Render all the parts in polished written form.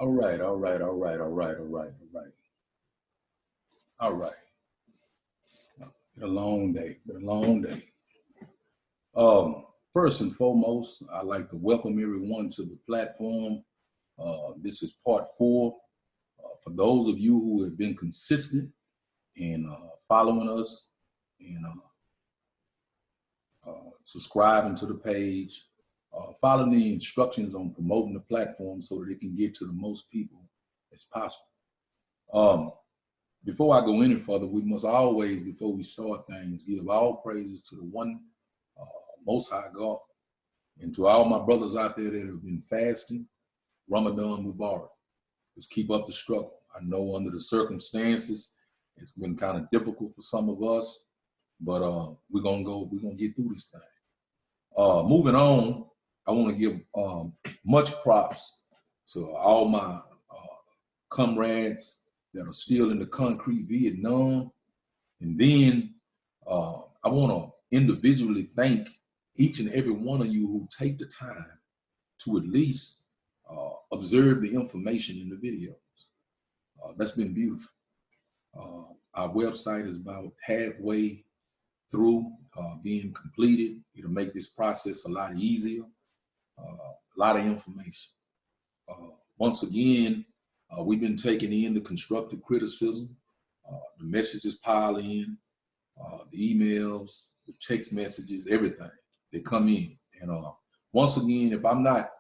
All right. Been a long day. First and foremost, I'd like to welcome everyone to the platform. This is part 4. For those of you who have been consistent in following us and subscribing to the page, following the instructions on promoting the platform so that it can get to the most people as possible. Before I go any further, we must always, before we start things, give all praises to the one Most High God, and to all my brothers out there that have been fasting. Ramadan Mubarak. Just keep up the struggle. I know under the circumstances, it's been kind of difficult for some of us, but we're gonna get through this thing. Moving on, I want to give much props to all my comrades that are still in the concrete Vietnam. And then I want to individually thank each and every one of you who take the time to at least observe the information in the videos. That's been beautiful. Our website is about halfway through being completed. It'll make this process a lot easier. A lot of information. Once again, we've been taking in the constructive criticism, the messages pile in, the emails, the text messages, everything. They come in. And once again, if I'm not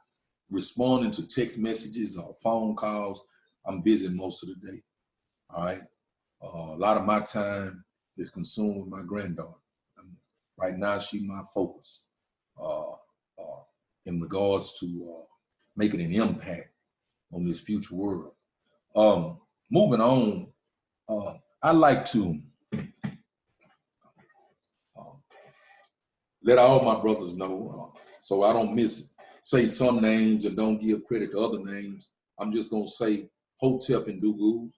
responding to text messages or phone calls, I'm busy most of the day. All right. A lot of my time is consumed with my granddaughter. Right now, she's my focus in regards to making an impact on this future world. Moving on, I'd like to let all my brothers know, so I don't say some names and don't give credit to other names. I'm just gonna say Hotep and Dugu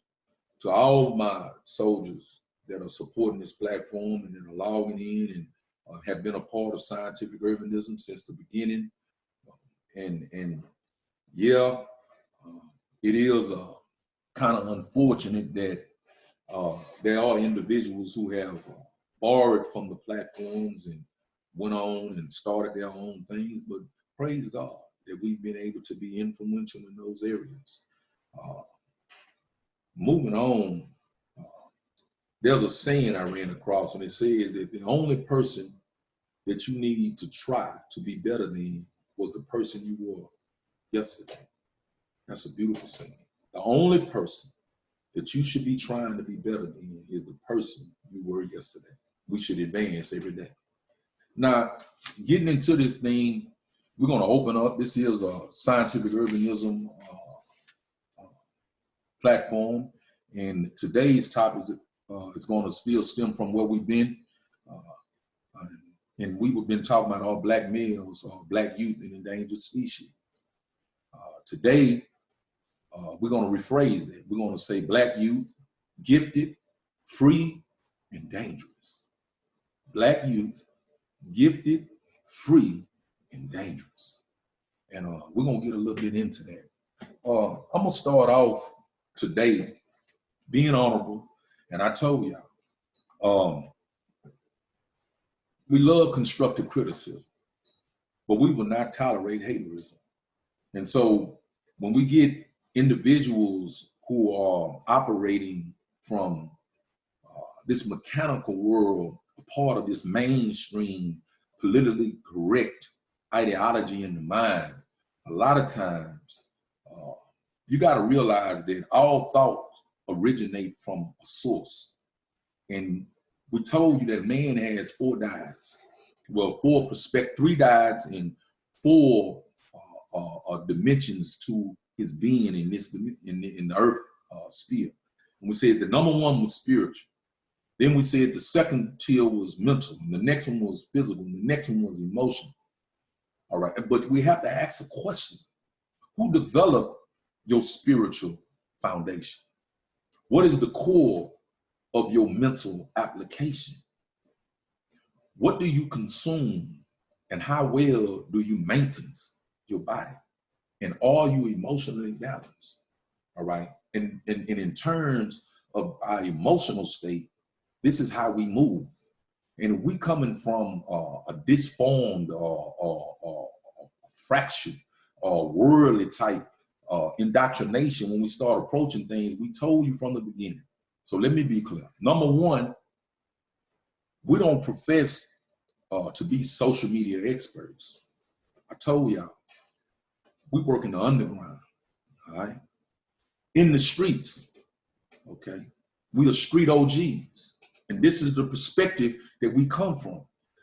to all my soldiers that are supporting this platform and that are logging in and have been a part of scientific urbanism since the beginning. And yeah, it is kind of unfortunate that there are individuals who have borrowed from the platforms and went on and started their own things, but praise God that we've been able to be influential in those areas. Moving on, there's a saying I ran across, and it says that the only person that you need to try to be better than was the person you were yesterday. That's a beautiful saying. The only person that you should be trying to be better than is the person you were yesterday. We should advance every day. Now, getting into this thing, we're going to open up. This is a scientific urbanism platform, and today's topic is going to still stem from where we've been. And we've been talking about all black males or black youth and endangered species. Today, we're going to rephrase that. We're going to say black youth, gifted, free, and dangerous. Black youth, gifted, free, and dangerous. And we're going to get a little bit into that. I'm going to start off today being honorable. And I told y'all, we love constructive criticism, but we will not tolerate haterism. And so when we get individuals who are operating from this mechanical world, a part of this mainstream politically correct ideology in the mind, a lot of times you got to realize that all thoughts originate from a source. And we told you that man has 4 diets. Well, 3 diets and 4 dimensions to his being in this in the earth sphere. And we said the number 1 was spiritual. Then we said the second tier was mental, and the next one was physical, and the next one was emotional. All right, but we have to ask a question: who developed your spiritual foundation? What is the core of your mental application? What do you consume, and how well do you maintain your body? And are you emotionally balanced? all right? And in terms of our emotional state, this is how we move. And if we coming from a disformed or fractured or worldly type indoctrination, when we start approaching things, we told you from the beginning. So let me be clear. Number one, we don't profess to be social media experts. I told y'all, we work in the underground, all right? In the streets, okay? We are street OGs. And this is the perspective that we come from.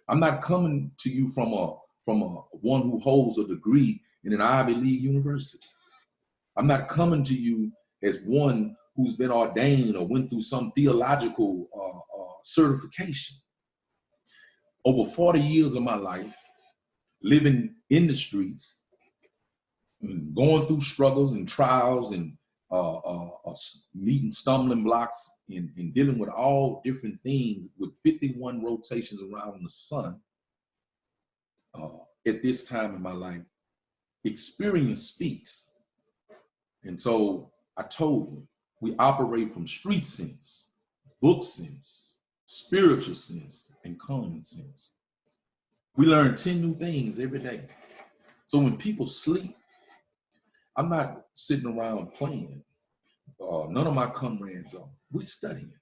I'm not coming to you from a one who holds a degree in an Ivy League university. I'm not coming to you as one who's been ordained or went through some theological certification. Over 40 years of my life, living in the streets, and going through struggles and trials and meeting stumbling blocks and dealing with all different things with 51 rotations around the sun at this time in my life, experience speaks. And so I told you, we operate from street sense, book sense, spiritual sense, and common sense. We learn 10 new things every day. So when people sleep, I'm not sitting around playing. None of my comrades are. We're studying,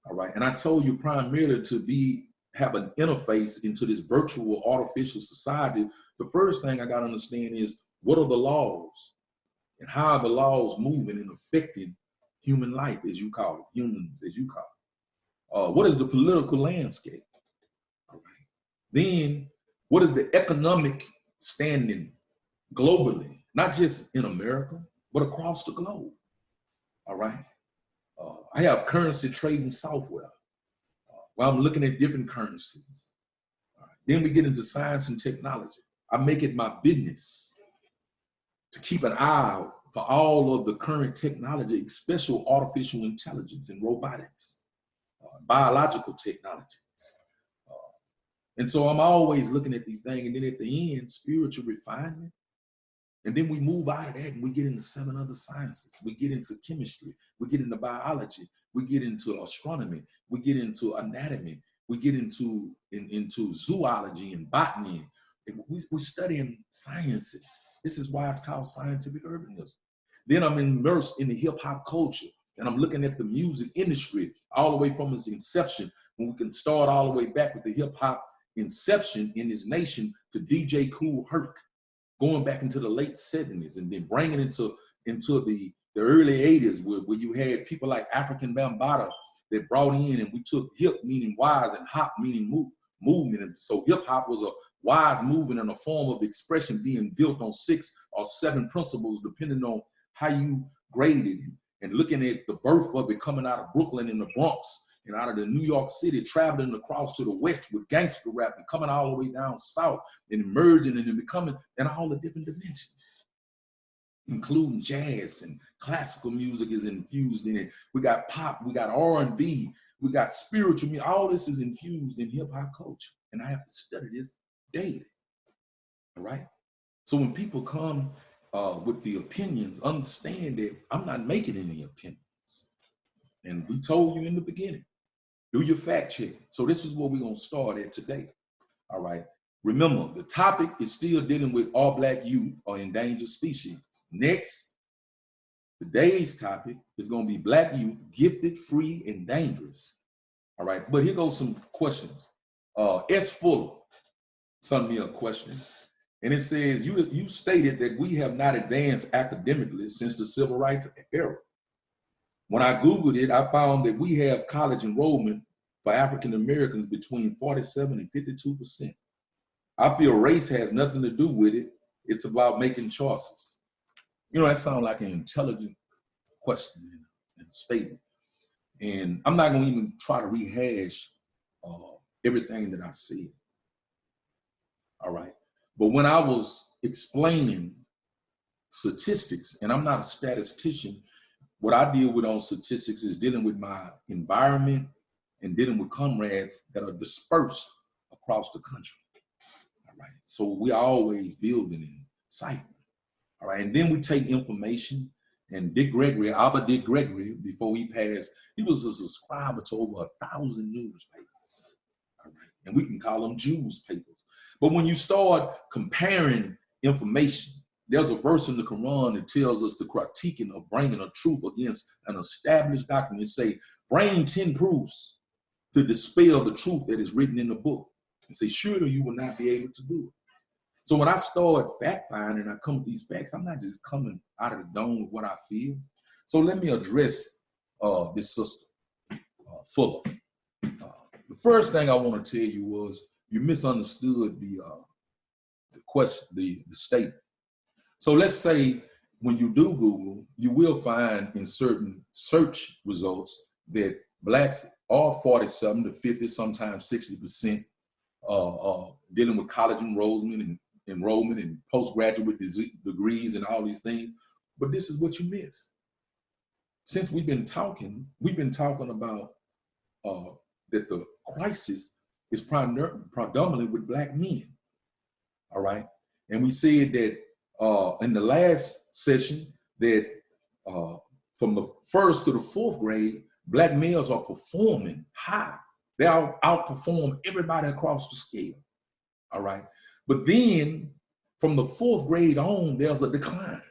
all right? And I told you primarily to have an interface into this virtual artificial society. The first thing I got to understand is, what are the laws? And how are the laws moving and affecting human life, as you call it, humans, as you call it? What is the political landscape? All right. Then, what is the economic standing globally, not just in America, but across the globe? All right. I have currency trading software while I'm looking at different currencies. All right. Then we get into science and technology. I make it my business to keep an eye out for all of the current technology, especially artificial intelligence and robotics, biological technologies. And so I'm always looking at these things. And then at the end, spiritual refinement. And then we move out of that and we get into 7 other sciences. We get into chemistry. We get into biology. We get into astronomy. We get into anatomy. We get into zoology and botany. We're studying sciences. This is why it's called scientific urbanism. Then I'm immersed in the hip hop culture and I'm looking at the music industry all the way from its inception, when we can start all the way back with the hip hop inception in this nation to DJ Kool Herc, going back into the late 70s and then bringing into the early 80s where you had people like African Bambaataa that brought in, and we took hip meaning wise and hop meaning movement. And so hip hop was a wise movement and a form of expression being built on 6 or 7 principles, depending on how you graded it. And looking at the birth of it coming out of Brooklyn and the Bronx and out of the New York City, traveling across to the West with gangster rap and coming all the way down South and emerging and then becoming in all the different dimensions, including jazz and classical music is infused in it. We got pop, we got R&B, we got spiritual music. All this is infused in hip hop culture. And I have to study this daily, all right? So when people come with the opinions, understand that I'm not making any opinions. And we told you in the beginning, do your fact check. So this is where we're going to start at today. All right. Remember, the topic is still dealing with all Black youth or endangered species. Next, today's topic is going to be Black youth, gifted, free, and dangerous. All right. But here goes some questions. S. Fuller sent me a question. And it says, you stated that we have not advanced academically since the civil rights era. When I Googled it, I found that we have college enrollment for African Americans between 47 and 52%. I feel race has nothing to do with it. It's about making choices. You know, that sounds like an intelligent question and statement. And I'm not going to even try to rehash everything that I said. All right. But when I was explaining statistics, and I'm not a statistician, what I deal with on statistics is dealing with my environment and dealing with comrades that are dispersed across the country. All right. So we are always building and ciphering. All right. And then we take information And Albert Dick Gregory, before he passed, he was a subscriber to over 1,000 newspapers. All right? And we can call them Jews papers. But when you start comparing information, there's a verse in the Quran that tells us the critiquing of bringing a truth against an established doctrine. It say, bring 10 proofs to dispel the truth that is written in the book. And say, surely you will not be able to do it. So when I start fact finding, I come with these facts, I'm not just coming out of the dome with what I feel. So let me address this sister, Fuller. The first thing I want to tell you was you misunderstood the question, the statement. So let's say when you do Google, you will find in certain search results that blacks are 47 to 50, sometimes 60% dealing with college enrollment and postgraduate degrees and all these things. But this is what you miss. Since we've been talking about that the crisis is predominantly with black men. All right. And we said that in the last session that from the 1st to the 4th grade, black males are performing high. They outperform everybody across the scale. All right. But then from the 4th grade on, there's a decline.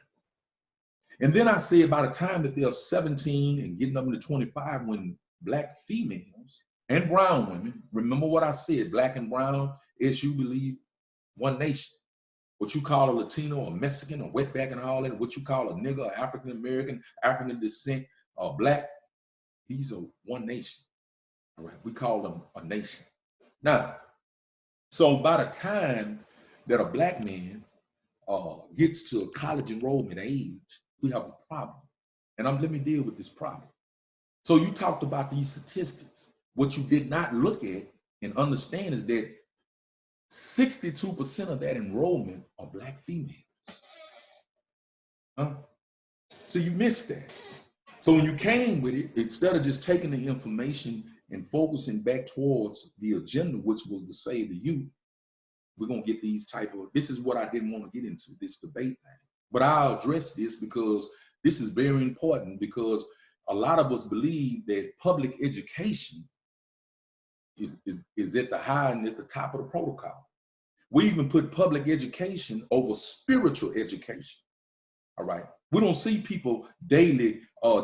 And then I say by the time that they're 17 and getting up into 25, when black females and brown women, remember what I said, black and brown, as you believe, one nation. What you call a Latino, a Mexican, a wetback and all that, what you call a nigger, African American, African descent, or black, these are one nation. All right, we call them a nation. Now, so by the time that a black man gets to college enrollment age, we have a problem. And let me deal with this problem. So you talked about these statistics. What you did not look at and understand is that 62% of that enrollment are black females. So you missed that. So when you came with it, instead of just taking the information and focusing back towards the agenda, which was to save the youth, we're going to get these this is what I didn't want to get into, this debate thing. But I'll address this because this is very important, because a lot of us believe that public education is at the high and at the top of the protocol. We even put public education over spiritual education. All right. We don't see people daily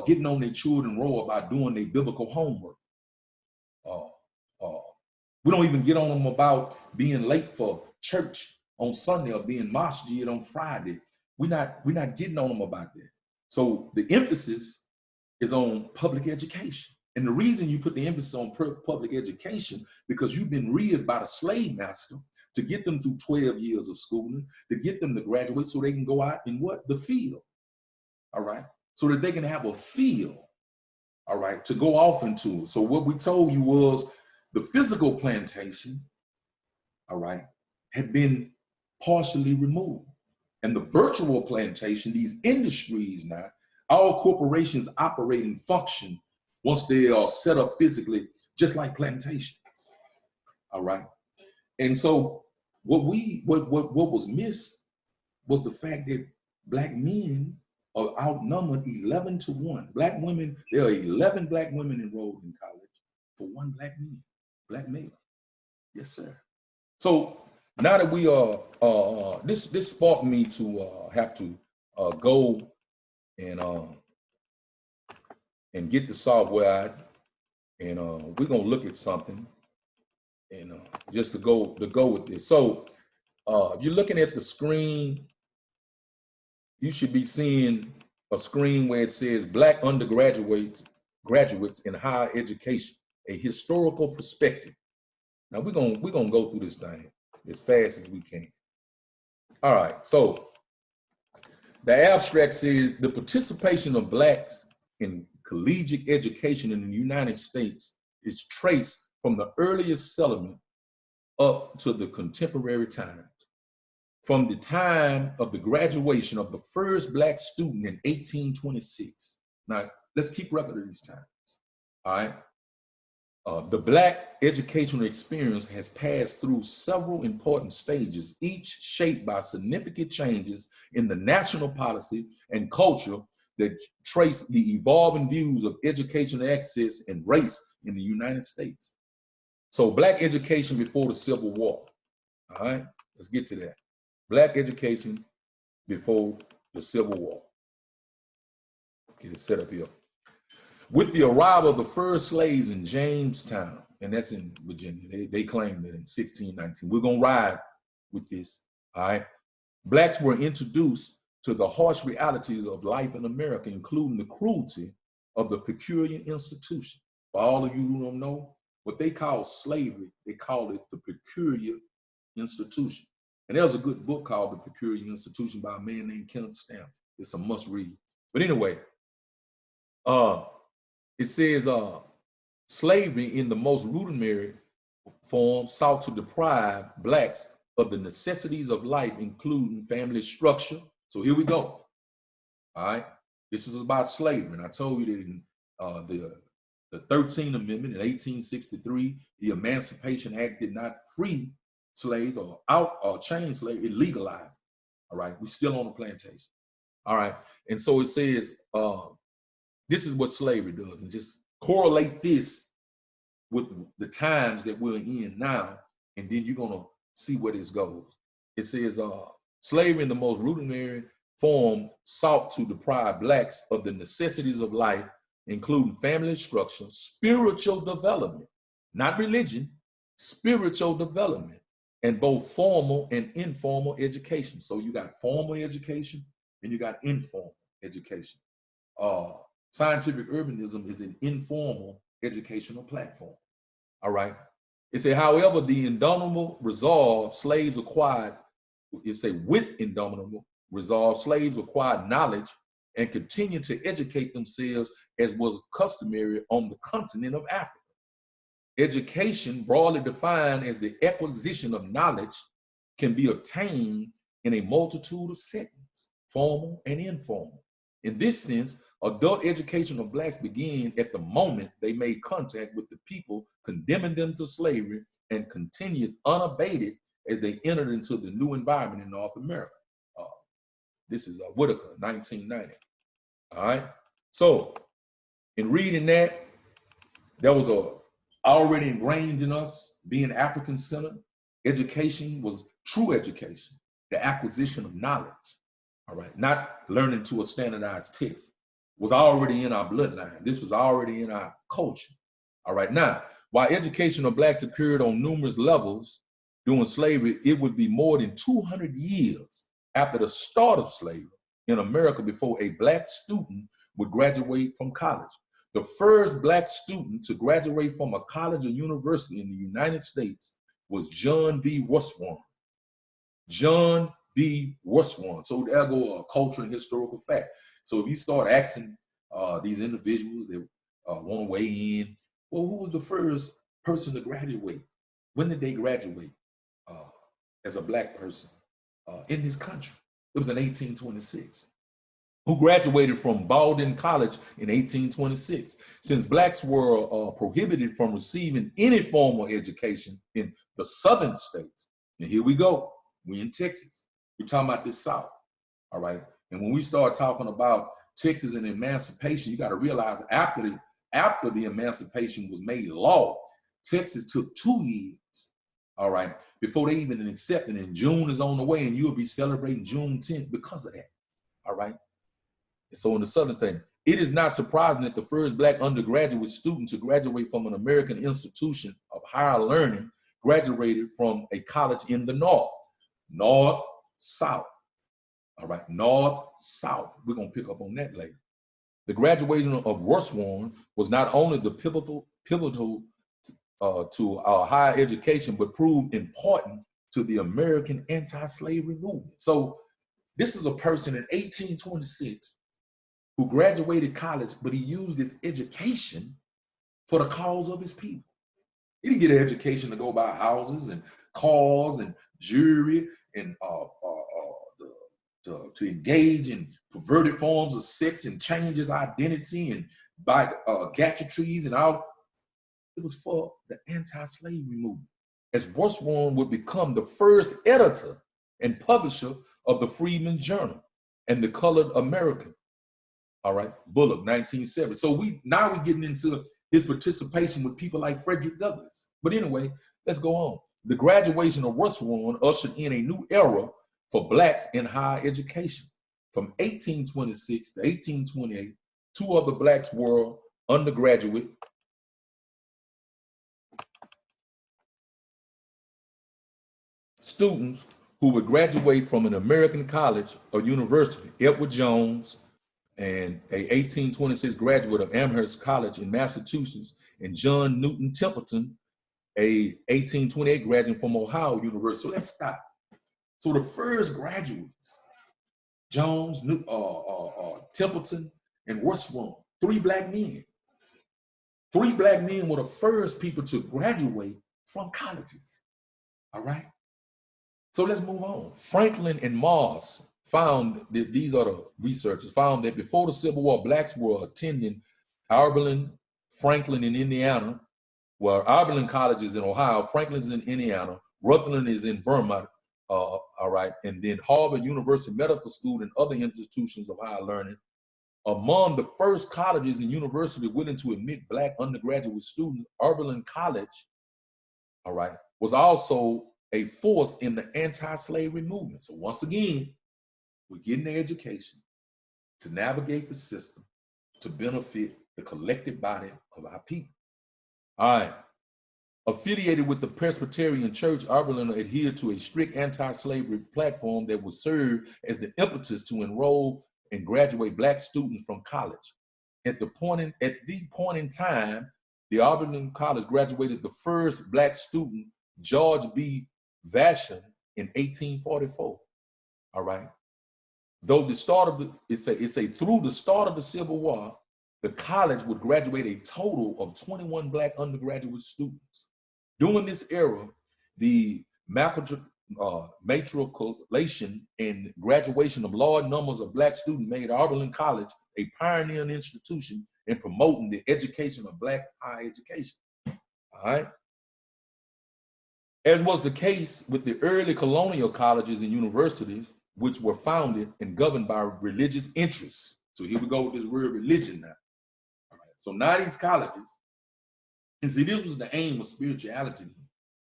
getting on their children roll about doing their biblical homework. We don't even get on them about being late for church on Sunday or being masjid on Friday. We're not getting on them about that. So the emphasis is on public education. And the reason you put the emphasis on public education, because you've been reared by the slave master to get them through 12 years of schooling, to get them to graduate so they can go out in what? The field. All right. So that they can have a field, all right, to go off into. So what we told you was the physical plantation, all right, had been partially removed. And the virtual plantation, these industries now, all corporations operate and function once they are set up physically, just like plantations. All right. And so what was missed was the fact that black men are outnumbered 11 to 1. Black women, there are 11 black women enrolled in college for one black male. Yes, sir. So now that we are, this sparked me to have to go and get the software out, and we're gonna look at something, and just to go with this. So if you're looking at the screen, you should be seeing a screen where it says Black undergraduates in higher education, a historical perspective. Now we're gonna go through this thing as fast as we can. All right, so the abstract says the participation of Blacks in collegiate education in the United States is traced from the earliest settlement up to the contemporary times. From the time of the graduation of the first Black student in 1826. Now, let's keep record of these times, all right? The Black educational experience has passed through several important stages, each shaped by significant changes in the national policy and culture that trace the evolving views of educational access and race in the United States. So Black education before the Civil War. All right, let's get to that. Black education before the Civil War. Get it set up here. With the arrival of the first slaves in Jamestown, and that's in Virginia, they claim that in 1619. We're gonna ride with this, all right? Blacks were introduced to the harsh realities of life in America, including the cruelty of the peculiar institution. For all of you who don't know, what they call slavery, they call it the peculiar institution. And there's a good book called The Peculiar Institution by a man named Kenneth Stamps. It's a must read. But anyway, it says slavery in the most rudimentary form sought to deprive Blacks of the necessities of life, including family structure. So here we go. All right, this is about slavery. And I told you that in the 13th Amendment in 1863, the Emancipation Act did not free slaves or chain slaves, it legalized. All right, we're still on the plantation. All right, and so it says, this is what slavery does, and just correlate this with the times that we're in now, and then you're gonna see where this goes. It says, slavery in the most rudimentary form sought to deprive Blacks of the necessities of life, including family structure, spiritual development, not religion, spiritual development, and both formal and informal education. So you got formal education and you got informal education. Scientific urbanism is an informal educational platform. All right. It said, however, the indomitable resolve slaves acquired, it say with indomitable resolve, slaves acquired knowledge and continued to educate themselves as was customary on the continent of Africa. Education, broadly defined as the acquisition of knowledge, can be obtained in a multitude of settings, formal and informal. In this sense, adult education of Blacks began at the moment they made contact with the people condemning them to slavery and continued unabated as they entered into the new environment in North America. This is Whitaker, 1990. All right. So in reading that, there was already ingrained in us being African-centered. Education was true education, the acquisition of knowledge. All right, not learning to a standardized test, was already in our bloodline. This was already in our culture. All right, now, while education of Blacks occurred on numerous levels during slavery, it would be more than 200 years after the start of slavery in America before a Black student would graduate from college. The first Black student to graduate from a college or university in the United States was John B. Washburn. John B. Washburn. So there go a culture and historical fact. So if you start asking these individuals that want to weigh in, well, who was the first person to graduate? When did they graduate as a Black person in this country? It was in 1826. Who graduated from Baldwin College in 1826. Since Blacks were prohibited from receiving any formal education in the southern states, and here we go, we in Texas. We're talking about this South, all right? And when we start talking about Texas and emancipation, you got to realize after the emancipation was made law, Texas took 2 years, all right, before they even accepted it. And June is on the way, and you'll be celebrating Juneteenth because of that, all right? So in the southern state, it is not surprising that the first Black undergraduate student to graduate from an American institution of higher learning graduated from a college in the North, South. All right, North, South. We're going to pick up on that later. The graduation of Washburn was not only the pivotal to our higher education, but proved important to the American anti-slavery movement. So this is a person in 1826 who graduated college, but he used his education for the cause of his people. He didn't get an education to go buy houses and cars and jewelry and to engage in perverted forms of sex and change his identity and buy gadgetries and all. It was for the anti-slavery movement. As Washburn would become the first editor and publisher of the Freedmen's Journal and the Colored American. All right, Bullock, 1970. So now we're getting into his participation with people like Frederick Douglass. But anyway, let's go on. The graduation of Russell ushered in a new era for blacks in higher education. From 1826 to 1828, 2 other blacks were undergraduate students who would graduate from an American college or university. Edward Jones, and a 1826 graduate of Amherst College in Massachusetts, and John Newton Templeton, a 1828 graduate from Ohio University. So let's stop. So the first graduates, Jones, Templeton, and Russell, 3 black men. 3 black men were the first people to graduate from colleges. All right. So let's move on. Franklin and Moss found that these are the researchers found that before the Civil War, blacks were attending Oberlin, Franklin in Indiana, where Oberlin College is in Ohio, Franklin's in Indiana, Rutherland is in Vermont, all right, and then Harvard University Medical School and other institutions of higher learning. Among the first colleges and universities willing to admit black undergraduate students, Oberlin College, all right, was also a force in the anti-slavery movement. So once again, we're getting the education to navigate the system to benefit the collective body of our people. All right. Affiliated with the Presbyterian Church, Oberlin adhered to a strict anti-slavery platform that would serve as the impetus to enroll and graduate black students from college. At the point in time, the Oberlin College graduated the first black student, George B. Vashon, in 1844. All right. Though the start of through the start of the Civil War, the college would graduate a total of 21 black undergraduate students. During this era, the matriculation and graduation of large numbers of black students made Oberlin College a pioneering institution in promoting the education of black higher education. All right. As was the case with the early colonial colleges and universities, which were founded and governed by religious interests. So here we go with this word religion now. All right. So now these colleges, and see, this was the aim of spirituality.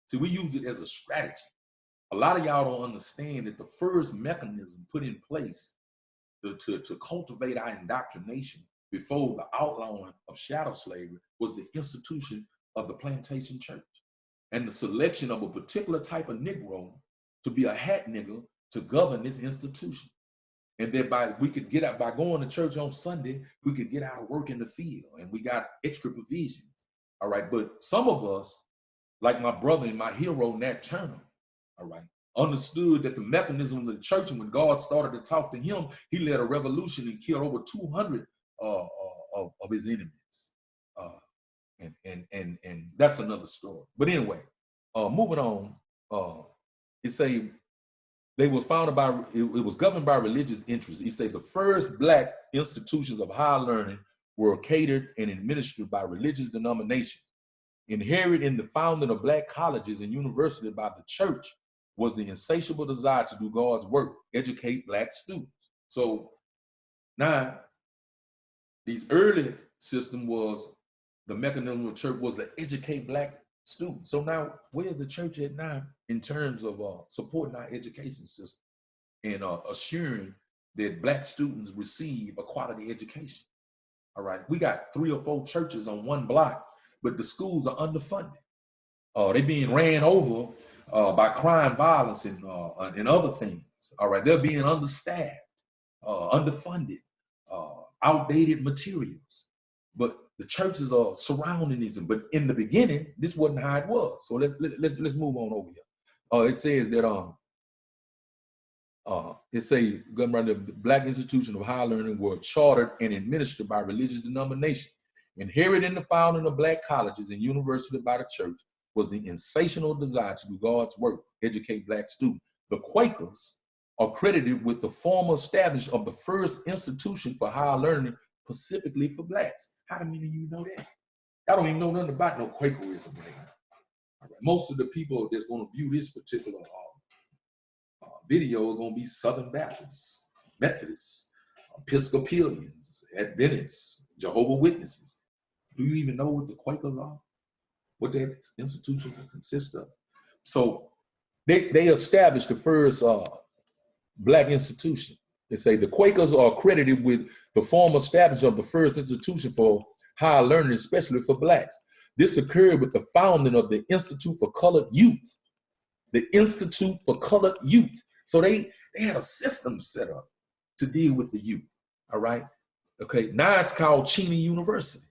See, we used it as a strategy. A lot of y'all don't understand that the first mechanism put in place to cultivate our indoctrination before the outlawing of chattel slavery was the institution of the plantation church and the selection of a particular type of Negro to be a hat nigger to govern this institution. And then by going to church on Sunday, we could get out of work in the field and we got extra provisions. All right. But some of us, like my brother and my hero, Nat Turner, all right, understood that the mechanism of the church, and when God started to talk to him, he led a revolution and killed over 200 of his enemies. And that's another story. But anyway, moving on, it say it was governed by religious interests. He said the first black institutions of higher learning were catered and administered by religious denominations. Inherent in the founding of black colleges and universities by the church was the insatiable desire to do God's work, educate black students. So now, these early system was, the mechanism of the church was to educate black students. So now, where's the church at now in terms of supporting our education system and assuring that black students receive a quality education? All right, we got 3 or 4 churches on one block, but the schools are underfunded. They're being ran over by crime, violence, and other things. All right, they're being understaffed, underfunded, outdated materials. But the churches are surrounding these. But in the beginning, this wasn't how it was. So let's move on over here. It says that governed by the black institution of higher learning were chartered and administered by religious denominations. Inherent in the founding of black colleges and universities by the church was the insatiable desire to do God's work, educate black students. The Quakers are credited with the formal establishment of the first institution for higher learning specifically for blacks. How many of you know that? I don't even know nothing about no Quakerism right now. All right. Most of the people that's going to view this particular video are going to be Southern Baptists, Methodists, Episcopalians, Adventists, Jehovah's Witnesses. Do you even know what the Quakers are? What that institution consists of? So they established the first Black institution. They say the Quakers are credited with the former establishment of the first institution for higher learning, especially for Blacks. This occurred with the founding of the Institute for Colored Youth. The Institute for Colored Youth. So they had a system set up to deal with the youth, all right? Okay, now it's called Cheney University.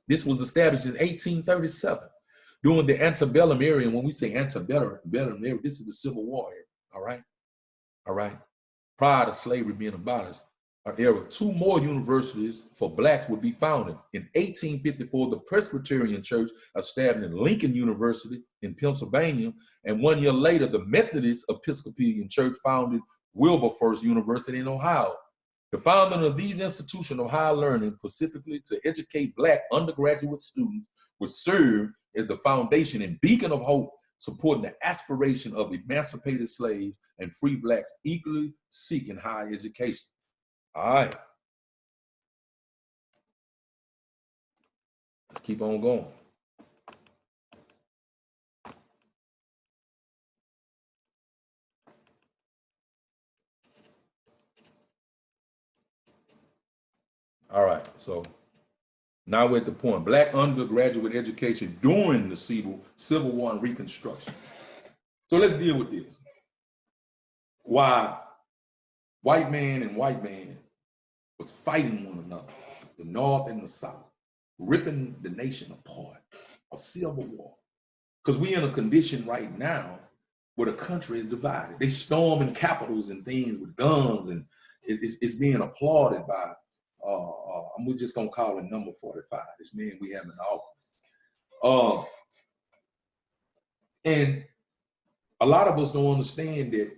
This was established in 1837 during the antebellum era. And when we say antebellum era, this is the Civil War era, all right? All right, prior to slavery being abolished, era, 2 more universities for Blacks would be founded. In 1854, the Presbyterian Church established Lincoln University in Pennsylvania, and 1 year later, the Methodist Episcopalian Church founded Wilberforce University in Ohio. The founding of these institutions of higher learning, specifically to educate Black undergraduate students, would serve as the foundation and beacon of hope, supporting the aspiration of emancipated slaves and free Blacks equally seeking higher education. All right. Let's keep on going. All right, so now we're at the point, Black undergraduate education during the Civil War and Reconstruction. So let's deal with this. Why white man was fighting one another, the North and the South, ripping the nation apart, a civil war. Because we're in a condition right now where the country is divided. They storming capitals and things with guns, and it's being applauded by, we're just gonna call it number 45, this man we have in office. And a lot of us don't understand that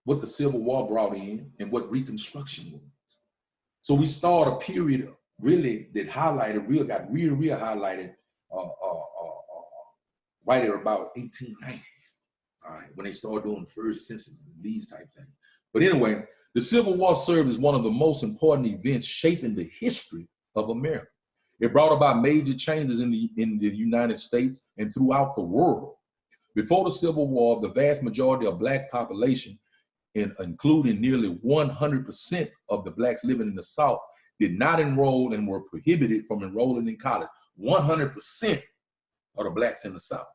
what the Civil War brought in and what Reconstruction was. So we start a period really that highlighted, got real highlighted right at about 1890, all right, when they started doing the first census and these type things. But anyway, the Civil War served as one of the most important events shaping the history of America. It brought about major changes in the United States and throughout the world. Before the Civil War, the vast majority of Black population, including nearly 100% of the Blacks living in the South, did not enroll and were prohibited from enrolling in college. 100% of the Blacks in the South,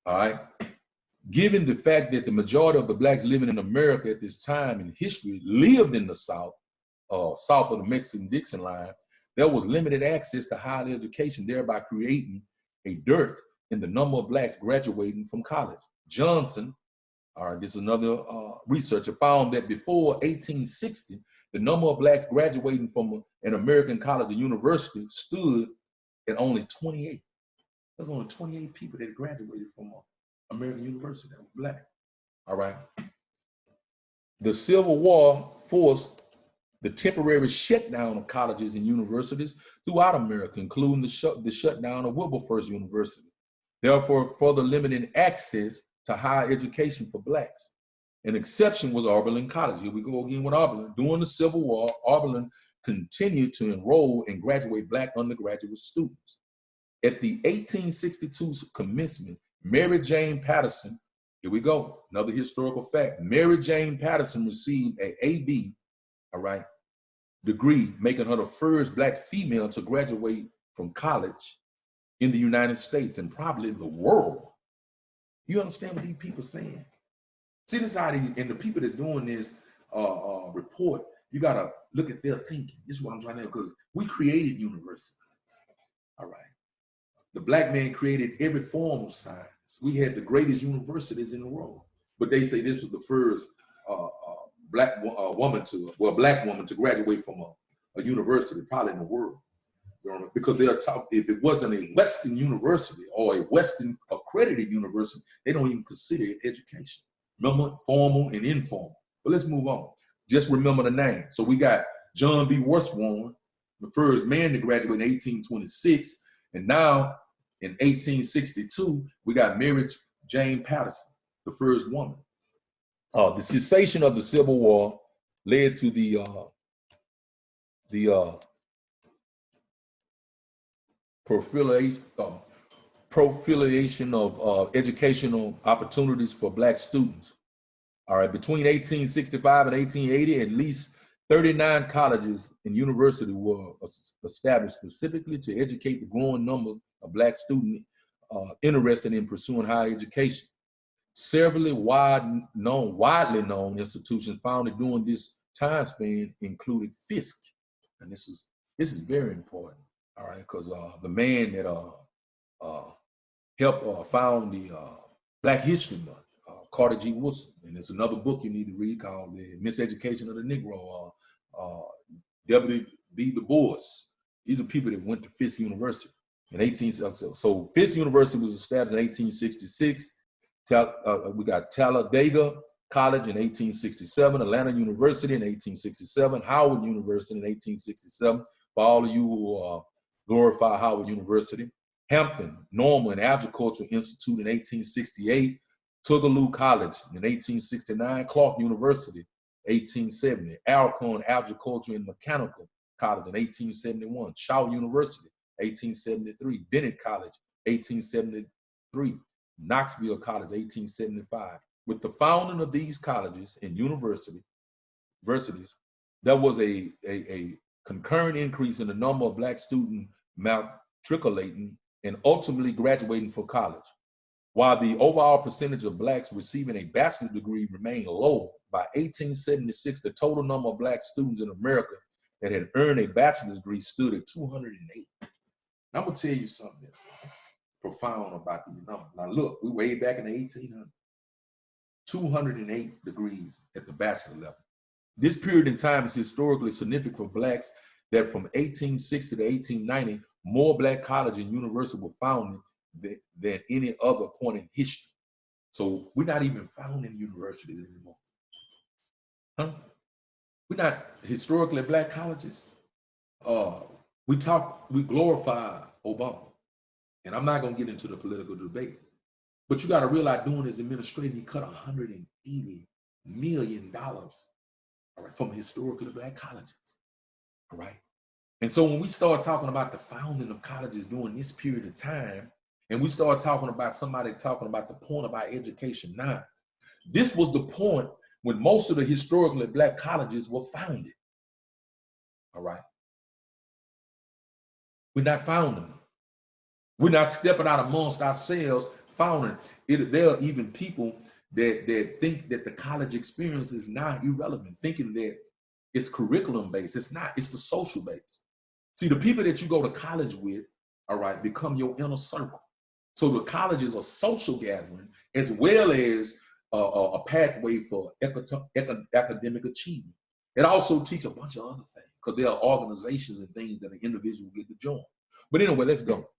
all right? Given the fact that the majority of the Blacks living in America at this time in history lived in the South, south of the Mexican-Dixon line, there was limited access to higher education, thereby creating a dearth in the number of Blacks graduating from college. Johnson, all right, this is another researcher, found that before 1860, the number of Blacks graduating from an American college or university stood at only 28. There's only 28 people that graduated from American University that were Black, all right? The Civil War forced the temporary shutdown of colleges and universities throughout America, including the shutdown of Wilberforce University, therefore further limiting access to higher education for Blacks. An exception was Oberlin College. Here we go again with Oberlin. During the Civil War, Oberlin continued to enroll and graduate Black undergraduate students. At the 1862 commencement, Mary Jane Patterson, here we go, another historical fact. Mary Jane Patterson received an AB, all right, degree, making her the first Black female to graduate from college in the United States and probably the world. You understand what these people are saying? See, this is how and the people that's doing this report, you gotta look at their thinking. This is what I'm trying to do, because we created universities, all right? The Black man created every form of science. We had the greatest universities in the world, but they say this was the first Black woman to graduate from a university, probably in the world. Because they're taught, if it wasn't a Western university or a Western accredited university, they don't even consider it education. Remember, formal and informal. But let's move on. Just remember the name. So we got John B. Westwarren, the first man to graduate in 1826, and now in 1862, we got Mary Jane Patterson, the first woman. The cessation of the Civil War led to the the proliferation of educational opportunities for Black students. All right, between 1865 and 1880, at least 39 colleges and universities were established specifically to educate the growing numbers of Black students interested in pursuing higher education. Several widely known institutions founded during this time span included Fisk, and this is very important. All right, because the man that helped found the Black History Month, Carter G. Woodson, and there's another book you need to read called The Miseducation of the Negro, W.B. Du Bois. These are people that went to Fisk University in 1860. So Fisk University was established in 1866. We got Talladega College in 1867, Atlanta University in 1867, Howard University in 1867. For all of you who glorify Howard University, Hampton, Normal, and Agricultural Institute in 1868, Tougaloo College in 1869, Clark University, 1870, Alcorn Agricultural and Mechanical College in 1871, Shaw University, 1873, Bennett College, 1873, Knoxville College, 1875. With the founding of these colleges and universities, there was a concurrent increase in the number of Black students matriculating and ultimately graduating from college. While the overall percentage of Blacks receiving a bachelor's degree remained low, by 1876, the total number of Black students in America that had earned a bachelor's degree stood at 208. Now, I'm gonna tell you something that's profound about these numbers. Now look, we way back in the 1800s, 208 degrees at the bachelor level. This period in time is historically significant for Blacks that from 1860 to 1890, more Black colleges and universities were founded than any other point in history. So we're not even founding universities anymore. Huh? We're not historically Black colleges. We glorify Obama. And I'm not gonna get into the political debate, but you gotta realize during his administration, he cut $180 million, all right, from historically Black colleges, all right? And so when we start talking about the founding of colleges during this period of time, and we start talking about somebody talking about the point about education now, this was the point when most of the historically Black colleges were founded, all right? We're not founding them. We're not stepping out amongst ourselves founding it. There are even people that think that the college experience is now irrelevant, thinking that it's curriculum based. It's not, it's the social base. See, the people that you go to college with, all right, become your inner circle. So the college is a social gathering as well as a pathway for academic achievement. It also teaches a bunch of other things because there are organizations and things that an individual get to join. But anyway, let's go.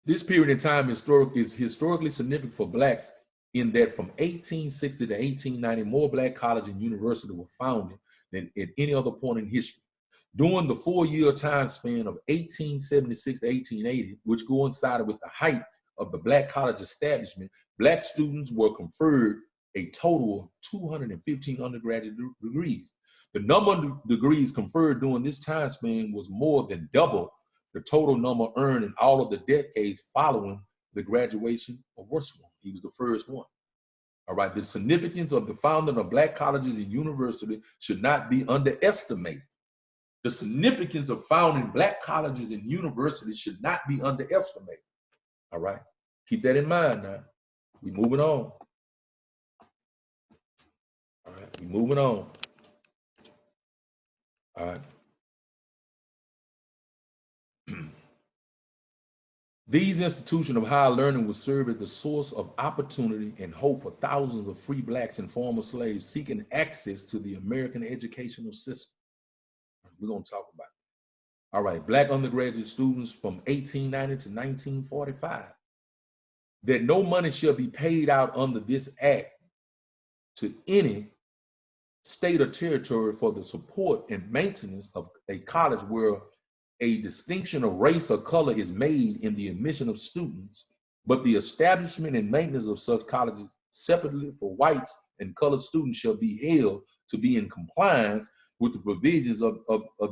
This period in time is historically significant for Blacks in that from 1860 to 1890, more Black colleges and universities were founded than at any other point in history. During the 4-year time span of 1876 to 1880, which coincided with the height of the Black college establishment, Black students were conferred a total of 215 undergraduate degrees. The number of degrees conferred during this time span was more than double the total number earned in all of the decades following the graduation of Worcester. He was the first one. All right, the significance of the founding of Black colleges and universities should not be underestimated. The significance of founding Black colleges and universities should not be underestimated. All right, keep that in mind now. We moving on. All right, we moving on. All right. These institutions of higher learning will serve as the source of opportunity and hope for thousands of free Blacks and former slaves seeking access to the American educational system. We're going to talk about it. All right, Black undergraduate students from 1890 to 1945. That no money shall be paid out under this act to any state or territory for the support and maintenance of a college where a distinction of race or color is made in the admission of students, but the establishment and maintenance of such colleges separately for whites and colored students shall be held to be in compliance with the provisions of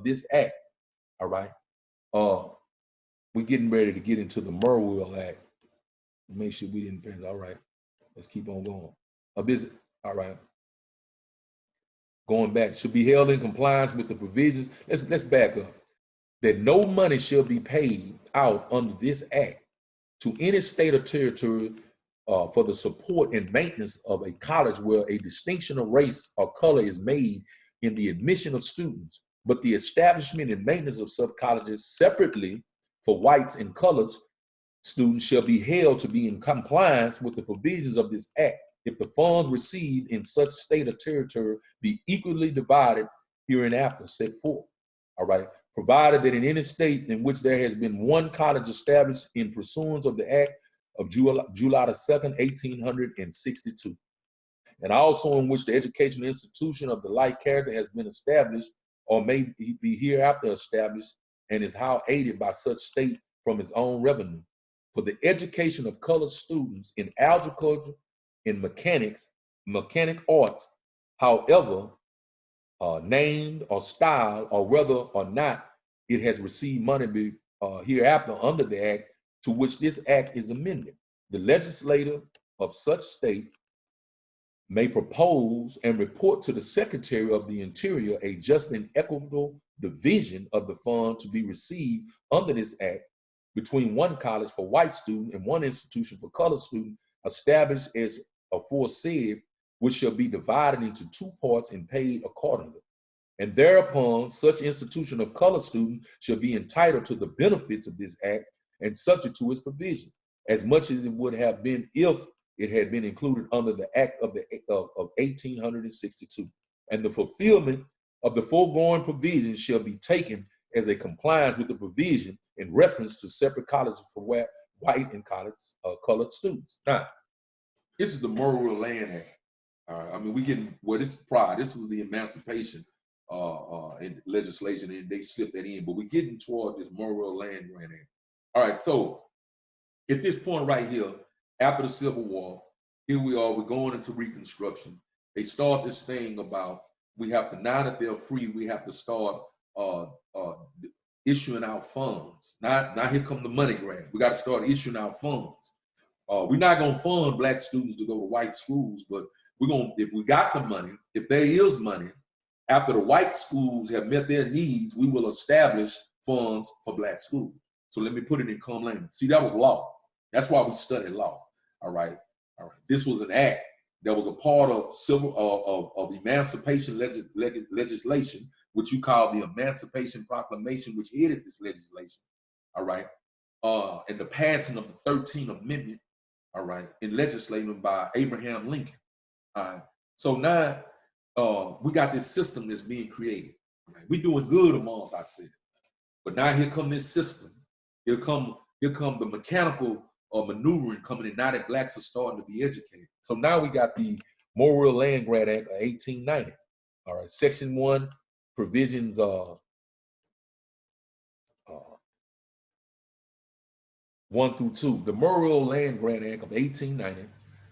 this act. All right. We're getting ready to get into the Murwell Act. Make sure we didn't pass. All right. Let's keep on going. All right. Going back, should be held in compliance with the provisions. Let's back up. That no money shall be paid out under this act to any state or territory for the support and maintenance of a college where a distinction of race or color is made in the admission of students, but the establishment and maintenance of such colleges separately for whites and colored students shall be held to be in compliance with the provisions of this act if the funds received in such state or territory be equally divided hereinafter set forth. All right. Provided that in any state in which there has been one college established in pursuance of the act of July the 2nd, 1862, and also in which the educational institution of the like character has been established or may be hereafter established and is how aided by such state from its own revenue for the education of colored students in agriculture, in mechanic arts, however named or styled, or whether or not it has received money hereafter under the act to which this act is amended. The legislator of such state may propose and report to the Secretary of the Interior a just and equitable division of the fund to be received under this act between one college for white student and one institution for colored student established as aforesaid, which shall be divided into two parts and paid accordingly. And thereupon, such institution of colored student shall be entitled to the benefits of this act and subject to its provision, as much as it would have been if it had been included under the act of 1862. And the fulfillment of the foregoing provisions shall be taken as a compliance with the provision in reference to separate colleges for white and colored students. Now, this is the Murwell Land Act. I mean, we getting this is prior. This was the emancipation in legislation, and they slipped that in. But we're getting toward this Murwell Land Grant Act. All right, so at this point right here, after the Civil War, here we are. We're going into Reconstruction. They start this thing about we have to, now that they're free, we have to start issuing out funds. Now here come the money grant. We got to start issuing out funds. We're not going to fund black students to go to white schools, but we're going to, if we got the money, if there is money, after the white schools have met their needs, we will establish funds for black schools. So let me put it in common language. See, that was law. That's why we study law. All right. All right. This was an act that was a part of of emancipation legislation, which you call the Emancipation Proclamation, which headed this legislation. All right. And the passing of the 13th Amendment. All right. In legislating by Abraham Lincoln. All right. So now we got this system that's being created. Right? We're doing good amongst ourselves. But now here come this system. Here come the mechanical maneuvering coming in now that blacks are starting to be educated. So now we got the Murwell Land Grant Act of 1890. All right, Section 1, provisions 1 through 2. The Murwell Land Grant Act of 1890.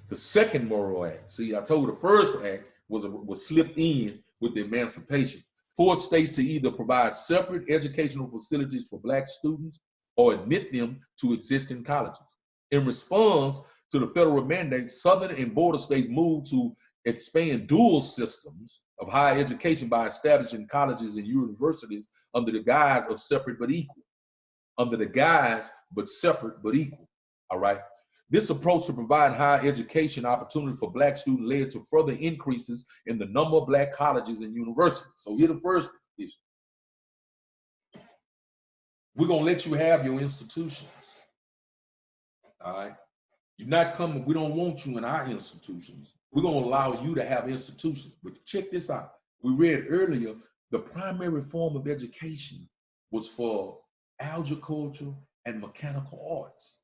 The second Murwell Act. See, I told you the first act was slipped in with the emancipation. Forced states to either provide separate educational facilities for black students or admit them to existing colleges. In response to the federal mandate, Southern and border states moved to expand dual systems of higher education by establishing colleges and universities under the guise of separate but equal. Under the guise but separate but equal. All right. This approach to provide higher education opportunity for black students led to further increases in the number of black colleges and universities. So here's the first issue. We're going to let you have your institutions. All right. You're not coming. We don't want you in our institutions. We're going to allow you to have institutions. But check this out. We read earlier, the primary form of education was for agriculture and mechanical arts.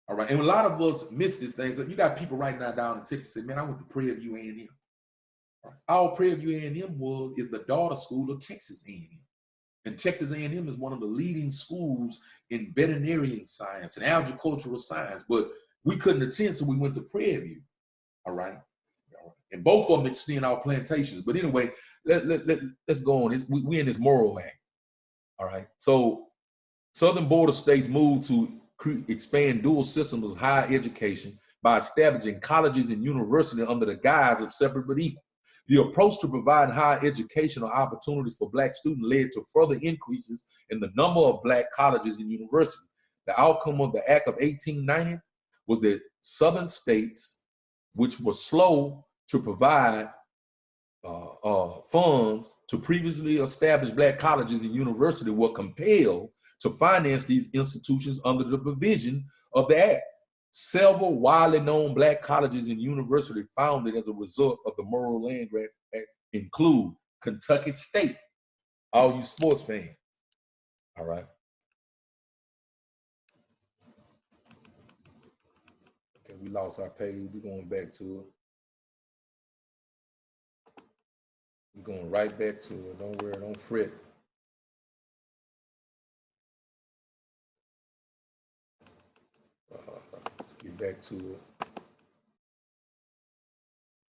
All right. And a lot of us miss this thing. So you got people right now down in Texas say, man, I went to Prairie View A&M. Right. Our Prairie View A&M is the daughter school of Texas A&M. And Texas A&M is one of the leading schools in veterinarian science and agricultural science. But we couldn't attend, so we went to Prairie View. All right. And both of them extend our plantations. But anyway, let's go on. We in this moral act. All right. So Southern border states moved to expand dual systems of higher education by establishing colleges and universities under the guise of separate but equal. The approach to providing higher educational opportunities for Black students led to further increases in the number of Black colleges and universities. The outcome of the Act of 1890 was that Southern states, which were slow to provide funds to previously established Black colleges and universities, were compelled to finance these institutions under the provision of the Act. Several widely known Black colleges and universities founded as a result of the Morrill Land Grant Act include Kentucky State, all you sports fans, all right? Okay, we lost our page, we're going back to it. We're going right back to it, don't worry, don't fret. Let's get back to it.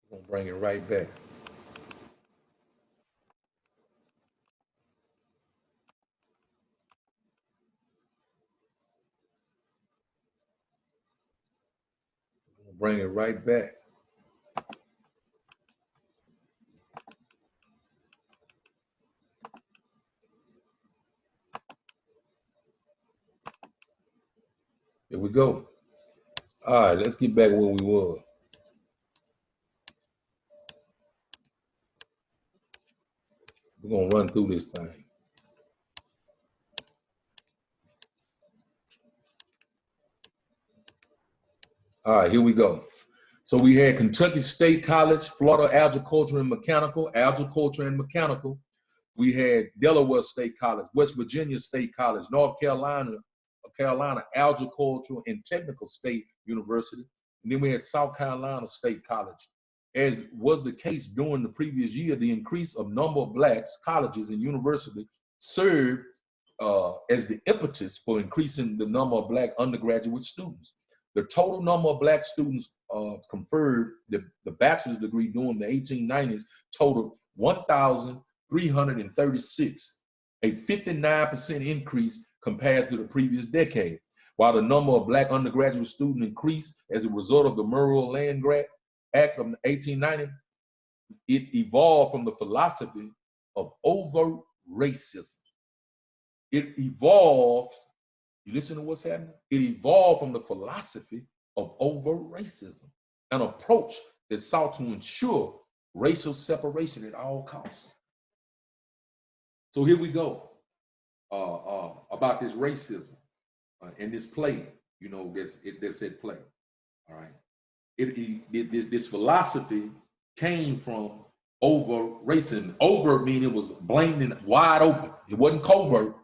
We're gonna bring it right back. We're gonna bring it right back. Here we go. All right, let's get back where we were. We're gonna run through this thing. All right, here we go. So we had Kentucky State College, Florida Agriculture and Mechanical. We had Delaware State College, West Virginia State College, North Carolina Agricultural and Technical State University. And then we had South Carolina State College. As was the case during the previous year, the increase of number of Blacks, colleges, and universities served as the impetus for increasing the number of Black undergraduate students. The total number of Black students conferred the bachelor's degree during the 1890s totaled 1,336, a 59% increase compared to the previous decade. While the number of Black undergraduate students increased as a result of the Morrill Land Grant Act of 1890, it evolved from the philosophy of overt racism. It evolved, you listen to what's happening? It evolved from the philosophy of overt racism, an approach that sought to ensure racial separation at all costs. So here we go about this racism and this play, you know, that's at play. All right, this philosophy came from overt racism. Overt meaning it was blamed and wide open. It wasn't covert.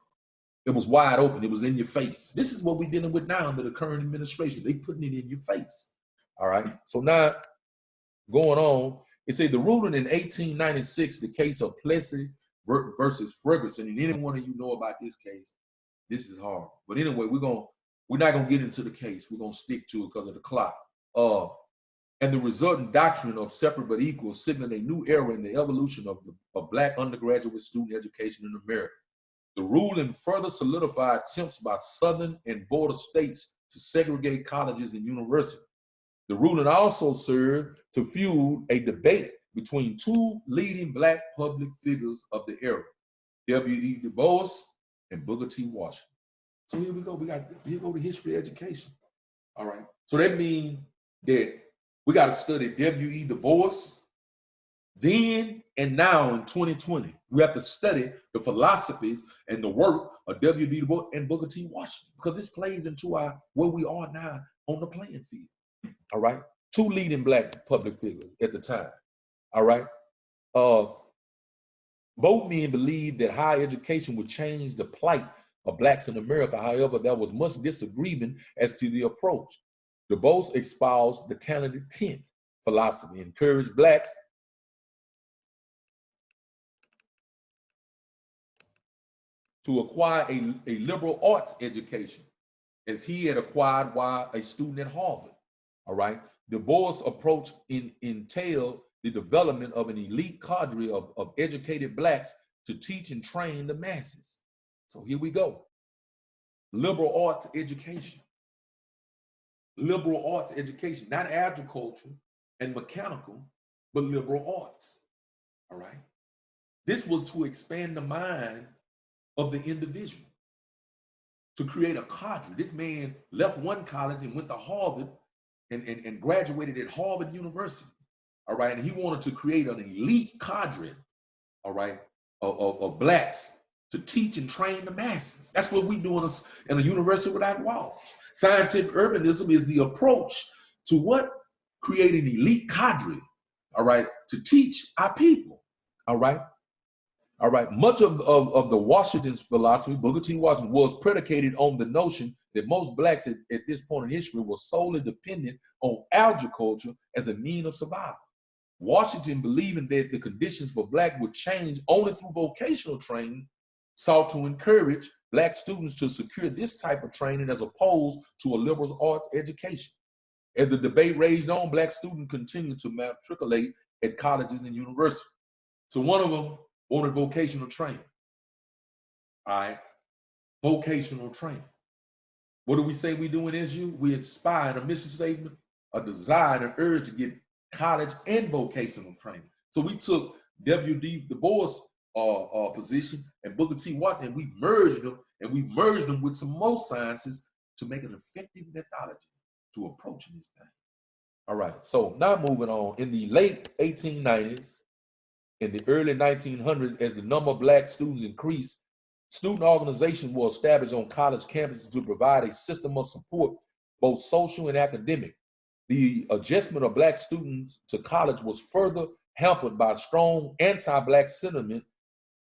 It was wide open. It was in your face. This is what we're dealing with now under the current administration. They putting it in your face. All right. So now going on, it said the ruling in 1896, the case of Plessy versus Ferguson, and any one of you know about this case, this is hard. But anyway, we're not gonna get into the case. We're gonna stick to it because of the clock. And the resultant doctrine of separate but equal signaled a new era in the evolution of Black undergraduate student education in America. The ruling further solidified attempts by Southern and border states to segregate colleges and universities. The ruling also served to fuel a debate between two leading Black public figures of the era, W.E. Du Bois and Booker T. Washington. So here we go. Here go the history of education. All right. So that means that we got to study W.E. Du Bois then and now in 2020. We have to study the philosophies and the work of W.E. Du Bois and Booker T. Washington, because this plays into where we are now on the playing field. All right. Two leading Black public figures at the time. All right. Both men believed that higher education would change the plight of Blacks in America. However, there was much disagreement as to the approach. Du Bois espoused the talented 10th philosophy, encouraged Blacks to acquire a liberal arts education, as he had acquired while a student at Harvard. All right. Du Bois' approach entailed the development of an elite cadre of educated blacks to teach and train the masses. So here we go. Liberal arts education. Liberal arts education, not agriculture and mechanical, but liberal arts. All right. This was to expand the mind of the individual, to create a cadre. This man left one college and went to Harvard and graduated at Harvard University. All right. And he wanted to create an elite cadre, all right, of blacks to teach and train the masses. That's what we do in a university without walls. Scientific urbanism is the approach to what? Creating elite cadre, all right, to teach our people, all right? All right, much of the Washington's philosophy, Booker T. Washington, was predicated on the notion that most blacks at this point in history were solely dependent on agriculture as a means of survival. Washington, believing that the conditions for black would change only through vocational training, sought to encourage black students to secure this type of training as opposed to a liberal arts education. As the debate raged on, black students continued to matriculate at colleges and universities. So one of them wanted vocational training. All right, vocational training. What do we say we do in SU? We inspire in a mission statement, a desire and an urge to get college and vocational training. So we took W.D. Du Bois' position and Booker T. Washington, and we merged them with some more sciences to make an effective methodology to approaching this thing. All right, so now moving on. In the late 1890s, in the early 1900s, as the number of black students increased, student organizations were established on college campuses to provide a system of support, both social and academic. The adjustment of black students to college was further hampered by strong anti-black sentiment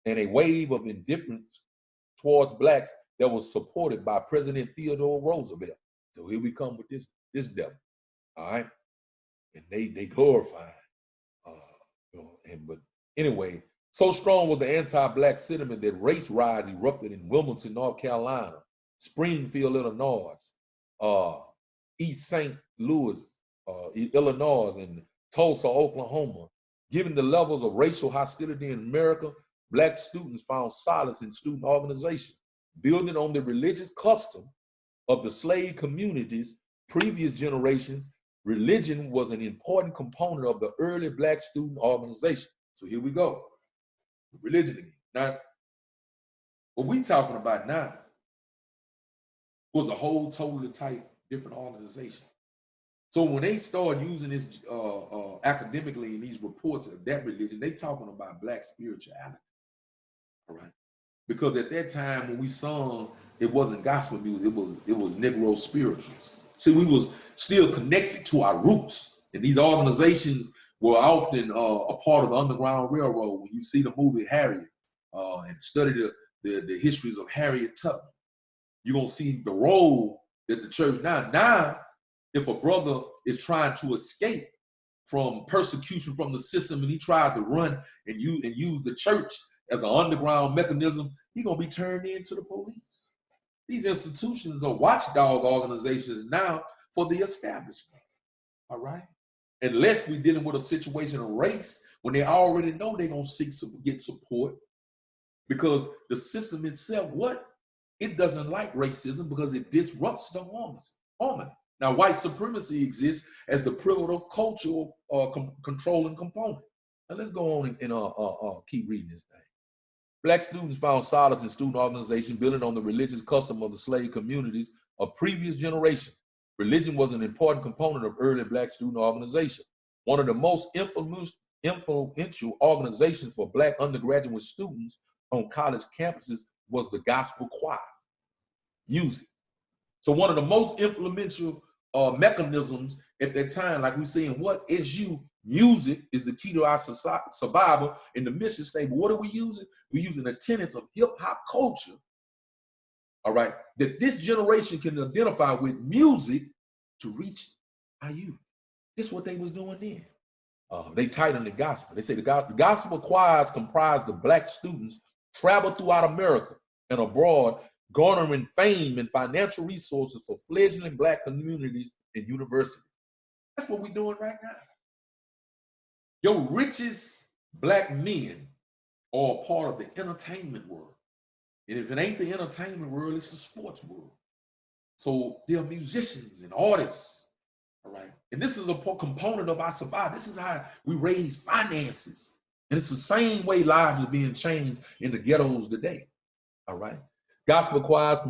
and a wave of indifference towards blacks that was supported by President Theodore Roosevelt. So here we come with this devil, all right? And they glorify, but anyway, so strong was the anti-black sentiment that race riots erupted in Wilmington, North Carolina, Springfield, Illinois, East St. Louis, Illinois, and Tulsa, Oklahoma. Given the levels of racial hostility in America, black students found solace in student organization, building on the religious custom of the slave communities. Previous generations, religion was an important component of the early black student organization. So here we go, religion again. Now, what we talking about now was a whole totally type different organization. So when they start using this academically in these reports of that religion, they talking about black spirituality, all right? Because at that time when we sung, it wasn't gospel music, it was Negro spirituals. See, we was still connected to our roots, and these organizations were often a part of the Underground Railroad. When you see the movie Harriet and study the histories of Harriet Tubman, you're gonna see the role that the church now, if a brother is trying to escape from persecution from the system and he tries to run and use the church as an underground mechanism, he's gonna be turned into the police. These institutions are watchdog organizations now for the establishment, all right? Unless we're dealing with a situation of race, when they already know they're gonna seek to get support, because the system itself, it doesn't like racism because it disrupts the harmony. Now, white supremacy exists as the pivotal cultural controlling component. Now let's go on and keep reading this thing. Black students found solace in student organization, building on the religious custom of the slave communities of previous generations. Religion was an important component of early black student organization. One of the most influential organizations for black undergraduate students on college campuses was the gospel choir, music. So one of the most influential mechanisms at that time, like we say in what SU, music is the key to our survival in the mission statement. What are we using? We're using the tenets of hip hop culture, all right, that this generation can identify with music to reach our youth. This is what they was doing then. They tightened the gospel. They say the gospel choirs comprised of black students travel throughout America and abroad, garnering fame and financial resources for fledgling black communities and universities. That's what we're doing right now. Your richest black men are a part of the entertainment world. And if it ain't the entertainment world, it's the sports world. So they're musicians and artists, all right? And this is a component of our survival. This is how we raise finances. And it's the same way lives are being changed in the ghettos today, all right? Gospel choirs,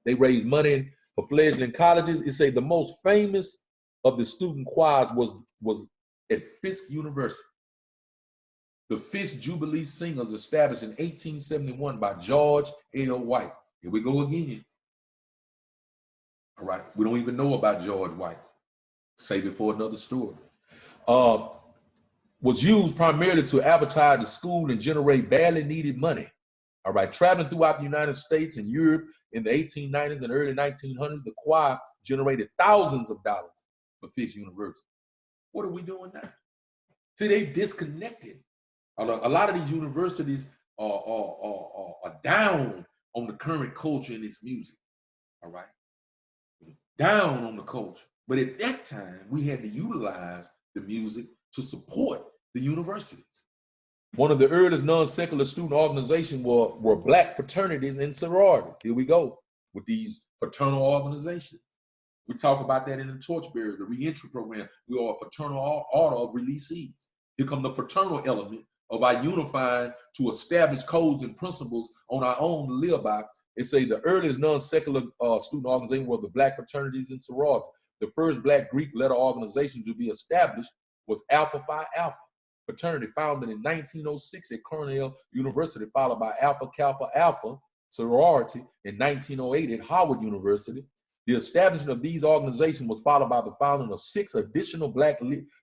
they raise money for fledgling colleges. It say the most famous of the student choirs was at Fisk University. The Fisk Jubilee Singers, established in 1871 by George L. White. Here we go again. All right, we don't even know about George White. Save it for another story. Was used primarily to advertise the school and generate badly needed money. All right, traveling throughout the United States and Europe in the 1890s and early 1900s, the choir generated thousands of dollars for Fisk University. What are we doing now? See, they've disconnected. A lot of these universities are down on the current culture in its music, all right? Down on the culture. But at that time, we had to utilize the music to support the universities. One of the earliest non-secular student organizations were black fraternities and sororities. Here we go with these fraternal organizations. We talk about that in the Torchbearers, the reentry program. We are a fraternal order of releasees. Here come the fraternal element of our unifying to establish codes and principles on our own to live by. They say the earliest non-secular student organization were the black fraternities and sororities. The first black Greek letter organization to be established was Alpha Phi Alpha fraternity, founded in 1906 at Cornell University, followed by Alpha Kappa Alpha sorority in 1908 at Howard University. The establishment of these organizations was followed by the founding of 6 additional black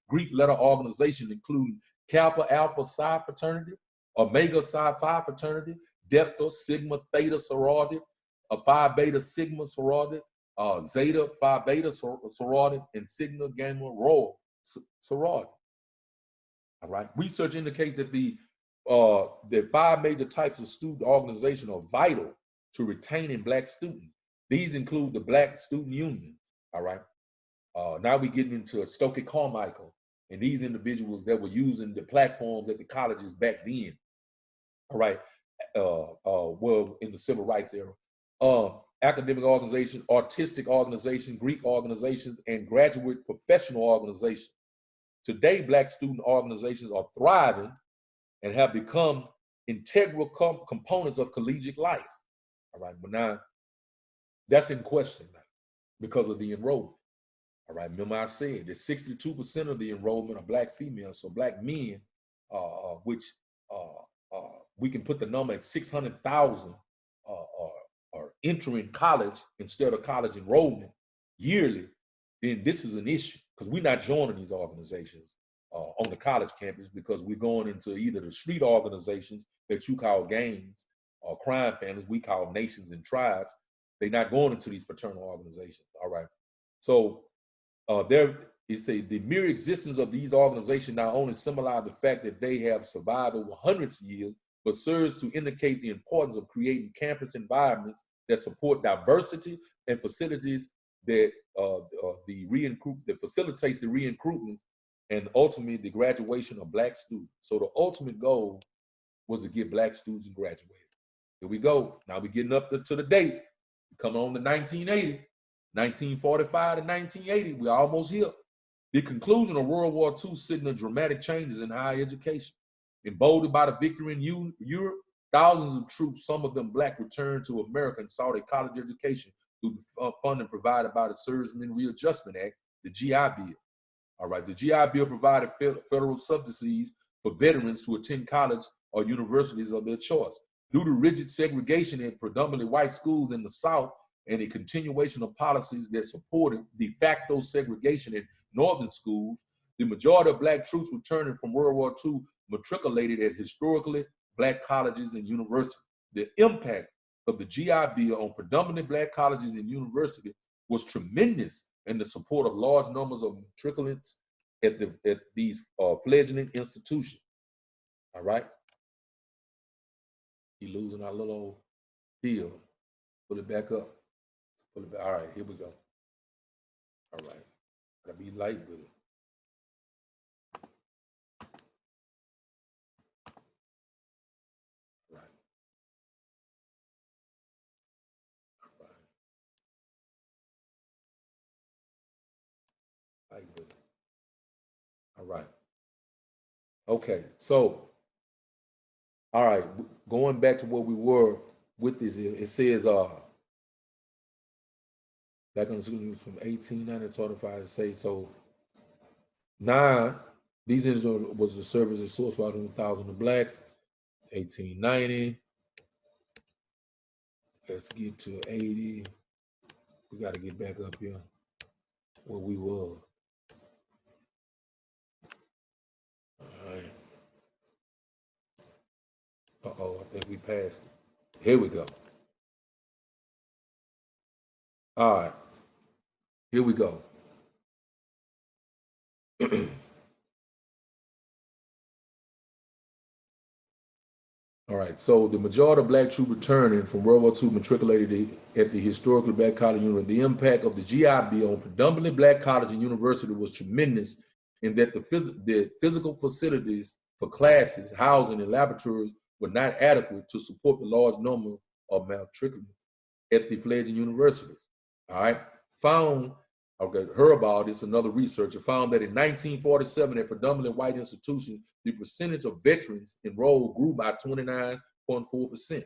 Greek letter organizations, including Kappa Alpha Psi fraternity, Omega Psi Phi fraternity, Delta Sigma Theta sorority, Phi Beta Sigma sorority, Zeta Phi Beta sorority, and Sigma Gamma Rho sorority. All right. Research indicates that the 5 major types of student organization are vital to retaining black students. These include the Black Student Union. All right. Now we're getting into Stokely Carmichael and these individuals that were using the platforms at the colleges back then. All right. Well, in the civil rights era. Academic organization, artistic organization, Greek organizations, and graduate professional organizations. Today, black student organizations are thriving and have become integral components of collegiate life. All right, but now that's in question now because of the enrollment. All right, remember I said that 62% of the enrollment are black females, so black men, which we can put the number at 600,000 are entering college instead of college enrollment yearly, then this is an issue because we're not joining these organizations on the college campus because we're going into either the street organizations that you call gangs or crime families, we call nations and tribes. They're not going into these fraternal organizations, all right? So the mere existence of these organizations not only symbolize the fact that they have survived over hundreds of years, but serves to indicate the importance of creating campus environments that support diversity and facilities that facilitates the re-recruitment and ultimately the graduation of black students. So the ultimate goal was to get black students graduated. Here we go. Now we're getting up to the date. We're coming on to 1980, 1945 to 1980. We're almost here. The conclusion of World War II signaled dramatic changes in higher education. Emboldened by the victory in Europe, thousands of troops, some of them black, returned to America and sought a college education through the funding provided by the Servicemen Readjustment Act, the GI Bill. All right, the GI Bill provided federal subsidies for veterans to attend college or universities of their choice. Due to rigid segregation in predominantly white schools in the South and a continuation of policies that supported de facto segregation in northern schools, the majority of black troops returning from World War II matriculated at historically black colleges and universities. The impact of the GI Bill on predominantly black colleges and universities was tremendous in the support of large numbers of matriculants at these fledgling institutions. All right. He losing our little old bill. Pull it back up. Pull it back. All right, here we go. All right. Gotta be light with it. Okay, so all right, going back to where we were with this, it says back on the school from 1890 to 25 say so. Nine, these individuals was the service and source for 100,000 of blacks. 1890. Let's get to 80. We got to get back up here where we were. All right. Uh-oh, I think we passed it. Here we go. All right. Here we go. All right, so the majority of black troops returning from World War II matriculated at the historically black college university. The impact of the GI Bill on predominantly black college and university was tremendous in that the physical facilities for classes, housing, and laboratories were not adequate to support the large number of matriculants at the fledgling universities. All right, heard about this, another researcher found that in 1947 at predominantly white institutions, the percentage of veterans enrolled grew by 29.4%.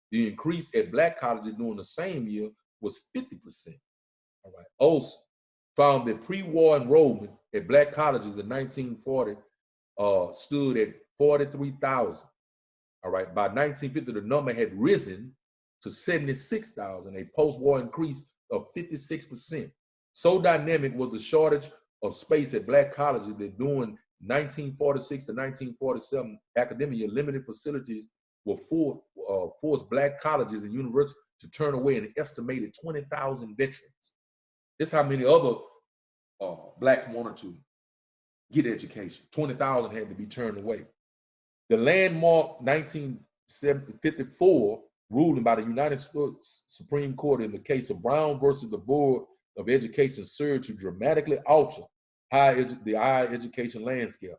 The increase at black colleges during the same year was 50%. All right. Also found that pre-war enrollment at black colleges in 1940 stood at 43,000. All right. By 1950, the number had risen to 76,000, a post-war increase of 56%. So dynamic was the shortage of space at black colleges that during 1946 to 1947 academic year, limited facilities were forced black colleges and universities to turn away an estimated 20,000 veterans. This is how many other blacks wanted to get education. 20,000 had to be turned away. The landmark 1954 ruling by the United States Supreme Court in the case of Brown versus the Board of Education served to dramatically alter the higher education landscape.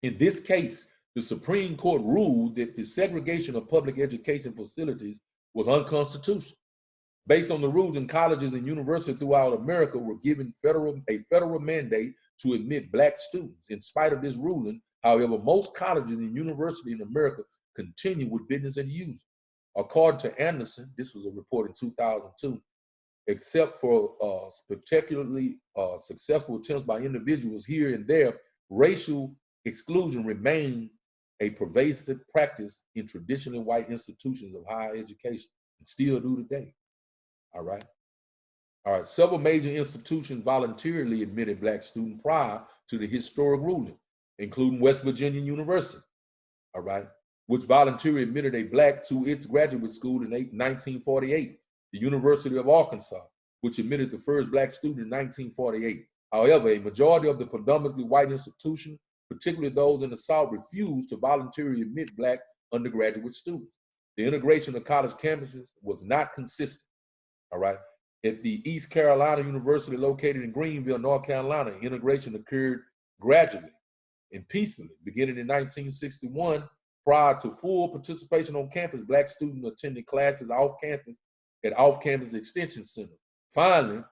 In this case, the Supreme Court ruled that the segregation of public education facilities was unconstitutional. Based on the rules, in colleges and universities throughout America were given a federal mandate to admit black students. In spite of this ruling, however, most colleges and universities in America continue with business as usual. According to Anderson, this was a report in 2002, except for particularly successful attempts by individuals here and there, racial exclusion remained a pervasive practice in traditionally white institutions of higher education and still do today. All right. All right. Several major institutions voluntarily admitted black students prior to the historic ruling, including West Virginia University. All right. Which voluntarily admitted a black to its graduate school in 1948. The University of Arkansas, which admitted the first black student in 1948. However, a majority of the predominantly white institutions, particularly those in the South, refused to voluntarily admit black undergraduate students. The integration of college campuses was not consistent. All right. At the East Carolina University located in Greenville, North Carolina, integration occurred gradually and peacefully. Beginning in 1961, prior to full participation on campus, black students attended classes off campus at off-campus extension centers. Finally,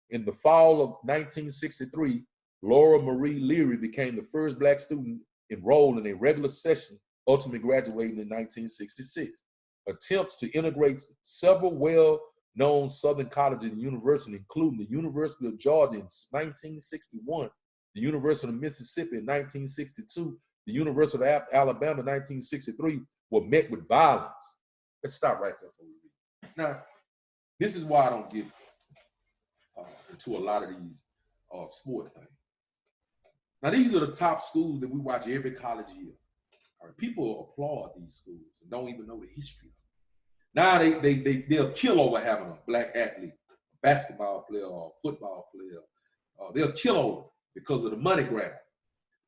in the fall of 1963, Laura Marie Leary became the first black student enrolled in a regular session, ultimately graduating in 1966. Attempts to integrate several well-known Southern colleges and universities, including the University of Georgia in 1961, the University of Mississippi in 1962, the University of Alabama in 1963, were met with violence. Let's stop right there for a minute. Now, this is why I don't get into a lot of these sport things. Now, these are the top schools that we watch every college year. All right, people applaud these schools and don't even know the history of them. Now they'll kill over having a black athlete, a basketball player or a football player. They'll kill over it because of the money grab.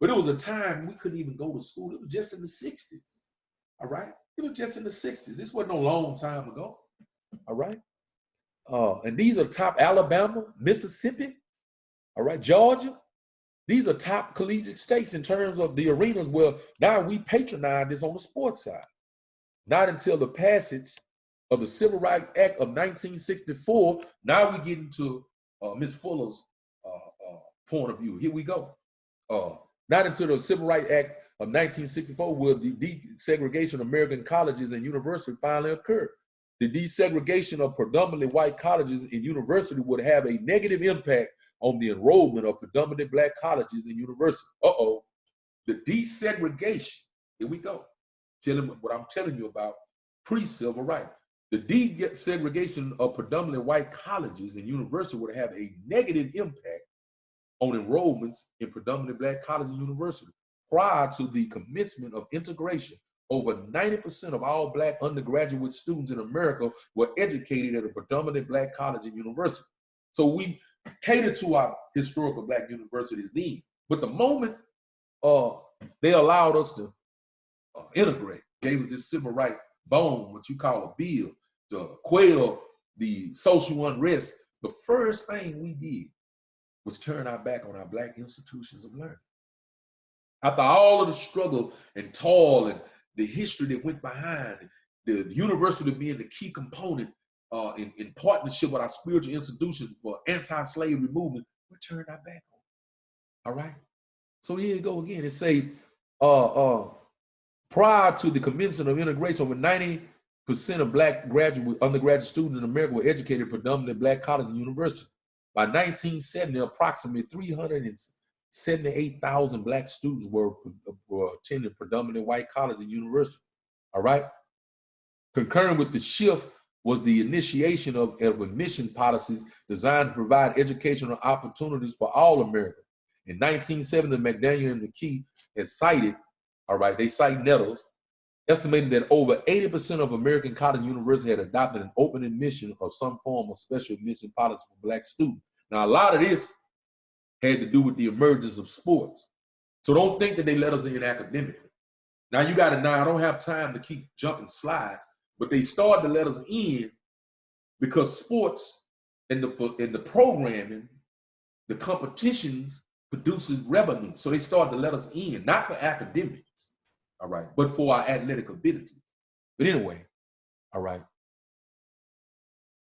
But it was a time we couldn't even go to school. It was just in the 60s. All right? It was just in the 60s. This wasn't a long time ago. All right? And these are top Alabama, Mississippi, all right, Georgia. These are top collegiate states in terms of the arenas where now we patronize this on the sports side. Not until the passage of the Civil Rights Act of 1964, now we get into Ms. Fuller's point of view. Here we go. Not until the Civil Rights Act of 1964 will the desegregation of American colleges and universities finally occur. The desegregation of predominantly white colleges and universities would have a negative impact on the enrollment of predominantly black colleges and universities. The desegregation, here we go. Tell them what I'm telling you about pre-civil rights. The desegregation of predominantly white colleges and universities would have a negative impact on enrollments in predominantly black colleges and universities. Prior to the commencement of integration, over 90% of all black undergraduate students in America were educated at a predominantly black college and university. So we cater to our historical black universities then. But the moment they allowed us to integrate, gave us this civil rights bone, what you call a bill, to quell the social unrest, the first thing we did was turn our back on our black institutions of learning. After all of the struggle and toil and the history that went behind it, the university being the key component in partnership with our spiritual institutions for anti-slavery movement, we turned our back on it. All right? So here you go again. It say, prior to the commencement of integration, over 90% of black undergraduate students in America were educated predominantly in black colleges and universities. By 1970, approximately 378,000 black students were attending predominantly white colleges and universities. All right? Concurrent with the shift was the initiation of admission policies designed to provide educational opportunities for all Americans. In 1970, McDaniel and McKee had cited, all right, they cite Nettles, estimated that over 80% of American college and universities had adopted an open admission or some form of special admission policy for black students. Now, a lot of this had to do with the emergence of sports. So don't think that they let us in academically. Now I don't have time to keep jumping slides, but they started to let us in because sports and the programming, the competitions produces revenue. So they started to let us in, not for academics, all right, but for our athletic abilities. But anyway, all right.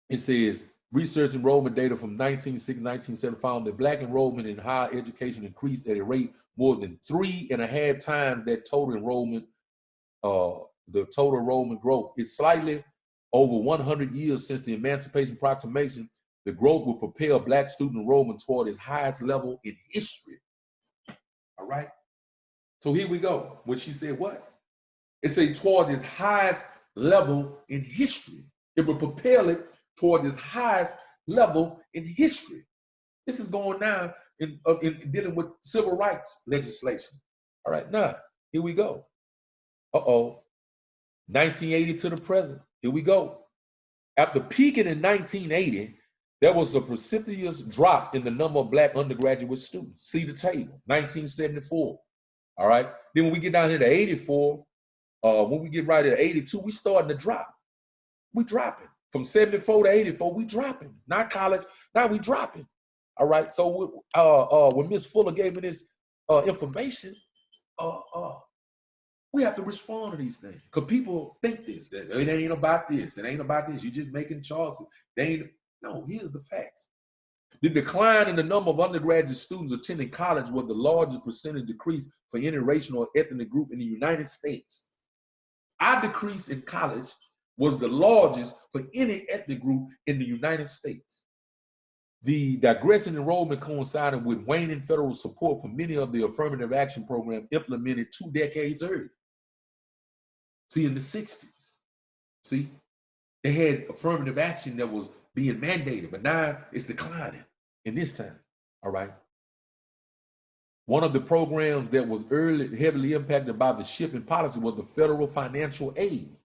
It says, research enrollment data from 1960 to 1970 found that black enrollment in higher education increased at a rate more than 3.5 times that total enrollment, the total enrollment growth. It's slightly over 100 years since the Emancipation Proclamation. The growth will propel black student enrollment toward its highest level in history. All right. So here we go. When she said what? It said toward its highest level in history. It will propel it toward its highest level in history. This is going now in dealing with civil rights legislation. All right, now, here we go. 1980 to the present. Here we go. After peaking in 1980, there was a precipitous drop in the number of black undergraduate students. See the table, 1974. All right. Then when we get down here to 84, when we get right at 82, we starting to drop. We dropping. From 74 to 84, we dropping. Not college, now we dropping. All right. So when Ms. Fuller gave me this information, we have to respond to these things. Because people think this, that it ain't about this, it ain't about this. You're just making choices. No, here's the facts. The decline in the number of undergraduate students attending college was the largest percentage decrease for any racial or ethnic group in the United States. Our decrease in college was the largest for any ethnic group in the United States. The digressing enrollment coincided with waning federal support for many of the affirmative action programs implemented 2 decades earlier. See, in the 60s, see, they had affirmative action that was being mandated, but now it's declining in this time, all right? One of the programs that was heavily impacted by the shift in policy was the federal financial aid.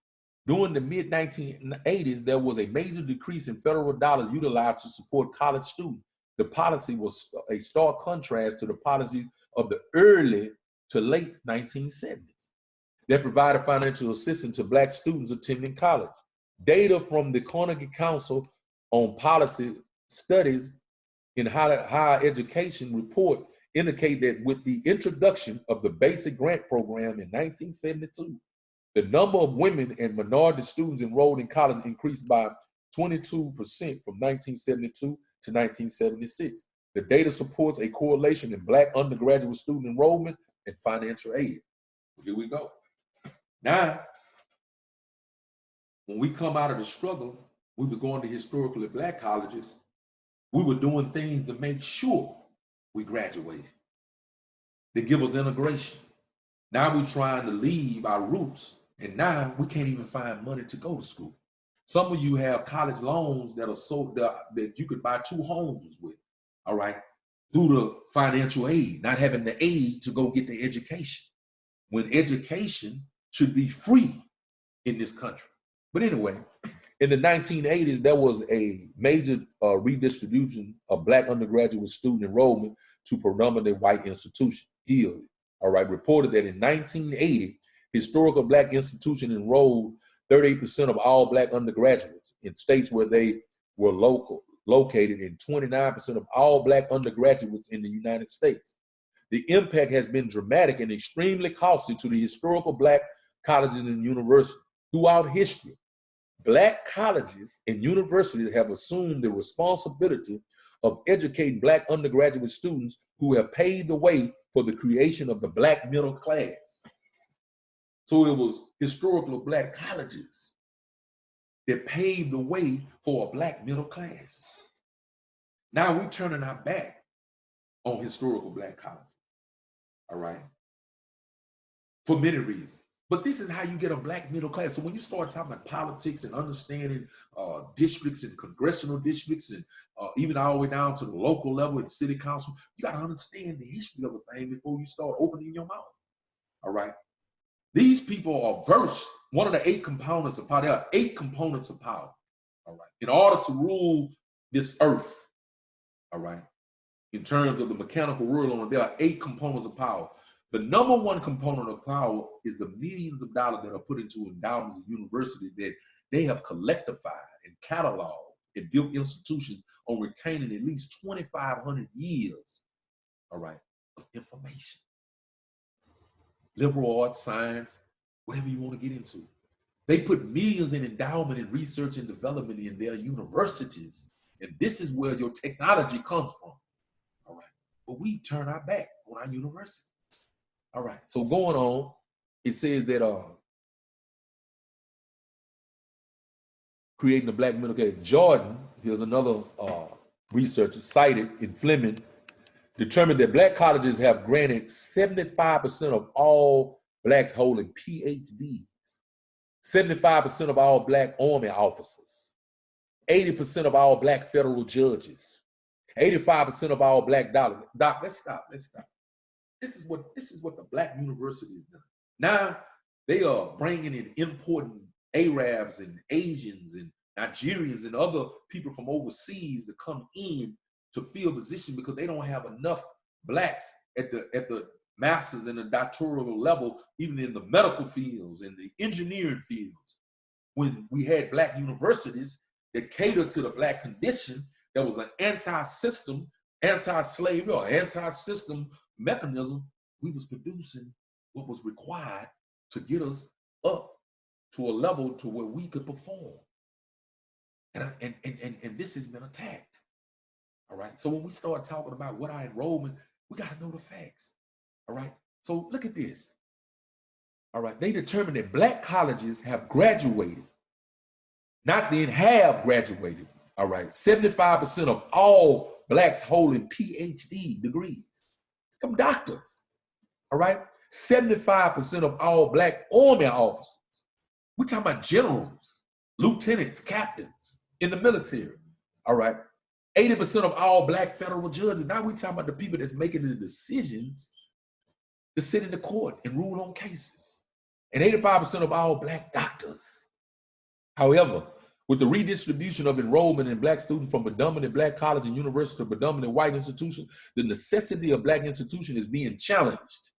During the mid-1980s, there was a major decrease in federal dollars utilized to support college students. The policy was a stark contrast to the policy of the early to late 1970s that provided financial assistance to black students attending college. Data from the Carnegie Council on Policy Studies in Higher Education report indicate that with the introduction of the Basic Grant Program in 1972, the number of women and minority students enrolled in college increased by 22% from 1972 to 1976. The data supports a correlation in black undergraduate student enrollment and financial aid. Here we go. Now, when we come out of the struggle, we was going to historically black colleges. We were doing things to make sure we graduated. They give us integration. Now we're trying to leave our roots, and now we can't even find money to go to school. Some of you have college loans that are so that you could buy 2 homes with, all right, through the financial aid, not having the aid to go get the education, when education should be free in this country. But anyway, in the 1980s, there was a major redistribution of black undergraduate student enrollment to predominantly white institutions. Hill, all right, reported that in 1980, historical black institutions enrolled 38% of all black undergraduates in states where they were located, and 29% of all black undergraduates in the United States. The impact has been dramatic and extremely costly to the historical black colleges and universities. Throughout history, black colleges and universities have assumed the responsibility of educating black undergraduate students who have paved the way for the creation of the black middle class. So it was historical black colleges that paved the way for a black middle class. Now we're turning our back on historical black colleges, all right? For many reasons. But this is how you get a black middle class. So when you start talking about politics and understanding districts and congressional districts and even all the way down to the local level and city council, you got to understand the history of a thing before you start opening your mouth, all right? These people are versed. One of the 8 components of power, there are 8 components of power, all right? In order to rule this earth, all right, in terms of the mechanical world, there are 8 components of power. The number 1 component of power is the millions of dollars that are put into endowments of university that they have collectivied and cataloged and built institutions on retaining at least 2,500 years, all right, of information. Liberal arts, science, whatever you want to get into. They put millions in endowment and research and development in their universities. And this is where your technology comes from, all right? But we turn our back on our universities. All right, so going on, it says that creating the black middle class. Jordan, here's another researcher cited in Fleming, determined that black colleges have granted 75% of all blacks holding PhDs, 75% of all black army officers, 80% of all black federal judges, 85% of all black doctors. Doc, let's stop. This is what the black university has done. Now they are bringing in importing Arabs and Asians and Nigerians and other people from overseas to come in to fill positions because they don't have enough blacks at the master's and the doctoral level, even in the medical fields and the engineering fields. When we had black universities that catered to the black condition, there was an anti-system, anti-slavery or anti-system mechanism. We was producing what was required to get us up to a level to where we could perform. And this has been attacked. All right. So when we start talking about what our enrollment, we got to know the facts. All right. So look at this. All right. They determined that black colleges have graduated, not then have graduated. All right. 75% of all blacks holding PhD degrees. Some doctors. All right. 75% of all black army officers. We're talking about generals, lieutenants, captains in the military. All right. 80% of all black federal judges. Now we're talking about the people that's making the decisions to sit in the court and rule on cases. And 85% of all black doctors. However, with the redistribution of enrollment in black students from predominant black college and university to predominant white institutions, the necessity of black institution is being challenged.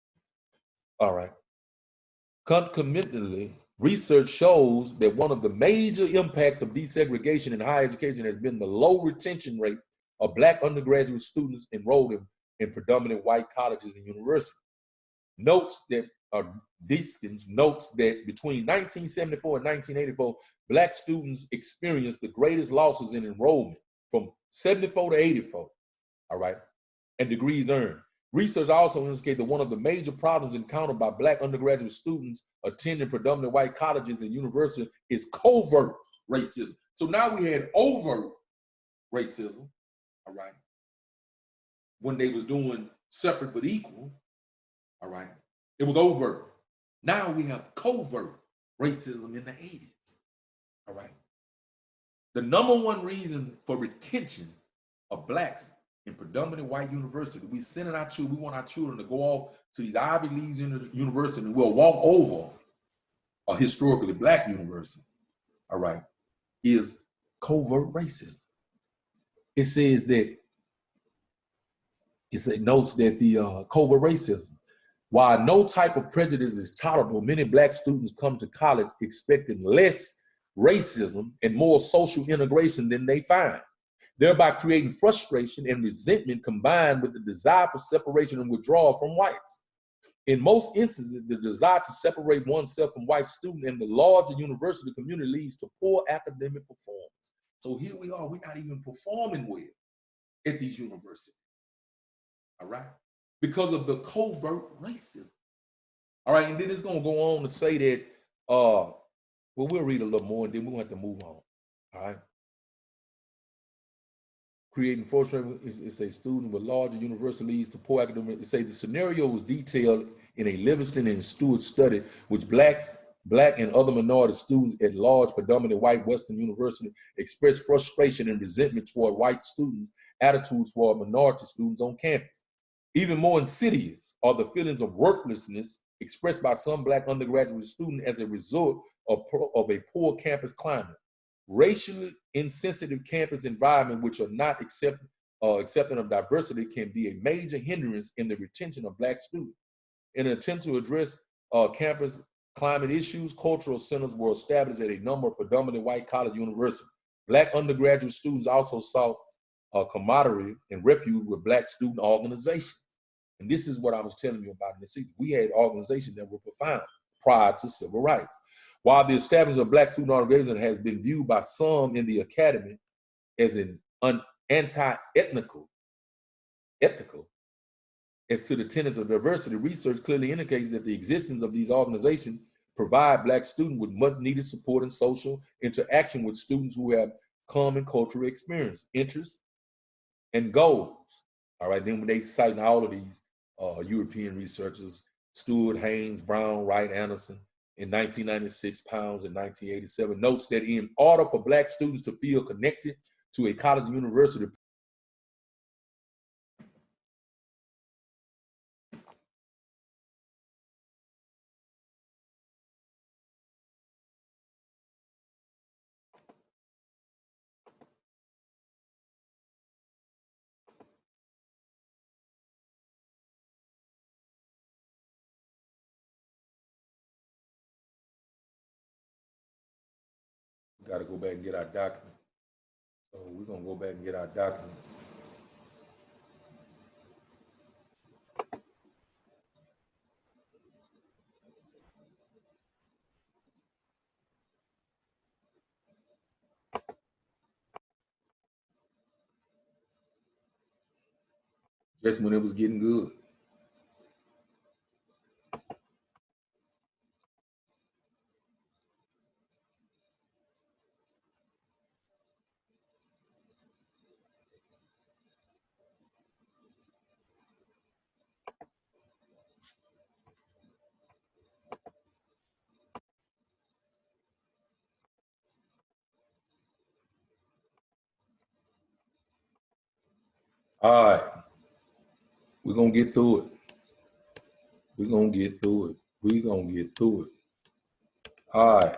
All right. Concomitantly, research shows that one of the major impacts of desegregation in higher education has been the low retention rate of black undergraduate students enrolled in predominant white colleges and universities. Notes that between 1974 and 1984, black students experienced the greatest losses in enrollment from 74 to 84, all right, and degrees earned. Research also indicates that one of the major problems encountered by Black undergraduate students attending predominantly white colleges and universities is covert racism. So now we had overt racism, all right, when they was doing separate but equal, all right, it was overt. Now we have covert racism in the 80s, all right. The number one reason for retention of Blacks in predominantly white university, we sending our children, we want our children to go off to these Ivy League universities, and we'll walk over a historically Black university, all right, is covert racism. It says that, it notes that the covert racism, while no type of prejudice is tolerable, many Black students come to college expecting less racism and more social integration than they find, thereby creating frustration and resentment combined with the desire for separation and withdrawal from whites. In most instances, the desire to separate oneself from white students and the larger university community leads to poor academic performance. So here we are, we're not even performing well at these universities, all right? Because of the covert racism, all right? And then it's gonna go on to say that, well, we'll read a little more and then we're gonna have to move on, all right? Creating frustration, it's a student with larger university leads to poor academic. It say the scenario was detailed in a Livingston and Stewart study, which Black and other minority students at large, predominantly white Western university, expressed frustration and resentment toward white students' attitudes toward minority students on campus. Even more insidious are the feelings of worthlessness expressed by some Black undergraduate students as a result of a poor campus climate. Racially insensitive campus environment, which are not accepting of diversity, can be a major hindrance in the retention of Black students. In an attempt to address campus climate issues, cultural centers were established at a number of predominantly white college universities. Black undergraduate students also sought camaraderie and refuge with Black student organizations. And this is what I was telling you about in the 60s. We had organizations that were profound prior to civil rights. While the establishment of Black student organization has been viewed by some in the academy as an anti-ethical as to the tenets of diversity, research clearly indicates that the existence of these organizations provide Black students with much needed support and social interaction with students who have common cultural experience, interests, and goals. All right, then when they cite all of these European researchers, Stewart, Haynes, Brown, Wright, Anderson, in 1996, Pounds in 1987, notes that in order for Black students to feel connected to a college and university, we got to go back and get our document. So we're going to go back and get our document. Just when it was getting good. All right, we're going to get through it. We're going to get through it. We're going to get through it. All right.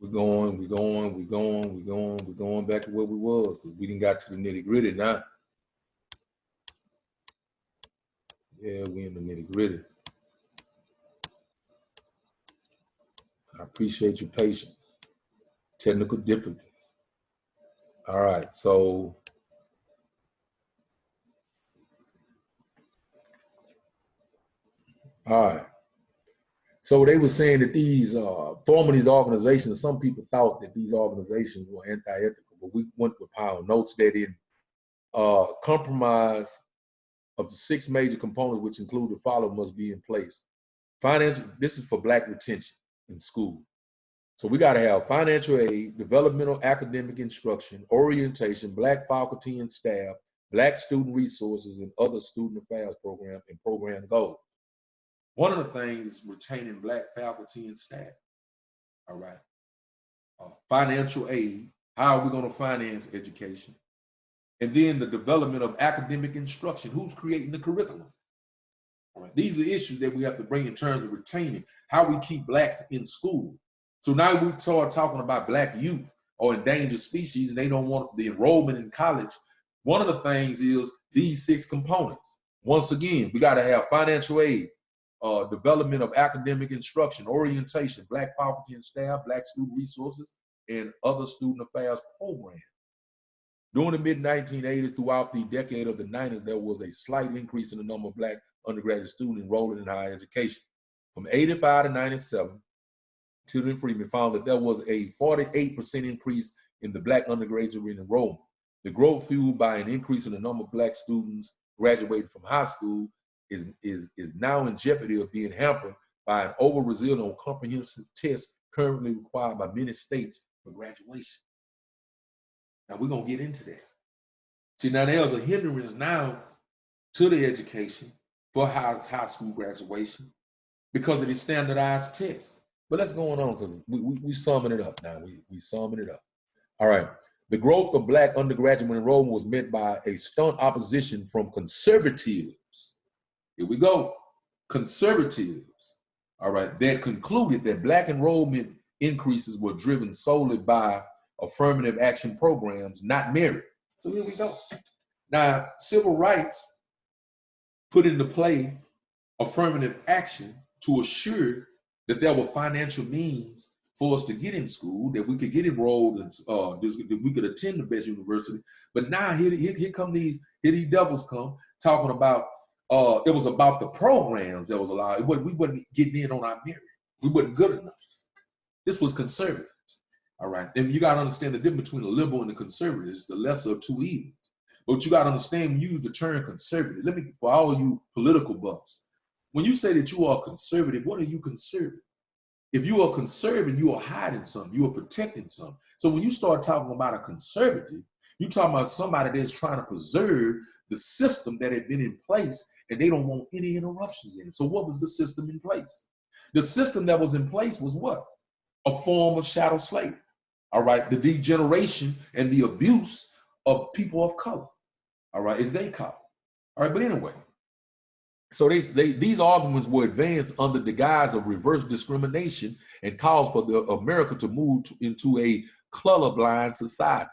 We're going back to where we was, because we didn't got to the nitty gritty now. Yeah, we in the nitty gritty. I appreciate your patience. Technical difficulties. All right, so all right. So they were saying that these forming these organizations, some people thought that these organizations were anti-ethical, but we went with Powell notes that in compromise of the 6 major components, which include the following, must be in place. Financial, this is for Black retention in school. So we got to have financial aid, developmental academic instruction, orientation, Black faculty and staff, Black student resources, and other student affairs program and program goals. One of the things is retaining Black faculty and staff. All right. Financial aid, how are we going to finance education? And then the development of academic instruction. Who's creating the curriculum? All right. These are issues that we have to bring in terms of retaining, how we keep Blacks in school. So now we start talking about Black youth or endangered species, and they don't want the enrollment in college. One of the things is these 6 components. Once again, we got to have financial aid, development of academic instruction, orientation, Black faculty and staff, Black student resources, and other student affairs programs. During the mid-1980s, throughout the decade of the 90s, there was a slight increase in the number of Black undergraduate students enrolling in higher education. From 85 to 97, Tudor and Freeman found that there was a 48% increase in the Black undergraduate enrollment. The growth fueled by an increase in the number of Black students graduating from high school is now in jeopardy of being hampered by an over-resilient on comprehensive test currently required by many states for graduation. Now we're gonna get into that. See, now there's a hindrance now to the education for high school graduation because of the standardized tests. But let's go on because we summing it up now. We summing it up. All right. The growth of Black undergraduate enrollment was met by a stunt opposition from conservatives. Here we go. Conservatives. All right. That concluded that Black enrollment increases were driven solely by affirmative action programs, not merit. So here we go. Now, civil rights put into play affirmative action to assure that there were financial means for us to get in school, that we could get enrolled, and that we could attend the best university. But now here these devils come talking about it was about the programs that was allowed. We wasn't getting in on our merit. We wasn't good enough. This was conservatives. All right. And you got to understand the difference between a liberal and a conservative. It's the lesser of two evils. But you got to understand when you use the term conservative. For all you political buffs, when you say that you are conservative, what are you conservative? If you are conservative, you are hiding something, you are protecting something. So when you start talking about a conservative, you're talking about somebody that's trying to preserve the system that had been in place and they don't want any interruptions in it. So what was the system in place? The system that was in place was what? A form of chattel slavery. All right, the degeneration and the abuse of people of color. All right, as they call it. All right, but anyway, so these arguments were advanced under the guise of reverse discrimination and calls for America to move into a colorblind society.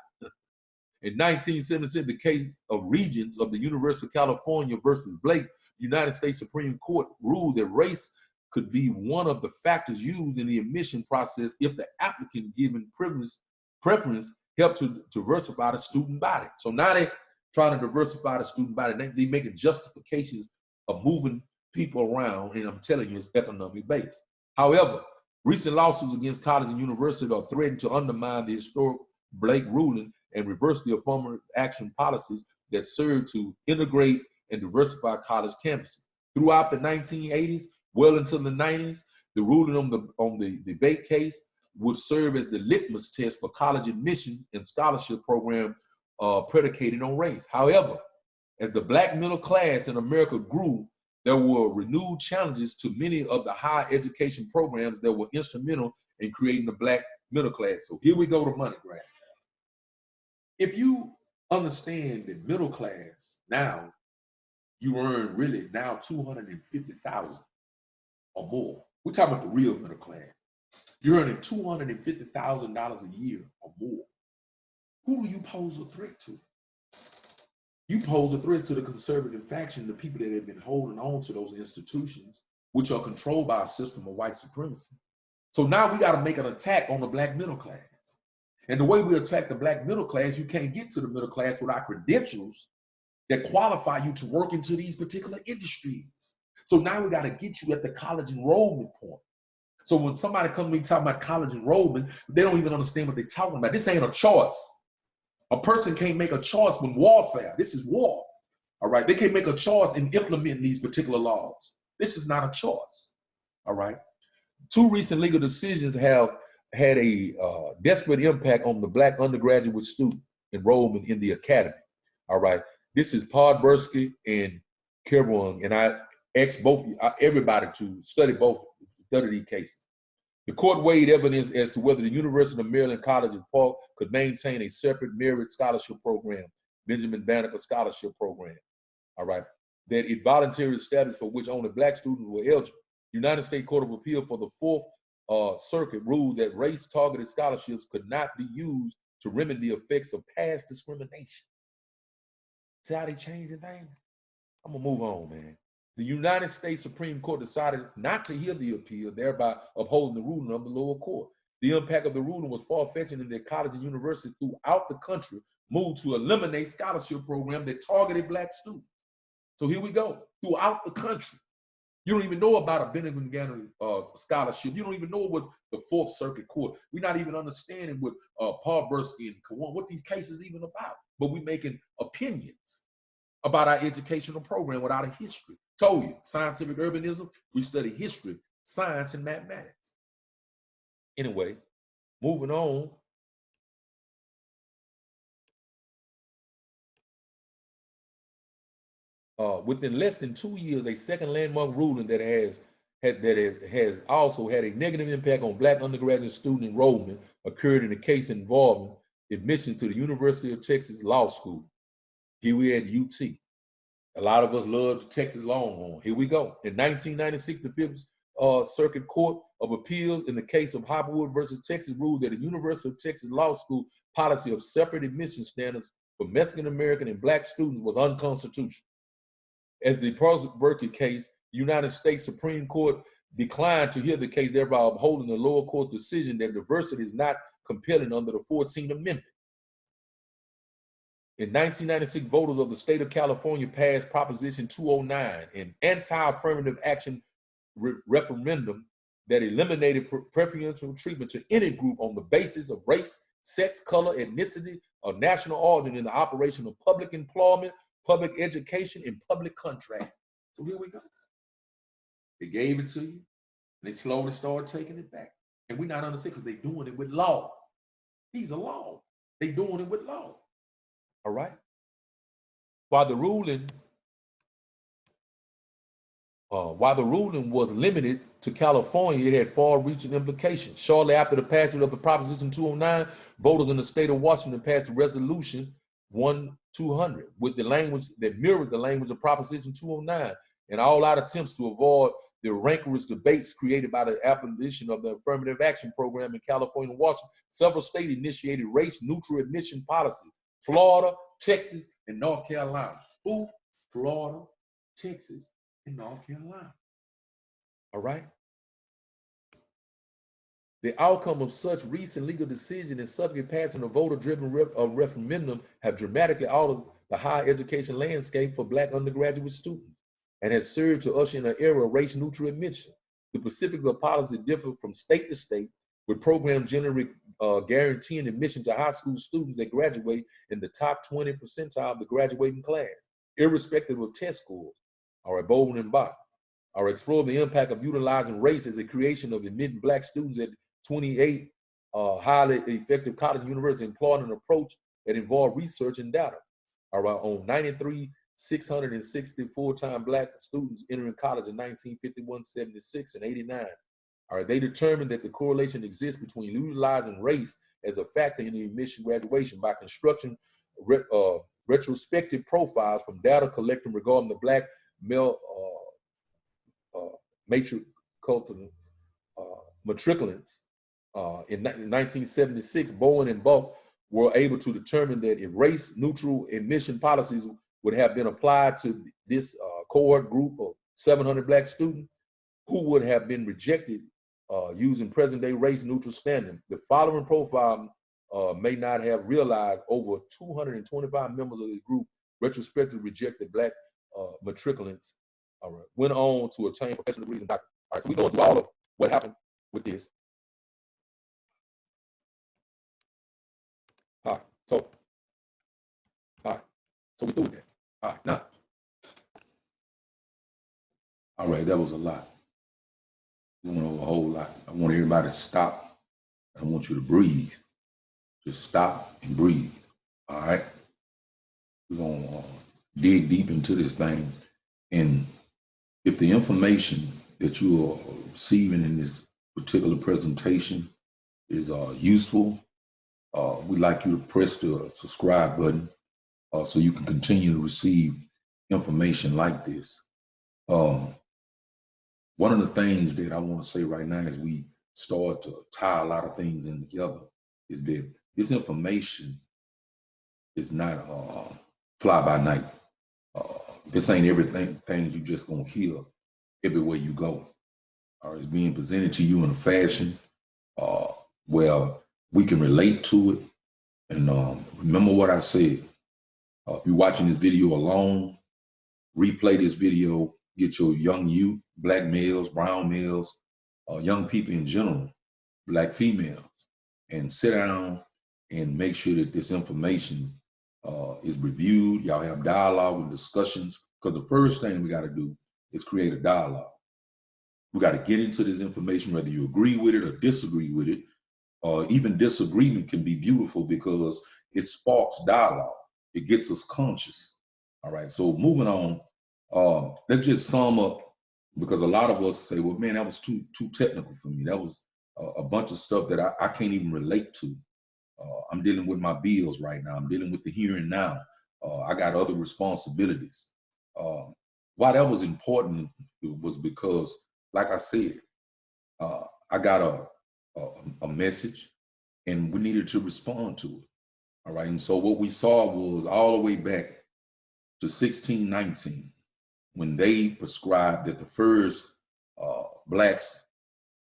In 1976, the case of Regents of the University of California versus Blake, the United States Supreme Court ruled that race could be one of the factors used in the admission process if the applicant given preference helped to diversify the student body. So now they're trying to diversify the student body. They're making justifications of moving people around, and I'm telling you, it's economic based. However, recent lawsuits against colleges and universities are threatening to undermine the historic Blake ruling and reverse the affirmative action policies that serve to integrate and diversify college campuses. Throughout the 1980s, well into the 90s, the ruling on the debate case would serve as the litmus test for college admission and scholarship program predicated on race. However, as the Black middle class in America grew, there were renewed challenges to many of the higher education programs that were instrumental in creating the Black middle class. So here we go to money grab. If you understand that middle class now, you earn really now $250,000 or more. We're talking about the real middle class. You're earning $250,000 a year or more. Who do you pose a threat to? You pose a threat to the conservative faction, the people that have been holding on to those institutions, which are controlled by a system of white supremacy. So now we got to make an attack on the Black middle class. And the way we attack the Black middle class, you can't get to the middle class without credentials that qualify you to work into these particular industries. So now we got to get you at the college enrollment point. So when somebody comes to me talking about college enrollment, they don't even understand what they're talking about. This ain't a choice. A person can't make a choice when warfare, this is war, all right? They can't make a choice in implementing these particular laws. This is not a choice, all right? 2 recent legal decisions have had a desperate impact on the Black undergraduate student enrollment in the academy, all right? This is Podbersky and Kerwin, and I asked everybody to study these cases. The court weighed evidence as to whether the University of Maryland College of Park could maintain a separate merit scholarship program, Benjamin Banneker Scholarship Program, all right, that it voluntarily established for which only Black students were eligible. United States Court of Appeal for the Fourth Circuit ruled that race-targeted scholarships could not be used to remedy the effects of past discrimination. See how they changing things? I'm gonna move on, man. The United States Supreme Court decided not to hear the appeal, thereby upholding the ruling of the lower court. The impact of the ruling was far-fetching in that colleges and universities throughout the country moved to eliminate scholarship programs that targeted Black students. So here we go, throughout the country. You don't even know about a Benjamin Banneker scholarship. You don't even know what the Fourth Circuit Court. We're not even understanding what Podbersky and Kawan, what these cases even about. But we're making opinions about our educational program without a history. Told you, scientific urbanism, we study history, science, and mathematics. Anyway, moving on. Within less than 2 years, a second landmark ruling that has also had a negative impact on Black undergraduate student enrollment occurred in a case involving admissions to the University of Texas Law School. Here we at UT. A lot of us love Texas Longhorn. Here we go. In 1996, the Fifth Circuit Court of Appeals in the case of Hopperwood versus Texas ruled that the University of Texas Law School policy of separate admission standards for Mexican American and Black students was unconstitutional. As the Podbersky case, the United States Supreme Court declined to hear the case, thereby upholding the lower court's decision that diversity is not compelling under the 14th Amendment. In 1996, voters of the state of California passed Proposition 209, an anti-affirmative action referendum that eliminated preferential treatment to any group on the basis of race, sex, color, ethnicity, or national origin in the operation of public employment, public education, and public contract. So here we go. They gave it to you. They slowly started taking it back. And we're not understanding because they're doing it with law. These are law. They're doing it with law. All right. While the ruling was limited to California, it had far-reaching implications. Shortly after the passage of the Proposition 209, voters in the state of Washington passed a resolution 1-200 with the language that mirrored the language of Proposition 209, and all out attempts to avoid the rancorous debates created by the abolition of the affirmative action program in California and Washington. Several states initiated race-neutral admission policies. Florida, Texas, and North Carolina. Who? Florida, Texas, and North Carolina. All right? The outcome of such recent legal decision and subsequent passing of voter-driven referendum have dramatically altered the higher education landscape for Black undergraduate students and have served to usher in an era of race-neutral admission. The specifics of policy differ from state to state, with programs generally guaranteeing admission to high school students that graduate in the top 20 percentile of the graduating class, irrespective of test scores. All right, Bowman and Bach. Or explore the impact of utilizing race as a creation of admitting Black students at 28 highly effective college and university, employing an approach that involved research and data. All right, on 660 full-time Black students entering college in 1951, 76, and 89. All right, they determined that the correlation exists between utilizing race as a factor in the admission graduation by constructing retrospective profiles from data collected regarding the Black male matriculants. In 1976, Bowen and Buck were able to determine that if race-neutral admission policies would have been applied to this cohort group of 700 Black students who would have been rejected using present-day race-neutral standard. The following profile may not have realized over 225 members of this group retrospectively rejected Black matriculants. All right, went on to attain professional degrees and doctorate. All right, so we're going through all of what happened with this. All right, so So we through with that. All right, now. All right, that was a lot. We went over a whole lot. I want everybody to stop. I want you to breathe. Just stop and breathe. All right? We're going to dig deep into this thing. And if the information that you are receiving in this particular presentation is useful, we'd like you to press the subscribe button so you can continue to receive information like this. One of the things that I want to say right now as we start to tie a lot of things in together is that this information is not fly by night. This ain't everything you just gonna hear everywhere you go. It's being presented to you in a fashion where we can relate to it. And remember what I said. If you're watching this video alone, replay this video, get your young youth, black males, brown males, young people in general, black females, and sit down and make sure that this information is reviewed. Y'all have dialogue and discussions, because the first thing we got to do is create a dialogue. We got to get into this information, whether you agree with it or disagree with it. Even disagreement can be beautiful because it sparks dialogue. It gets us conscious. All right, so moving on, let's just sum up, because a lot of us say, well, man, that was too technical for me. That was a bunch of stuff that I can't even relate to. I'm dealing with my bills right now. I'm dealing with the here and now. I got other responsibilities. Why that was important was because, like I said, I got a message and we needed to respond to it. All right. And so what we saw was all the way back to 1619, when they prescribed that the first blacks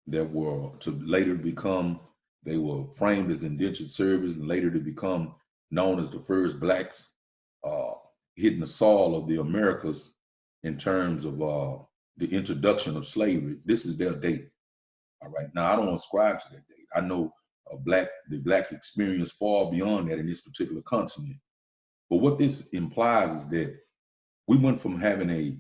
that were to later become, they were framed as indentured servants and later to become known as the first blacks hitting the soil of the Americas in terms of the introduction of slavery. This is their date. All right. Now, I don't ascribe to that date. I know the black experience far beyond that in this particular continent. But what this implies is that we went from having a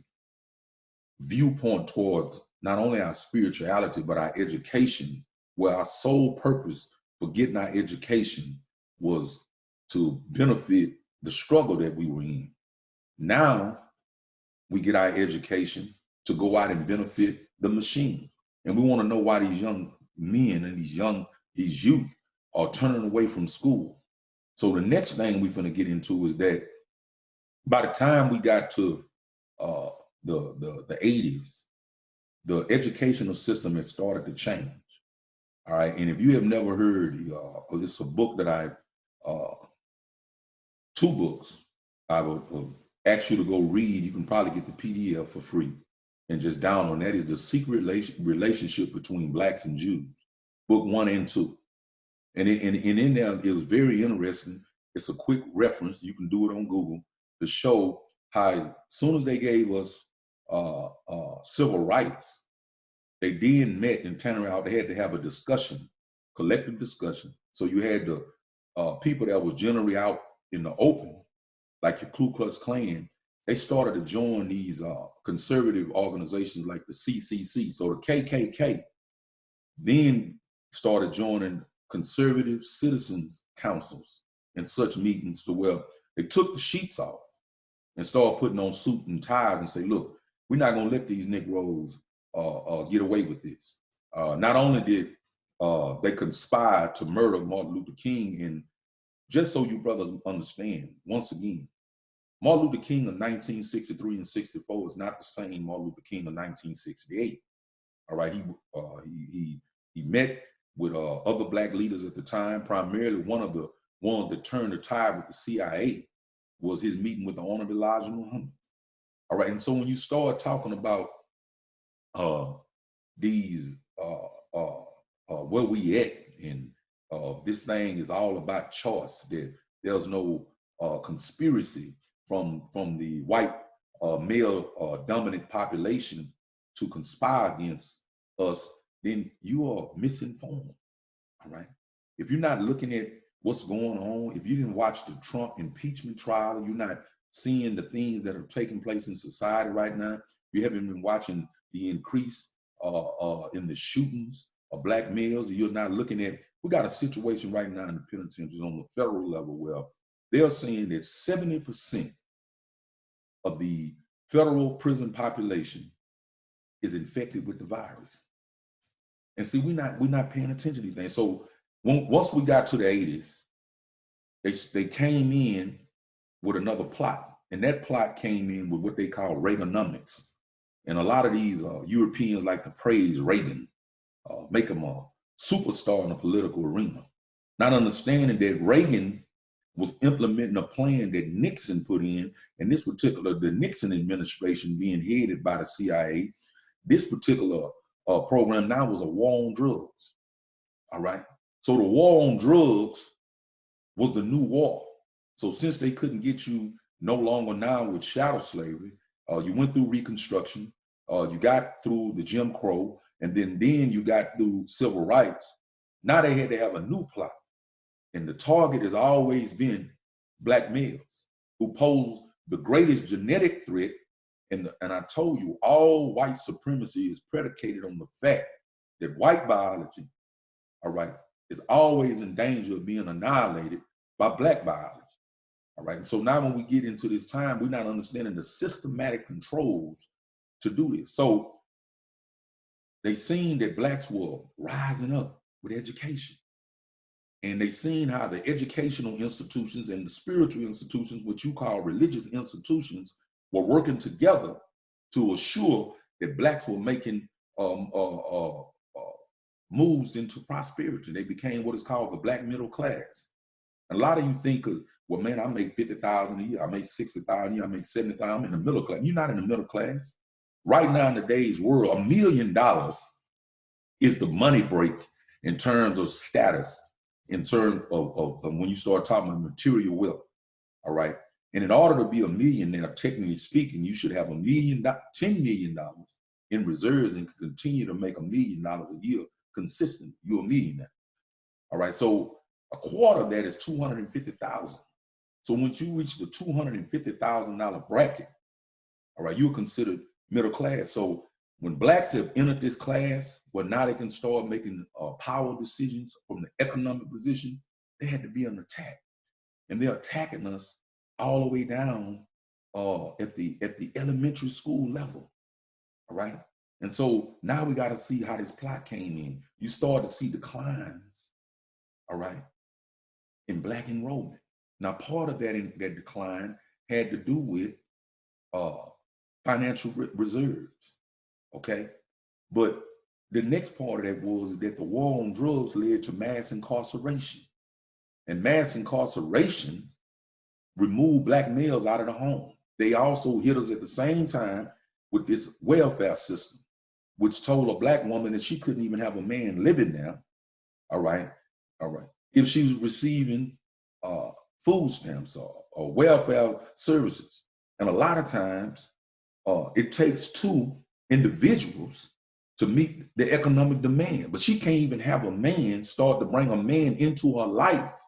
viewpoint towards not only our spirituality, but our education, where our sole purpose for getting our education was to benefit the struggle that we were in. Now we get our education to go out and benefit the machine. And we want to know why these young men and these youth are turning away from school. So the next thing we're going to get into is that by the time we got to the 80s, the educational system has started to change. All right. And if you have never heard, this is a book that two books I would ask you to go read. You can probably get the PDF for free and just download. That is The Secret Relationship Between Blacks and Jews, book 1 and 2. And in there, it was very interesting. It's a quick reference. You can do it on Google to show how as soon as they gave us civil rights, they then met and turned around. They had to have a discussion, collective discussion. So you had the people that was generally out in the open, like your Ku Klux Klan. They started to join these conservative organizations like the CCC. So the KKK then started joining conservative citizens councils and such meetings, to where they took the sheets off and started putting on suit and ties and say, look, we're not going to let these Negroes get away with this. Not only did they conspire to murder Martin Luther King, and just so you brothers understand, once again, Martin Luther King of 1963 and 64 is not the same Martin Luther King of 1968. All right, he met with other black leaders at the time. Primarily, one of the ones that turned the tide with the CIA was his meeting with the Honorable Elijah Muhammad. All right, and so when you start talking about these where we at, and this thing is all about choice, that there's no conspiracy from the white male dominant population to conspire against us, then you are misinformed. All right. If you're not looking at what's going on, if you didn't watch the Trump impeachment trial, you're not seeing the things that are taking place in society right now. You haven't been watching the increase in the shootings of black males. You're not looking at, we got a situation right now in the penitentiaries on the federal level where they're saying that 70% of the federal prison population is infected with the virus. And see, we're not paying attention to these things. So once we got to the 80s, they came in with another plot. And that plot came in with what they call Reaganomics. And a lot of these Europeans like to praise Reagan, make him a superstar in the political arena. Not understanding that Reagan was implementing a plan that Nixon put in, and this particular, the Nixon administration being headed by the CIA, this particular program now was a war on drugs, all right? So the war on drugs was the new war. So since they couldn't get you no longer now with shadow slavery, you went through Reconstruction, you got through the Jim Crow, and then you got through civil rights. Now they had to have a new plot. And the target has always been black males who pose the greatest genetic threat. And I told you, all white supremacy is predicated on the fact that white biology, all right, is always in danger of being annihilated by black biology. All right. So now when we get into this time, we're not understanding the systematic controls to do this. So they seen that blacks were rising up with education. And they seen how the educational institutions and the spiritual institutions, which you call religious institutions, were working together to assure that blacks were making moves into prosperity. They became what is called the black middle class. And a lot of you think, well, man, I make $50,000 a year, I make $60,000 a year, I make $70,000, I'm in the middle class. You're not in the middle class. Right now in today's world, $1 million is the money break in terms of status, in terms of when you start talking about material wealth, all right? And in order to be a millionaire, technically speaking, you should have $10 million in reserves and continue to make $1 million a year consistent. You're a millionaire, all right? So a quarter of that is $250,000. So once you reach the $250,000 bracket, all right, you're considered middle class. So when blacks have entered this class, where now they can start making power decisions from the economic position, they had to be on attack. And they're attacking us all the way down at the elementary school level, all right? And so now we got to see how this plot came in. You start to see declines, all right, in black enrollment. Now, part of that decline had to do with financial reserves, okay? But the next part of that was that the war on drugs led to mass incarceration. And mass incarceration removed black males out of the home. They also hit us at the same time with this welfare system, which told a black woman that she couldn't even have a man living there, all right, if she was receiving food stamps or welfare services. And a lot of times, it takes two individuals to meet the economic demand, but she can't even have a man start to bring a man into her life,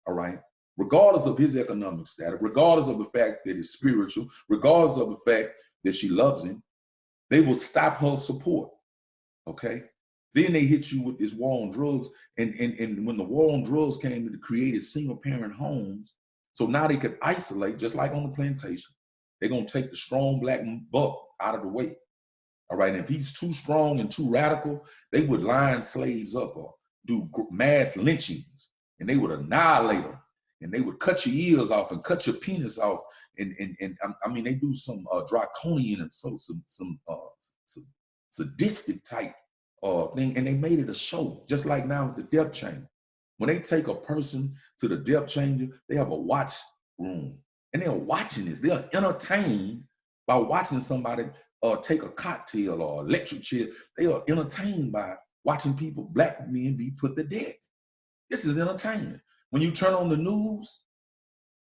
all right, regardless of his economic status, regardless of the fact that he's spiritual, regardless of the fact that she loves him, they will stop her support, okay? Then they hit you with this war on drugs, and when the war on drugs came, it created single parent homes, so now they could isolate, just like on the plantation. They're gonna take the strong black buck out of the way, all right? And if he's too strong and too radical, they would line slaves up or do mass lynchings, and they would annihilate them, and they would cut your ears off and cut your penis off, and I mean, they do some draconian and some sadistic type thing, and they made it a show, just like now with the death chamber. When they take a person to the death chamber, they have a watch room, and they're watching this. They're entertained by watching somebody take a cocktail or electric chair. They are entertained by watching people, black men, be put to death. This is entertainment. When you turn on the news,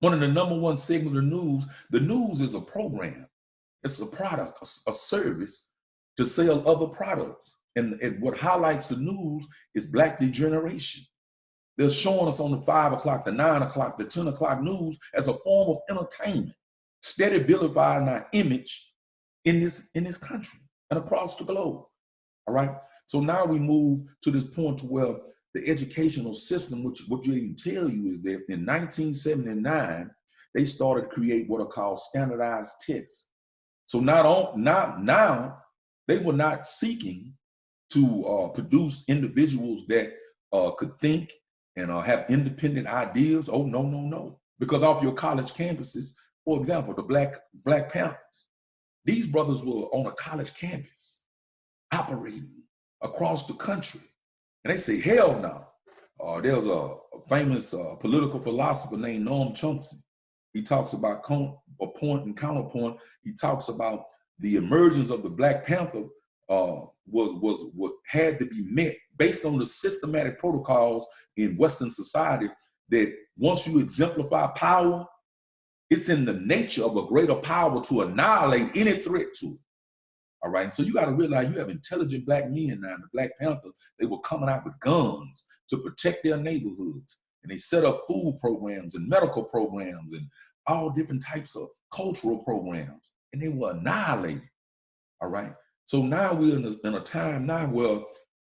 one of the number one segment of the news is a program. It's a product, a service to sell other products. And what highlights the news is black degeneration. They're showing us on the 5 o'clock, the 9 o'clock, the 10 o'clock news as a form of entertainment. steady vilifying our image in this country and across the globe. All right. So now we move to this point to where the educational system, which what you didn't tell you is that in 1979, they started to create what are called standardized tests. So now they were not seeking to produce individuals that could think and have independent ideas. Oh, no, no, no. Because off your college campuses, for example, the Black Panthers, these brothers were on a college campus operating across the country. And they say, hell no. There's a famous political philosopher named Noam Chomsky. He talks about a point and counterpoint. He talks about the emergence of the Black Panther was what had to be met based on the systematic protocols in Western society, that once you exemplify power, it's in the nature of a greater power to annihilate any threat to it. All right. So you got to realize you have intelligent Black men now. The Black Panther, they were coming out with guns to protect their neighborhoods. And they set up food programs and medical programs and all different types of cultural programs. And they were annihilated. All right. So now we're in a time now where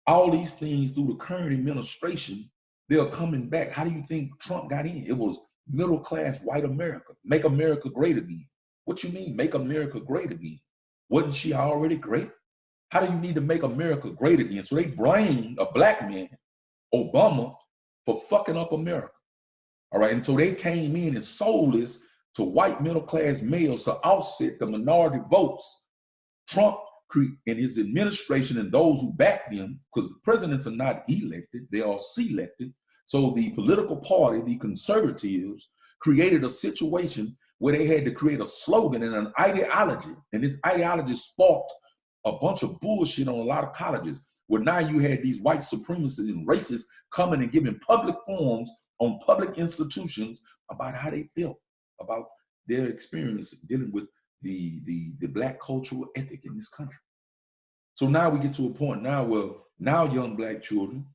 all these things through the current administration, they're coming back. How do you think Trump got in? It was middle-class white America. Make America great again. What you mean, make America great again? Wasn't she already great? How do you need to make America great again? So they blame a Black man, Obama, for fucking up America. All right. And so they came in and sold this to white middle-class males to offset the minority votes. Trump and his administration and those who back them, because presidents are not elected, they are selected. So the political party, the conservatives, created a situation where they had to create a slogan and an ideology. And this ideology sparked a bunch of bullshit on a lot of colleges, where now you had these white supremacists and racists coming and giving public forums on public institutions about how they felt about their experience dealing with the Black cultural ethic in this country. So now we get to a point now where now young Black children,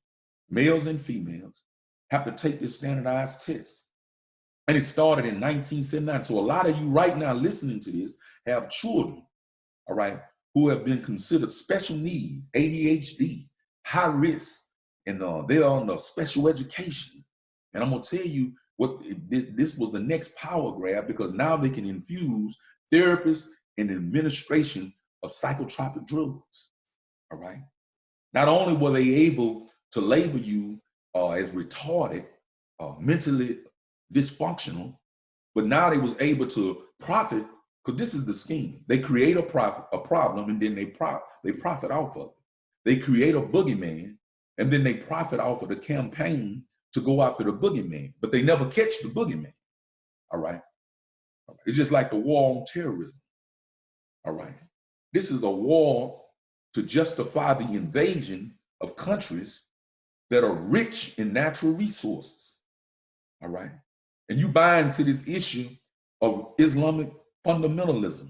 males and females, have to take this standardized test. And it started in 1979. So a lot of you right now listening to this have children, all right, who have been considered special need, ADHD, high risk, and they're on the special education. And I'm gonna tell you what this was the next power grab, because now they can infuse therapists and administration of psychotropic drugs. All right. Not only were they able to label you as retarded, mentally dysfunctional, but now they was able to profit, because this is the scheme. They create a problem, and then they profit off of it. They create a boogeyman, and then they profit off of the campaign to go after the boogeyman, but they never catch the boogeyman. All right. It's just like the war on terrorism. All right. This is a war to justify the invasion of countries that are rich in natural resources. All right. And you buy into this issue of Islamic fundamentalism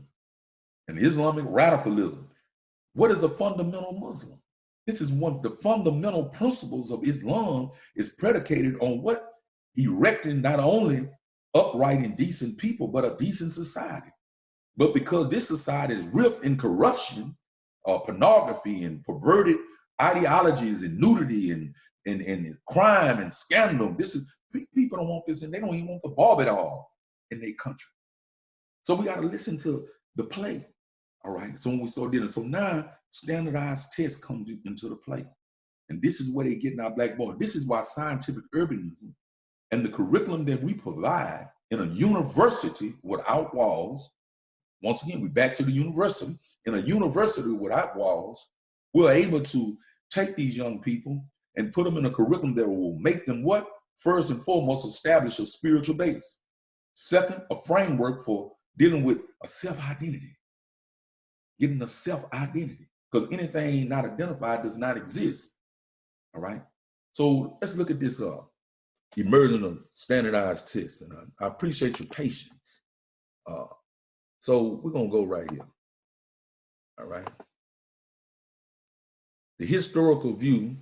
and Islamic radicalism. What is a fundamental Muslim? This is one of the fundamental principles of Islam, is predicated on what? Erecting not only upright and decent people, but a decent society. But because this society is ripped in corruption, pornography and perverted ideologies and nudity and crime and scandal, people don't want this, and they don't even want the Barbie in their country. So we got to listen to the play. All right. So when we start dealing, so now standardized tests come into the play. And this is where they're getting our Black boys. This is why scientific urbanism and the curriculum that we provide in a university without walls, once again, we're back to the university. In a university without walls, we're able to take these young people and put them in a curriculum that will make them what? First and foremost, establish a spiritual base. Second, a framework for dealing with a self-identity, getting a self-identity, because anything not identified does not exist. All right. So let's look at this emergence of standardized tests, and I appreciate your patience. So we're gonna go right here. All right. The historical view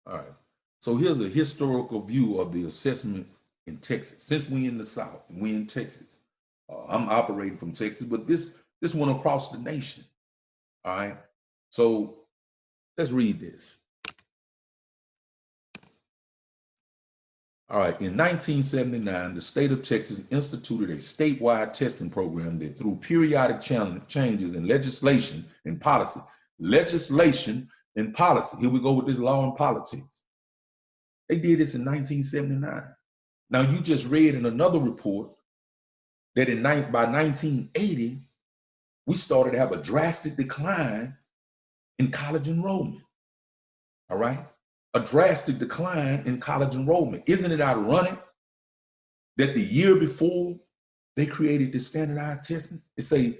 All right. So here's a historical view of the assessments in Texas. Since we in the South and we in Texas, I'm operating from Texas, but this went across the nation. All right. So let's read this. All right. In 1979, the state of Texas instituted a statewide testing program that, through periodic changes in legislation and policy, here we go with this law and politics. They did this in 1979. Now, you just read in another report that by 1980, we started to have a drastic decline in college enrollment. All right? A drastic decline in college enrollment. Isn't it ironic that the year before they created this standardized testing? They say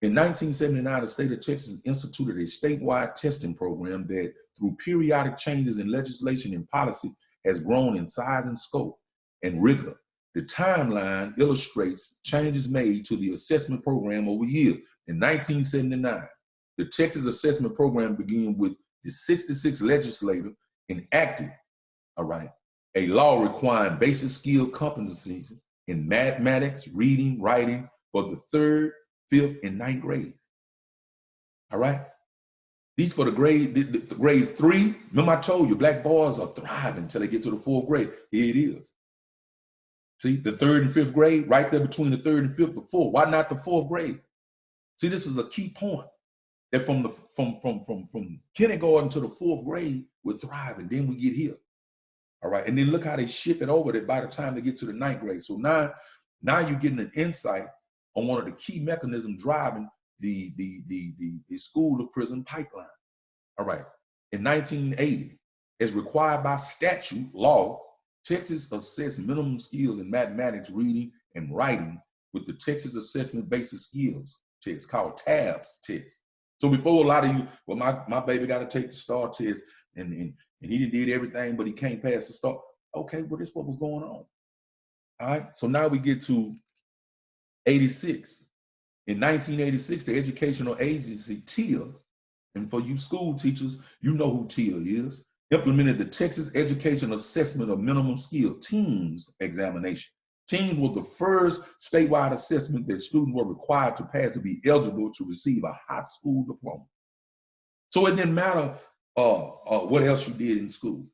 in 1979, the state of Texas instituted a statewide testing program that, through periodic changes in legislation and policy, has grown in size and scope and rigor. The timeline illustrates changes made to the assessment program over years. In 1979, the Texas assessment program began with the 66th legislature enacted, all right, a law requiring basic skill competencies in mathematics, reading, writing for the 3rd, 5th, and 9th grades. All right? These for the grades 3. Remember I told you, black boys are thriving until they get to the 4th grade. Here it is. See, the 3rd and 5th grade, right there between the 3rd and 5th, the 4th. Why not the 4th grade? See, this is a key point. That from kindergarten to the 4th grade, we're thriving. Then we get here. All right. And then look how they shift it over that by the time they get to the 9th grade. So now you're getting an insight on one of the key mechanisms driving the school to prison pipeline. All right. In 1980, as required by statute law, Texas assessed minimum skills in mathematics, reading, and writing with the Texas Assessment Basic Skills test called TABS test. So before, a lot of you, well, my baby got to take the STAR test and he did everything, but he can't pass the STAR. Okay, well, this is what was going on. All right, so now we get to 86. In 1986, the educational agency, TIA, and for you school teachers, you know who TIA is, implemented the Texas Education Assessment of Minimum Skill, TEAMS examination. TEAMS was the first statewide assessment that students were required to pass to be eligible to receive a high school diploma. So it didn't matter what else you did in school.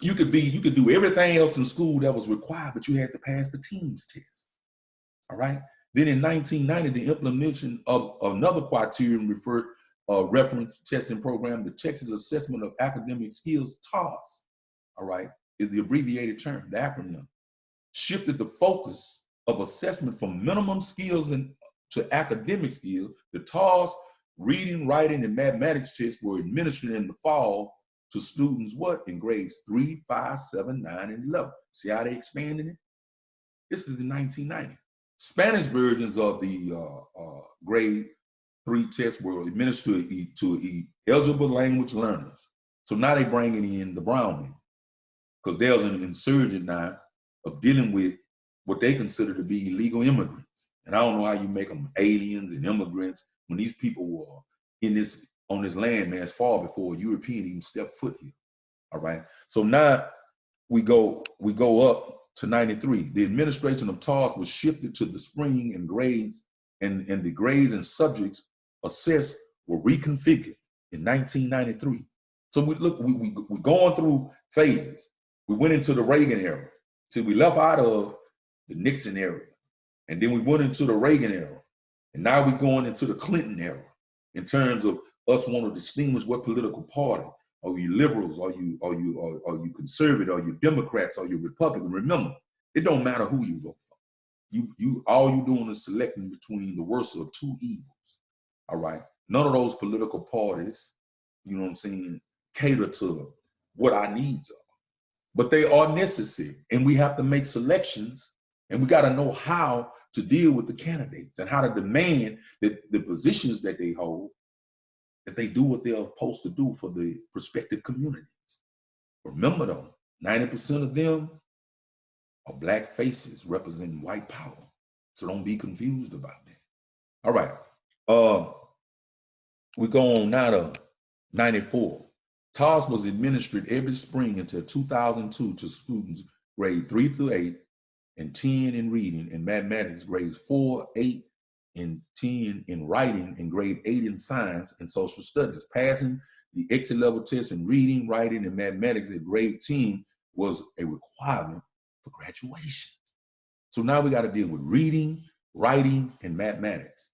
You could do everything else in school that was required, but you had to pass the TEAMS test. All right. Then in 1990, the implementation of another criterion reference testing program, the Texas Assessment of Academic Skills, TAS, all right, is the abbreviated term, the acronym, shifted the focus of assessment from minimum skills to academic skills. The TAS reading, writing, and mathematics tests were administered in the fall to students in grades 3, 5, 7, 9, and 11. See how they expanded it? This is in 1990. Spanish versions of the grade 3 tests were administered to eligible language learners. So now they bringing in the brown men, because there's an insurgent now of dealing with what they consider to be illegal immigrants. And I don't know how you make them aliens and immigrants when these people were on this land, man, as far before a European even stepped foot here. All right. So now we go up to 93. The administration of TAS was shifted to the spring, and grades and the grades and subjects assessed were reconfigured in 1993. So we're going through phases. We went into the Reagan era. See, we left out of the Nixon era, and then we went into the Reagan era, and now we're going into the Clinton era in terms of us want to distinguish what political party. Are you liberals? Are you conservative? Are you Democrats? Are you Republican? Remember, it don't matter who you vote for. You all you doing is selecting between the worst of two evils. All right. None of those political parties, you know what I'm saying, cater to what our needs are. But they are necessary, and we have to make selections, and we got to know how to deal with the candidates and how to demand that the positions that they hold, that they do what they're supposed to do for the prospective communities. Remember though, 90% of them are black faces representing white power. So don't be confused about that. All right. We go on now to 94. TOS was administered every spring until 2002 to students grade 3 through 8 and 10 in reading and mathematics, grades 4, 8, and 10 in writing, and grade 8 in science and social studies. Passing the exit level test in reading, writing, and mathematics at grade 10 was a requirement for graduation. So now we got to deal with reading, writing, and mathematics.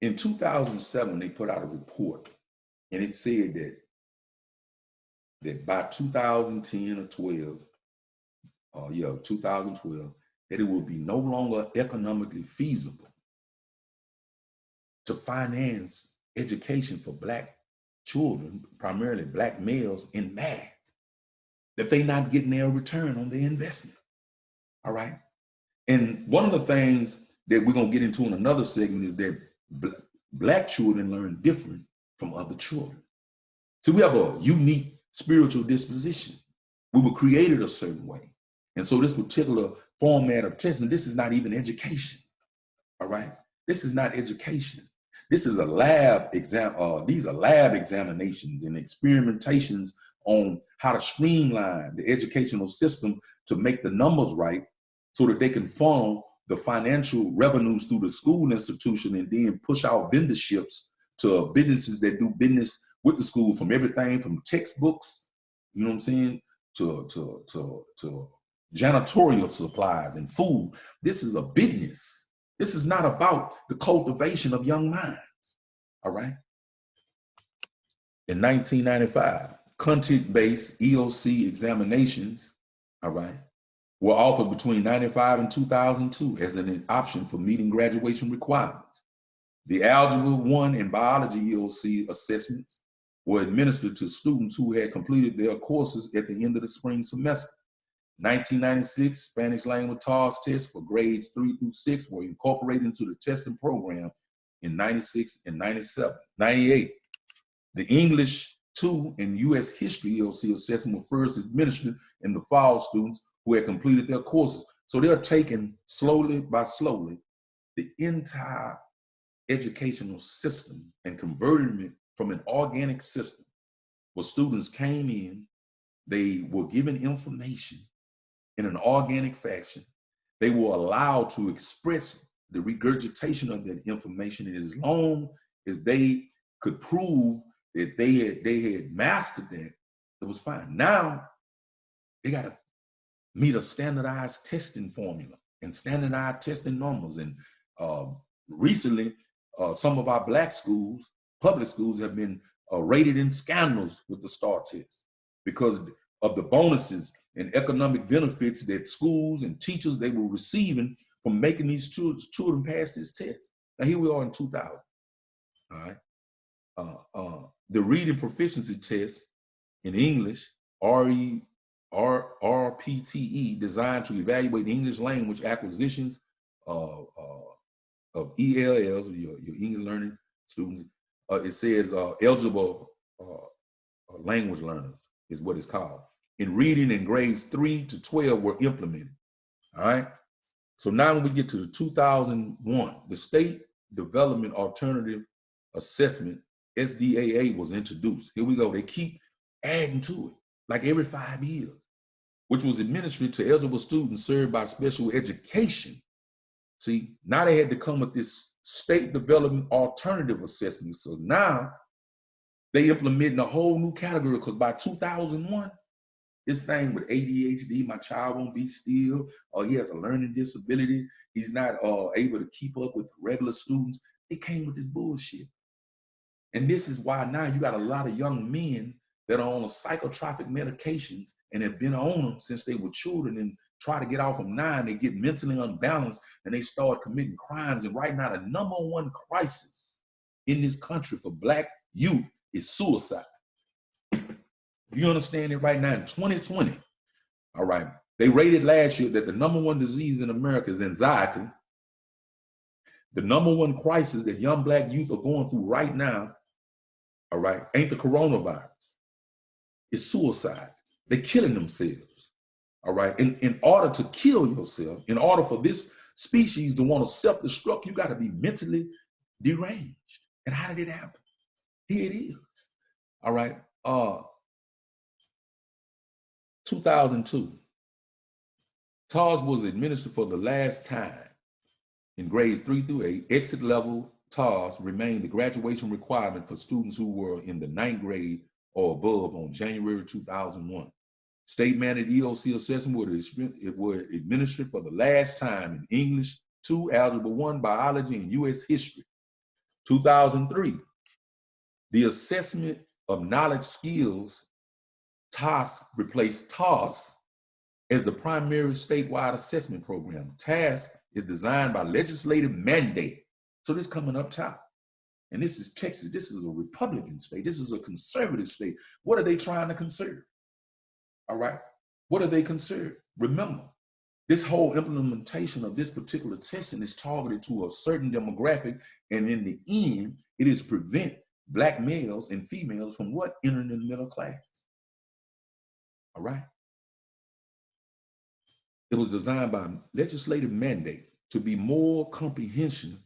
In 2007, they put out a report, and it said that by 2010 or 12, 2012, that it will be no longer economically feasible to finance education for Black children, primarily Black males, in math, that they're not getting their return on their investment. All right. And one of the things that we're going to get into in another segment is that Black children learn different from other children. So we have a unique spiritual disposition. We were created a certain way. And so this particular format of testing, this is not even education. All right. This is not education. This is a lab exam. These are lab examinations and experimentations on how to streamline the educational system to make the numbers right so that they can funnel the financial revenues through the school institution and then push out vendorships to businesses that do business with the school, from everything from textbooks, you know what I'm saying, to janitorial supplies and food. This is a business. This is not about the cultivation of young minds, all right? In 1995, content-based EOC examinations, all right, were offered between 1995 and 2002 as an option for meeting graduation requirements. The Algebra 1 and Biology EOC assessments were administered to students who had completed their courses at the end of the spring semester. 1996, Spanish language TOS tests for grades 3 through 6 were incorporated into the testing program in 96 and 97. 98, the English 2 and U.S. History EOC assessment were first administered in the fall students who had completed their courses. So they're taking slowly by slowly the entire educational system and converting it from an organic system where students came in, they were given information in an organic fashion. They were allowed to express the regurgitation of that information, and as long as they could prove that they had mastered that, it was fine. Now they got to meet a standardized testing formula and standardized testing numbers. And recently, some of our Black schools, public schools, have been rated in scandals with the STAR test because of the bonuses and economic benefits that schools and teachers, they were receiving from making these children pass this test. Now here we are in 2000, all right? The reading proficiency test in English, RPTE, designed to evaluate the English language acquisitions of ELLs, your English learning students. It says eligible language learners is what it's called. In reading in grades 3 to 12 were implemented, all right? So now when we get to the 2001, the State Development Alternative Assessment, SDAA, was introduced. Here we go, they keep adding to it, like every 5 years, which was administered to eligible students served by special education. See, now they had to come with this State Development Alternative Assessment. So now they implementing a whole new category, because by 2001, this thing with ADHD, my child won't be still, or he has a learning disability, he's not able to keep up with regular students. They came with this bullshit. And this is why now you got a lot of young men that are on psychotropic medications and have been on them since they were children and try to get off them now, and they get mentally unbalanced and they start committing crimes. And right now, the #1 crisis in this country for Black youth is suicide. You understand it right now in 2020, all right? They rated last year that the #1 disease in America is anxiety. The #1 crisis that young Black youth are going through right now, all right, ain't the coronavirus. It's suicide. They're killing themselves, all right? In order to kill yourself, in order for this species to want to self-destruct, you got to be mentally deranged. And how did it happen? Here it is, all right? 2002, TARS was administered for the last time in grades 3 through 8. Exit level TARS remained the graduation requirement for students who were in the 9th grade or above on January 2001. State-mandated EOC assessment were administered for the last time in English 2, Algebra 1, Biology, and U.S. History. 2003, the assessment of knowledge skills, TASC, replaced TARS as the primary statewide assessment program. TASC is designed by legislative mandate. So this coming up top. And this is Texas. This is a Republican state. This is a conservative state. What are they trying to conserve? All right. What are they conserve? Remember, this whole implementation of this particular testing is targeted to a certain demographic. And in the end, it is prevent Black males and females from what? Entering the middle class. All right. It was designed by legislative mandate to be more comprehensive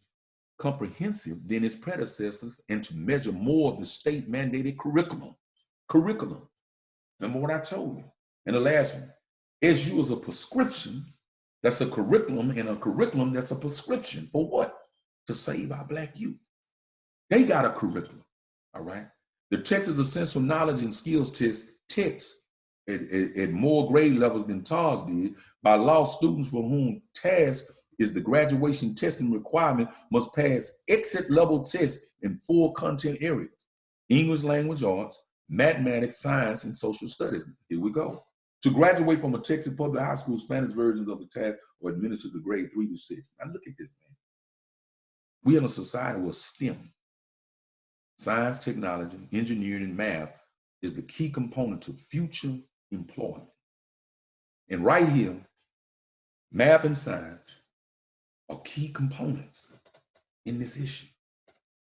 than its predecessors and to measure more of the state mandated curriculum. Remember what I told you in the last one. SU is a prescription, that's a curriculum, and a curriculum that's a prescription for what? To save our Black youth. They got a curriculum, all right? The Texas Essential Knowledge and Skills Test tests at more grade levels than TARS did. By law, students for whom TASC is the graduation testing requirement must pass exit level tests in 4 content areas: English language arts, mathematics, science, and social studies. Here we go. To graduate from a Texas public high school, Spanish versions of the TASC are administered to grade 3 to 6. Now look at this, man. We in a society where STEM, science, technology, engineering, and math is the key component to future employment. And right here, math and science are key components in this issue,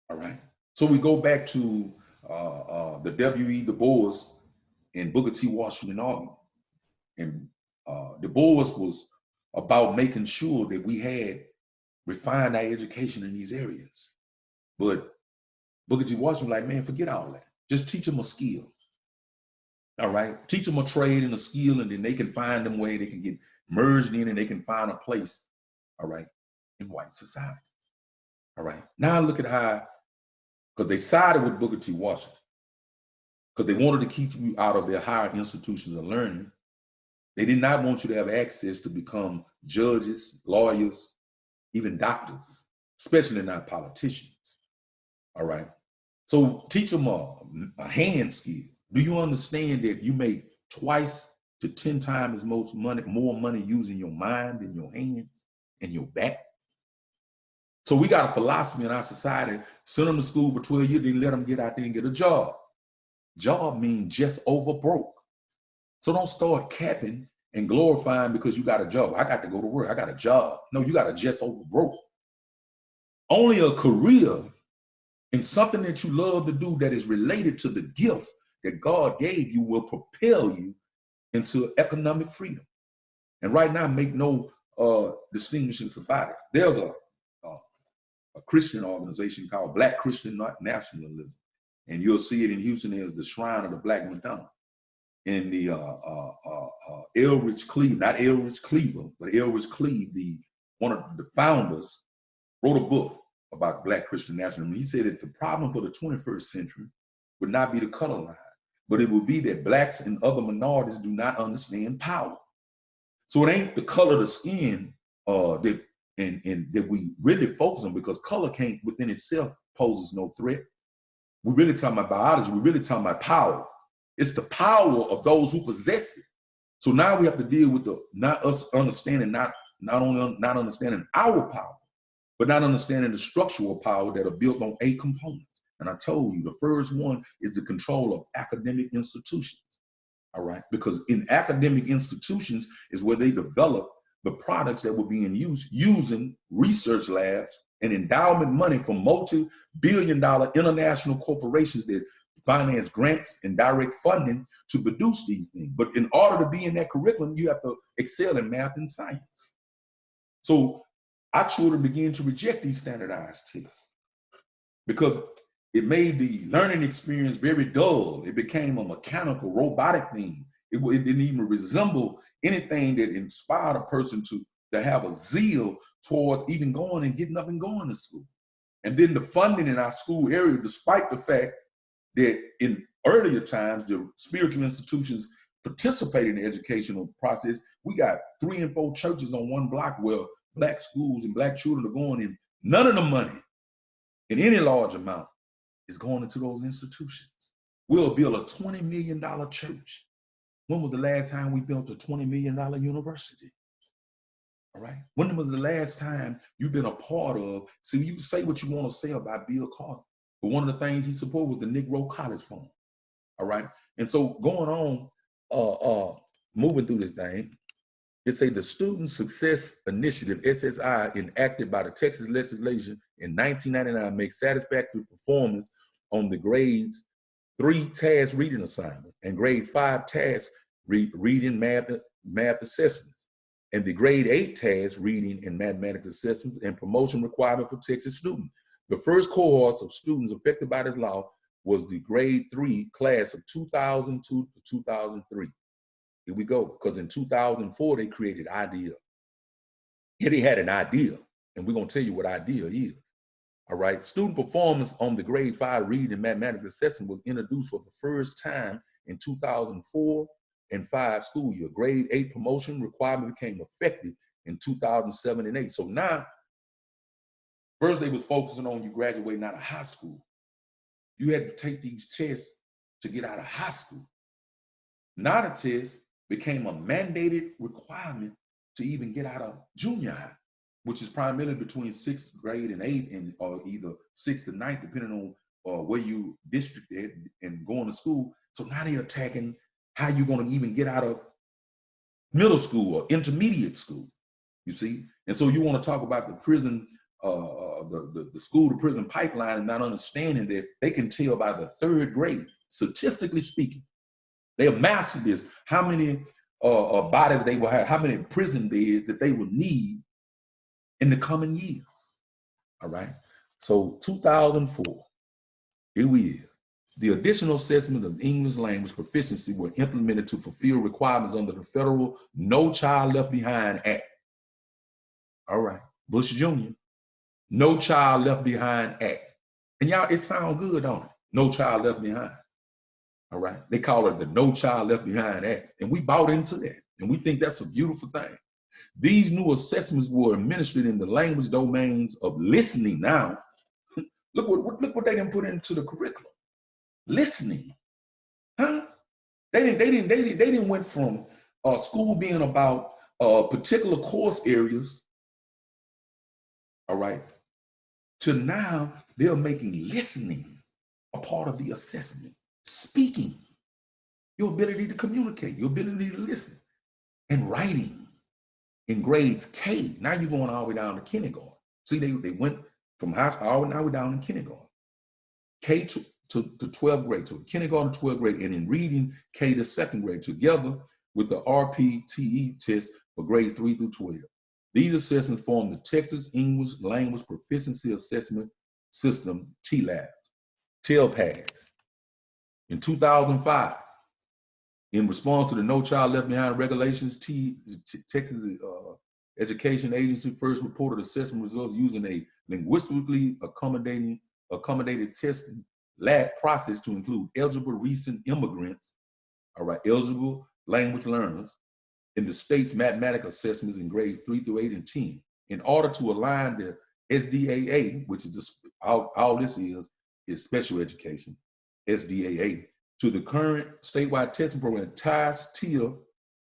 all right? So we go back to the W.E. Du Bois and Booker T. Washington argument. And Du Bois was about making sure that we had refined our education in these areas. But Booker T. Washington was like, man, forget all that. Just teach them a skill, all right? Teach them a trade and a skill, and then they can find them way they can get merged in and they can find a place, all right, in white society, all right? Now look at how, because they sided with Booker T. Washington, because they wanted to keep you out of their higher institutions of learning. They did not want you to have access to become judges, lawyers, even doctors, especially not politicians, all right? So teach them a hand skill. Do you understand that you make twice to 10 times as much money, more money using your mind than your hands and your back? So we got a philosophy in our society: send them to school for 12 years, then let them get out there and get a job. Job means just over broke. So don't start capping and glorifying because you got a job. I got to go to work, I got a job. No, you got to just over broke. Only a career in something that you love to do that is related to the gift that God gave you will propel you into economic freedom. And right now, make no distinctions about it. There's a Christian organization called Black Christian Nationalism, and you'll see it in Houston as the Shrine of the Black Madonna. And the Elridge Cleave, not Elridge Cleaver, but Elridge Cleave, one of the founders, wrote a book about Black Christian nationalism. He said that the problem for the 21st century would not be the color line, but it would be that Blacks and other minorities do not understand power. So it ain't the color of the skin that we really focus on, because color can't within itself poses no threat. We're really talking about biology. We're really talking about power. It's the power of those who possess it. So now we have to deal with not understanding our power, but not understanding the structural power that are built on 8 components. And I told you the first one is the control of academic institutions, all right? Because in academic institutions is where they develop the products that were being used using research labs and endowment money from multi-billion-dollar international corporations that finance grants and direct funding to produce these things. But in order to be in that curriculum, you have to excel in math and science. So our children begin to reject these standardized tests because It made the learning experience very dull. It became a mechanical, robotic thing. It didn't even resemble anything that inspired a person to have a zeal towards even going and getting up and going to school. And then the funding in our school area, despite the fact that in earlier times, the spiritual institutions participated in the educational process, we got 3 and 4 churches on one block where Black schools and Black children are going in. None of the money in any large amount is going into those institutions. We'll build a $20 million church. When was the last time we built a $20 million university? All right. When was the last time you've been a part of? So you say what you want to say about Bill Carter, but one of the things he supported was the Negro College Fund. All right. And so going on, moving through this thing, it say the Student Success Initiative, SSI, enacted by the Texas legislation in 1999 makes satisfactory performance on the grades 3 task reading assignment and grade 5 task reading math assessments, and the grade 8 task reading and mathematics assessments and promotion requirement for Texas students. The first cohorts of students affected by this law was the grade 3 class of 2002 to 2003. Here we go, because in 2004, they created IDEA. Here they had an idea, and we're gonna tell you what IDEA is. All right, student performance on the grade 5 reading and mathematics assessment was introduced for the first time in 2004 and 5 school year. Grade 8 promotion requirement became effective in 2007 and 8. So now, first they was focusing on you graduating out of high school. You had to take these tests to get out of high school. Now the test became a mandated requirement to even get out of junior high, which is primarily between 6th grade and 8th, and or either 6th to 9th, depending on where you districted and going to school. So now they're attacking how you're going to even get out of middle school or intermediate school, you see? And so you want to talk about the prison, the school to prison pipeline, and not understanding that they can tell by the 3rd grade, statistically speaking, they have mastered this, how many bodies they will have, how many prison beds that they will need in the coming years. All right. So 2004, here we is. The additional assessment of English language proficiency were implemented to fulfill requirements under the federal No Child Left Behind Act. All right. Bush Jr. No Child Left Behind Act. And y'all, it sounds good, don't it? No Child Left Behind. All right. They call it the No Child Left Behind Act. And we bought into that. And we think that's a beautiful thing. These new assessments were administered in the language domains of listening. Now, look what they didn't put into the curriculum. Listening, huh? They didn't went from school being about particular course areas, all right, to now they're making listening a part of the assessment. Speaking, your ability to communicate, your ability to listen, and writing in grades K. Now you're going all the way down to kindergarten. See, they went from high school, now we're down in kindergarten. K to 12th grade, so kindergarten to 12th grade, and in reading K to 2nd grade, together with the RPTE test for grades 3 through 12. These assessments form the Texas English Language Proficiency Assessment System, TELPAS. In 2005, in response to the No Child Left Behind regulations, Texas Education Agency first reported assessment results using a linguistically accommodated testing lab process to include eligible recent immigrants, all right, eligible language learners in the state's mathematical assessments in grades 3 through 8 and 10, in order to align the SDAA, which is all this is special education, SDAA, to the current statewide testing program. TIA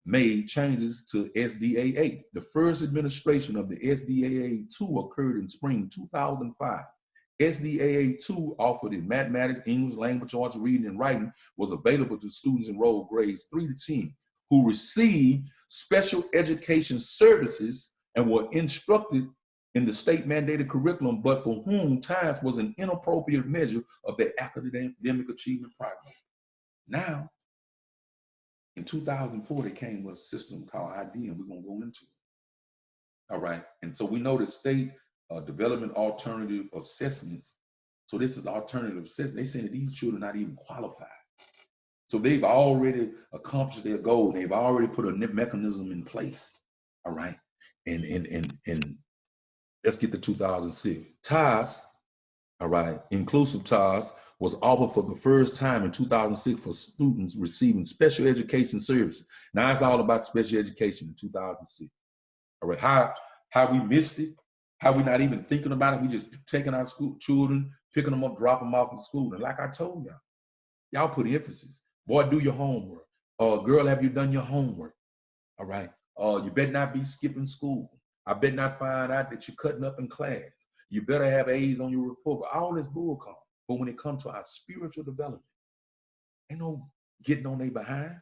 made changes to SDAA. The first administration of the SDAA-2 occurred in spring 2005. SDAA-2 offered in mathematics, English, language arts, reading, and writing was available to students enrolled grades 3 to 10 who received special education services and were instructed in the state mandated curriculum, but for whom TIAS was an inappropriate measure of their academic achievement progress. Now, in 2004, they came with a system called ID, and we're going to go into it. All right. And so we know that state development alternative assessments So this is alternative assessment. They saying that these children are not even qualified. So they've already accomplished their goal. They've already put a mechanism in place. All right. And let's get to 2006. TAS, all right, inclusive TAS was offered for the first time in 2006 for students receiving special education services. Now it's all about special education in 2006. All right, how we missed it, how we not even thinking about it. We just taking our school children, picking them up, dropping them off in school. And like I told y'all put emphasis. Boy, do your homework. Girl, have you done your homework? All right. You better not be skipping school. I better not find out that you're cutting up in class. You better have A's on your report. But all this bull call. But when it comes to our spiritual development, ain't no getting on their behind.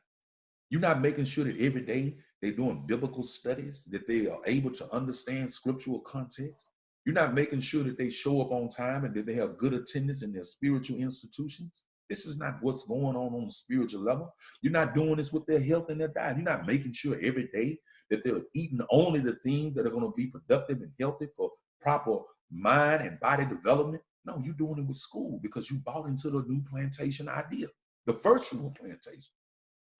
You're not making sure that every day they're doing biblical studies, that they are able to understand scriptural context. You're not making sure that they show up on time and that they have good attendance in their spiritual institutions. This is not what's going on the spiritual level. You're not doing this with their health and their diet. You're not making sure every day that they're eating only the things that are going to be productive and healthy for proper mind and body development. No, you're doing it with school because you bought into the new plantation idea, the virtual plantation.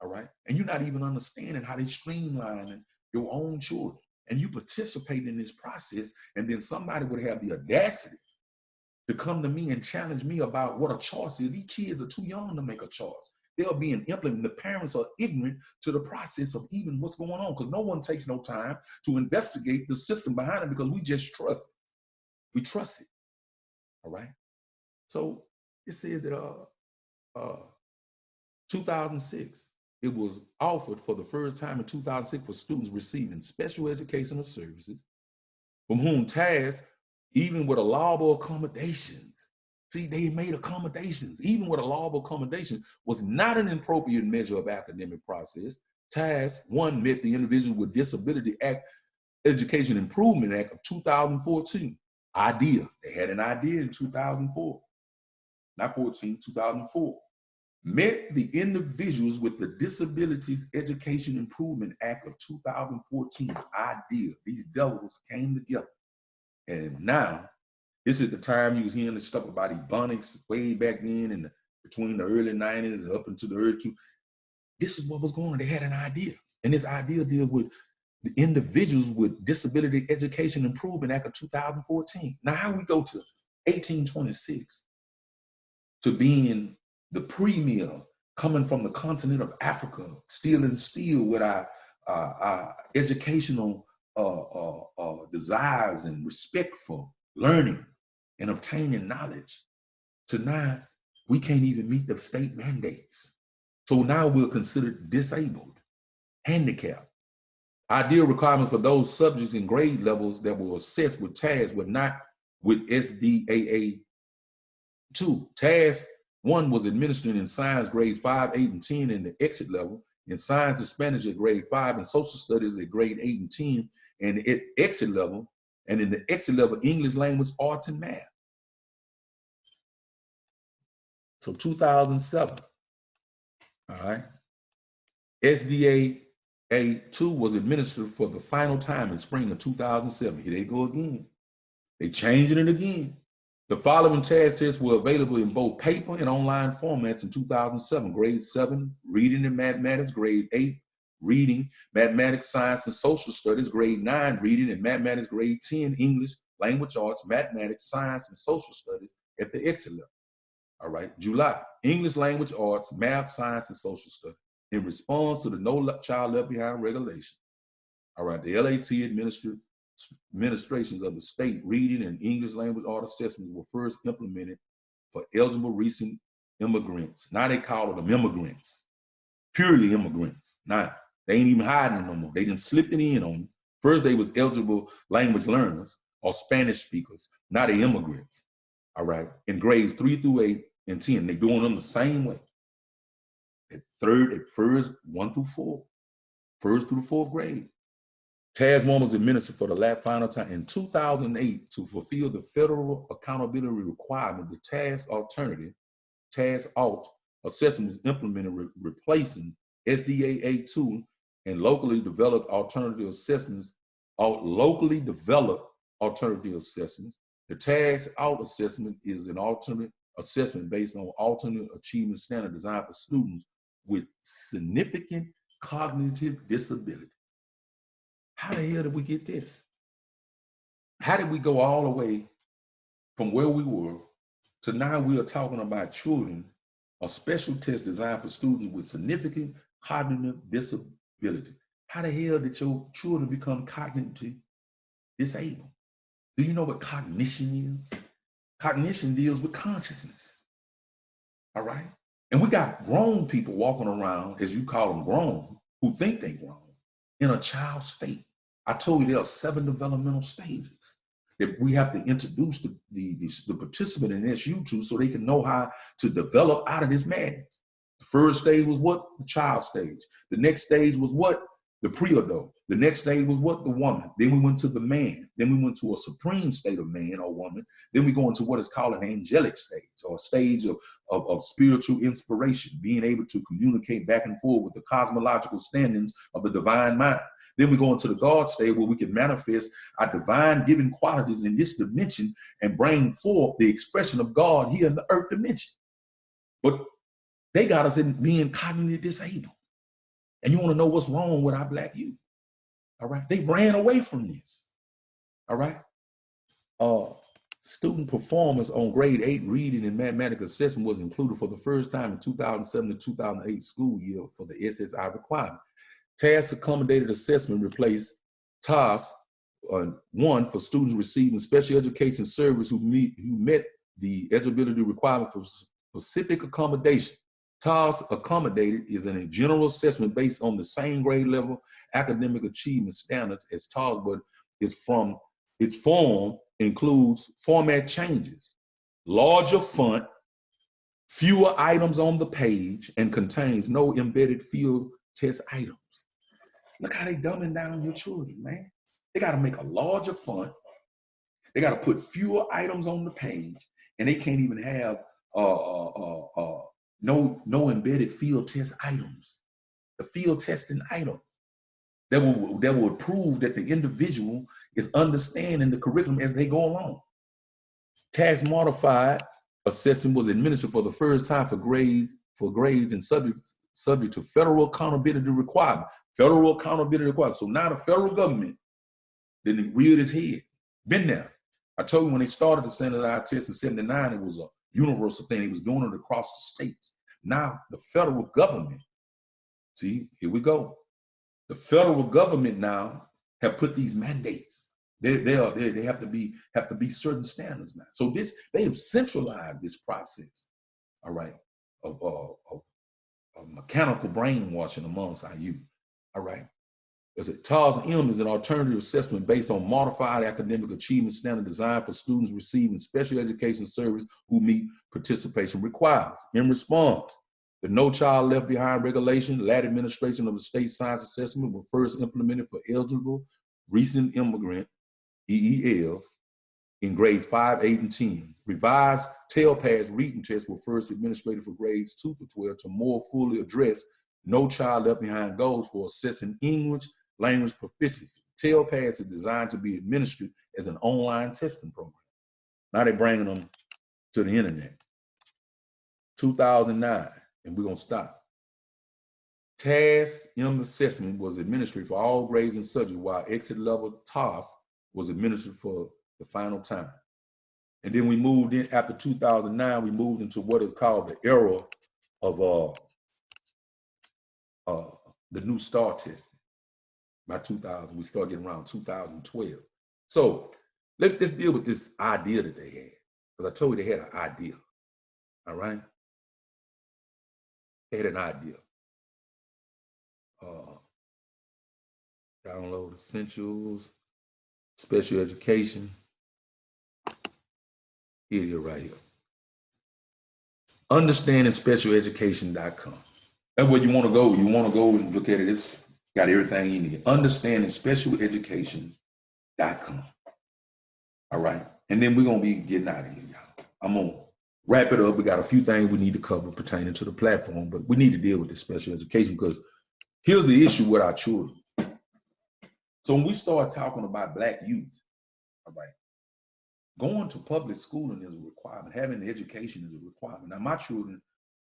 All right. And you're not even understanding how they streamline your own children. And you participate in this process. And then somebody would have the audacity to come to me and challenge me about what a choice is. These kids are too young to make a choice. They're being implemented. The parents are ignorant to the process of even what's going on because no one takes no time to investigate the system behind it because we just trust it. We trust it. All right. So it said that 2006, it was offered for the first time in 2006 for students receiving special educational services from whom TAS, even with allowable accommodations, see, they made accommodations, even with allowable accommodation, was not an appropriate measure of academic process. TAS, one, met the Individuals with Disability Act, Education Improvement Act of 2014. Idea. They had an idea in 2004. Not 14, 2004. Met the Individuals with the Disabilities Education Improvement Act of 2014. Idea. These devils came together. And now, this is the time you was hearing the stuff about Ebonics way back then in between the early 90s and up into the early 2000s. This is what was going on. They had an idea. And this idea deal with the Individuals with Disability Education Improvement Act of 2014. Now, how we go to 1826 to being the premier coming from the continent of Africa, stealing steel with our educational desires and respect for learning and obtaining knowledge. To now, we can't even meet the state mandates. So now we're considered disabled, handicapped. Ideal requirements for those subjects and grade levels that were assessed with TAS were not with SDAA 2. TAS 1 was administered in science grades 5, 8, and 10 in the exit level, in science and Spanish at grade 5, and social studies at grade 8 and 10, and at exit level, and in the exit level, English language, arts, and math. So 2007, all right, SDAA 2 was administered for the final time in spring of 2007. Here they go again. They changing it again. The following TAS tests were available in both paper and online formats in 2007. Grade 7, reading and mathematics. Grade 8, reading, mathematics, science, and social studies. Grade 9, reading and mathematics. Grade 10, English, language arts, mathematics, science, and social studies at the exit level. All right, July, English, language arts, math, science, and social studies. In response to the No Child Left Behind regulation. All right, the LAT administrations of the state reading and English language art assessments were first implemented for eligible recent immigrants. Now they call them immigrants, purely immigrants. Now they ain't even hiding it no more. They done slipped it in on them. First they was eligible language learners or Spanish speakers. Now they immigrants. All right, in grades 3 through 8 and 10, they doing them the same way. At first, 1 through 4, first through the 4th grade. TAS 1 was administered for the last final time in 2008 to fulfill the federal accountability requirement. The TAS alternative, TAS alt assessment was implemented, replacing SDAA 2 and locally developed alternative assessments. The The task out assessment is an alternate assessment based on alternate achievement standard designed for students with significant cognitive disability. How the hell did we get this? How did we go all the way from where we were to now we are talking about children, a special test designed for students with significant cognitive disability? How the hell did your children become cognitively disabled? Do you know what cognition is? Cognition deals with consciousness, all right? And we got grown people walking around, as you call them grown, who think they grown, in a child state. I told you there are 7 developmental stages that we have to introduce the participant in SU to so they can know how to develop out of this madness. The first stage was what? The child stage. The next stage was what? The pre-adult. The next stage was what? The woman. Then we went to the man. Then we went to a supreme state of man or woman. Then we go into what is called an angelic stage, or a stage of spiritual inspiration, being able to communicate back and forth with the cosmological standings of the divine mind. Then we go into the God state where we can manifest our divine given qualities in this dimension and bring forth the expression of God here in the earth dimension. But they got us in being cognitively disabled. And you want to know what's wrong with our Black youth, all right? They ran away from this, all right? Student performance on grade 8 reading and mathematics assessment was included for the first time in 2007 to 2008 school year for the SSI requirement. Task accommodated assessment replaced task 1 for students receiving special education service who met the eligibility requirement for specific accommodation. TAS accommodated is a general assessment based on the same grade level academic achievement standards as TAS, but its form includes format changes, larger font, fewer items on the page, and contains no embedded field test items. Look how they dumbing down your children, man. They got to make a larger font. They got to put fewer items on the page, and they can't even have no embedded field test items. The field testing items that will prove that the individual is understanding the curriculum as they go along. Task modified assessment was administered for the first time for grades and subject to federal accountability requirement. Federal accountability requirement. So now the federal government didn't rear its head. Been there. I told you when they started the standardized test in 79, it was a universal thing. He was doing it across the states. Now the federal government, see, here we go. The federal government now have put these mandates. They have to be certain standards now. So they have centralized this process, all right, of mechanical brainwashing amongst our youth, all right. TAS-M is an alternative assessment based on modified academic achievement standard designed for students receiving special education service who meet participation requirements. In response, the No Child Left Behind regulation, LAT administration of the state science assessment were first implemented for eligible recent immigrant EELs in grades 5, 8, and 10. Revised tail-pass reading tests were first administered for grades 2 to 12 to more fully address No Child Left Behind goals for assessing English language proficiency. Tail-pass is designed to be administered as an online testing program. Now they're bringing them to the internet. 2009, and we're gonna stop. TAS-M assessment was administered for all grades and subjects, while exit level TAS was administered for the final time. And then we moved in, after 2009, we moved into what is called the era of the new STAR testing. By 2000, we started getting around 2012. So let's deal with this idea that they had, because I told you they had an idea, all right? They had an idea. Download essentials, special education. Here it is right here. UnderstandingSpecialEducation.com. That's where you want to go. You want to go and look at it. It's got everything you need. UnderstandingSpecialEducation.com. All right. And then we're going to be getting out of here, y'all. I'm going to wrap it up. We got a few things we need to cover pertaining to the platform, but we need to deal with this special education because here's the issue with our children. So when we start talking about Black youth, all right, going to public schooling is a requirement. Having an education is a requirement. Now, my children,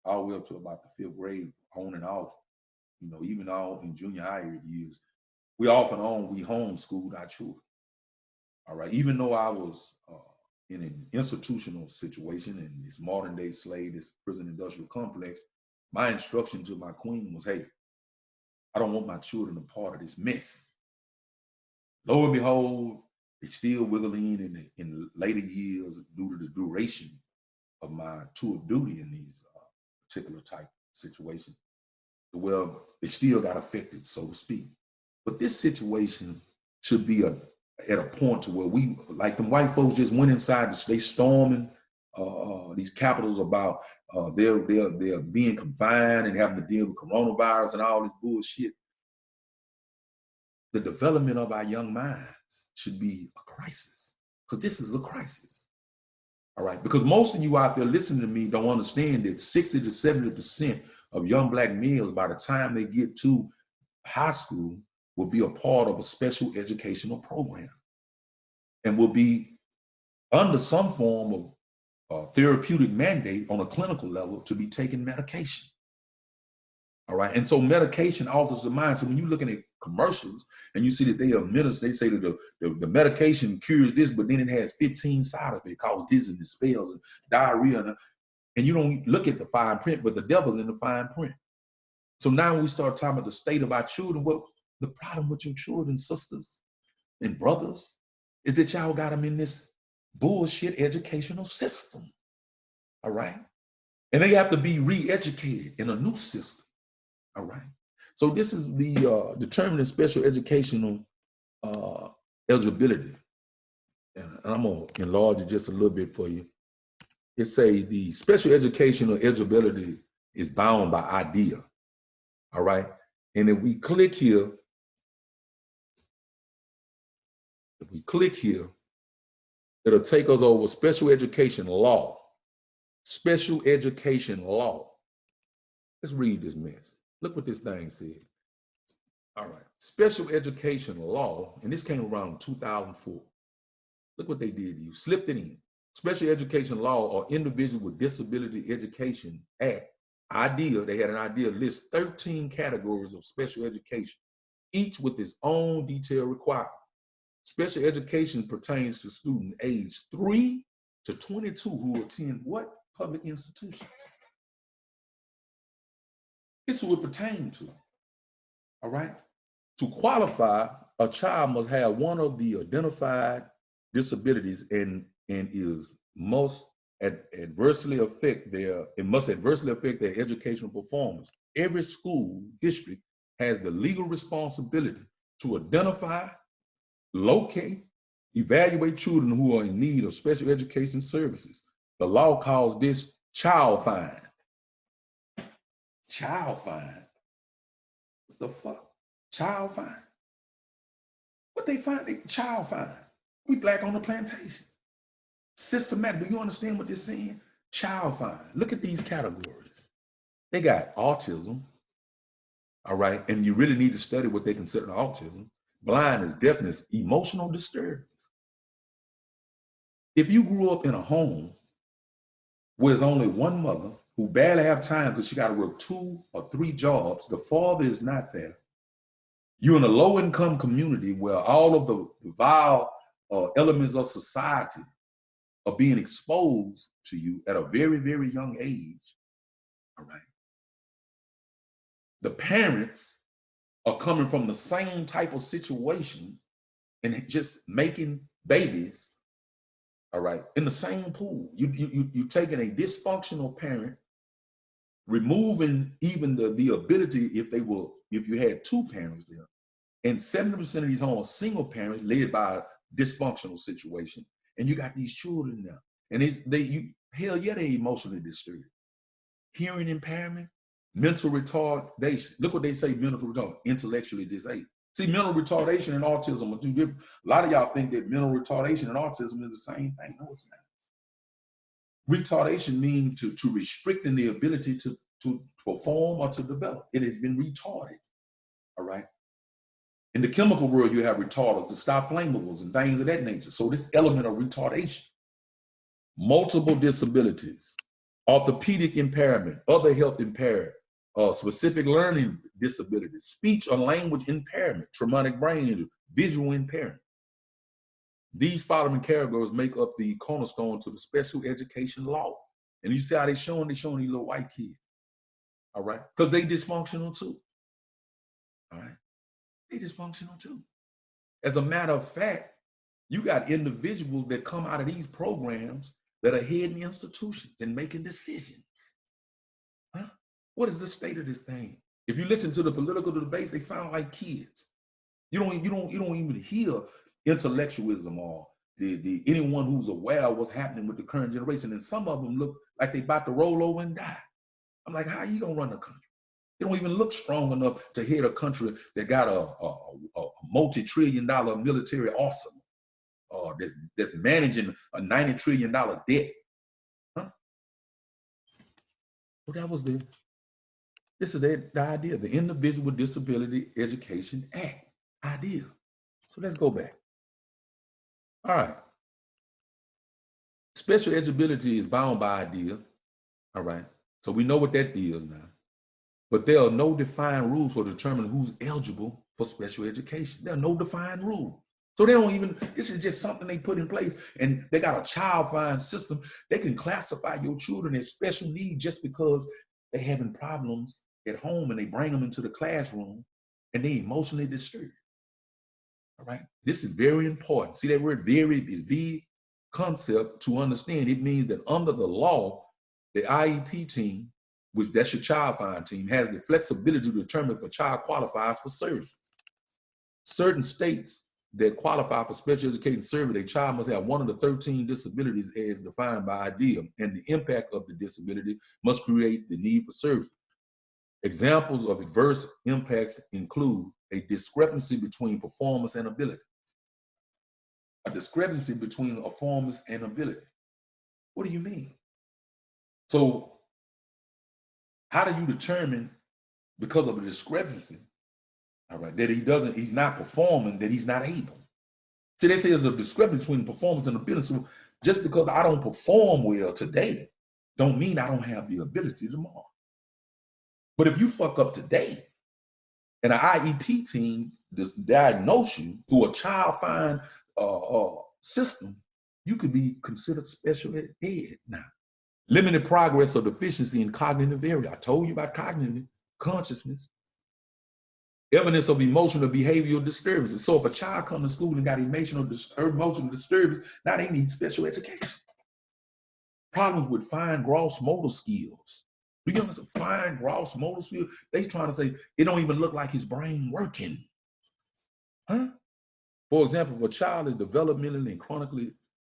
all the way up to about the 5th grade, on and off, you know, even all in junior high years, we off and on, we homeschooled our children. All right. Even though I was in an institutional situation in this modern day slave, this prison industrial complex, my instruction to my queen was, hey, I don't want my children a part of this mess. Lo and behold, they still wiggle in later years due to the duration of my tour of duty in these particular type situations. Well, they still got affected, so to speak. But this situation should be at a point to where we, like them white folks just went inside, they storming these capitals about they're being confined and having to deal with coronavirus and all this bullshit. The development of our young minds should be a crisis, because this is a crisis. All right, because most of you out there listening to me don't understand that 60 to 70% of young black males, by the time they get to high school, will be a part of a special educational program and will be under some form of therapeutic mandate on a clinical level to be taking medication. All right. And so medication alters the mind. So when you're looking at commercials and you see that they administer, they say that the medication cures this, but then it has 15 side effects, causes dizziness, spells, and diarrhea. And you don't look at the fine print, but the devil's in the fine print. So now when we start talking about the state of our children, well, the problem with your children, sisters and brothers, is that y'all got them in this bullshit educational system. All right. And they have to be re-educated in a new system. All right. So this is the determining special educational eligibility. And I'm going to enlarge it just a little bit for you. It say the special educational eligibility is bound by idea. All right. And if we click here, it'll take us over special education law. Special education law. Let's read this mess. Look what this thing said. All right. Special education law, and this came around in 2004. Look what they did to you. Slipped it in. Special education law, or Individual with Disability Education Act, idea, they had an idea, lists 13 categories of special education, each with its own detailed requirements. Special education pertains to students aged 3 to 22 who attend what? Public institutions. This is who it pertains to. All right. To qualify, a child must have one of the identified disabilities and must adversely affect their educational performance. Every school district has the legal responsibility to identify, locate, evaluate children who are in need of special education services. The law calls this child fine. Child fine. What the fuck? Child fine. What they find? They child fine. We black on the plantation. Systematic. Do you understand what they're saying? Child fine. Look at these categories. They got autism. All right. And you really need to study what they consider autism. Blindness, deafness, emotional disturbance. If you grew up in a home where there's only one mother who barely have time because she got to work 2 or 3 jobs, the father is not there. You're in a low-income community where all of the vile elements of society are being exposed to you at a very, very young age. All right. The parents are coming from the same type of situation and just making babies, all right, in the same pool. You're taking a dysfunctional parent, removing even the ability, if you had 2 parents there, and 70% of these homes are single parents led by a dysfunctional situation, and you got these children now, and hell yeah, they emotionally disturbed. Hearing impairment, mental retardation. Look what they say, mental retardation, intellectually disabled. See, mental retardation and autism are 2 different. A lot of y'all think that mental retardation and autism is the same thing. No, it's not. Retardation means to restricting the ability to perform or to develop. It has been retarded, all right? In the chemical world, you have retardants to stop flammables and things of that nature. So this element of retardation, multiple disabilities, orthopedic impairment, other health impairment, specific learning disabilities, speech or language impairment, traumatic brain injury, visual impairment. These following categories make up the cornerstone to the special education law. And you see how they're showing these little white kids, all right? Because they dysfunctional too, all right? They dysfunctional too. As a matter of fact, you got individuals that come out of these programs that are heading institutions and making decisions. Huh? What is the state of this thing? If you listen to the political debates, they sound like kids. You don't even hear intellectualism or the anyone who's aware of what's happening with the current generation. And some of them look like they about to roll over and die. I'm like, how are you gonna run a country? They don't even look strong enough to head a country that got a multi-trillion-dollar military arsenal, that's managing a $90 trillion debt. Huh? Well, this is the idea, the Individual with Disability Education Act idea. So let's go back. All right. Special eligibility is bound by idea. All right. So we know what that is now. But there are no defined rules for determining who's eligible for special education. There are no defined rules. So they don't even, this is just something they put in place, and they got a child find system. They can classify your children as special needs just because they're having problems at home, and they bring them into the classroom and they emotionally disturbed. All right. This is very important. See that word very is big concept to understand. It means that under the law, the IEP team, which that's your child find team, has the flexibility to determine if a child qualifies for services. Certain states that qualify for special education service, a child must have one of the 13 disabilities as defined by IDEA, and the impact of the disability must create the need for service. Examples of adverse impacts include a discrepancy between performance and ability. A discrepancy between performance and ability. What do you mean? So how do you determine, because of a discrepancy, all right, that he's not performing, that he's not able? See, they say there's a discrepancy between performance and ability. So just because I don't perform well today, don't mean I don't have the ability tomorrow. But if you fuck up today, and an IEP team diagnose you through a child find system, you could be considered special ed now. Limited progress or deficiency in cognitive area. I told you about cognitive consciousness. Evidence of emotional behavioral disturbances. So if a child comes to school and got emotional disturbance, now they need special education. Problems with fine gross motor skills. Do you understand? Fine gross motor skills. They trying to say it don't even look like his brain working. Huh? For example, if a child is developmentally and chronically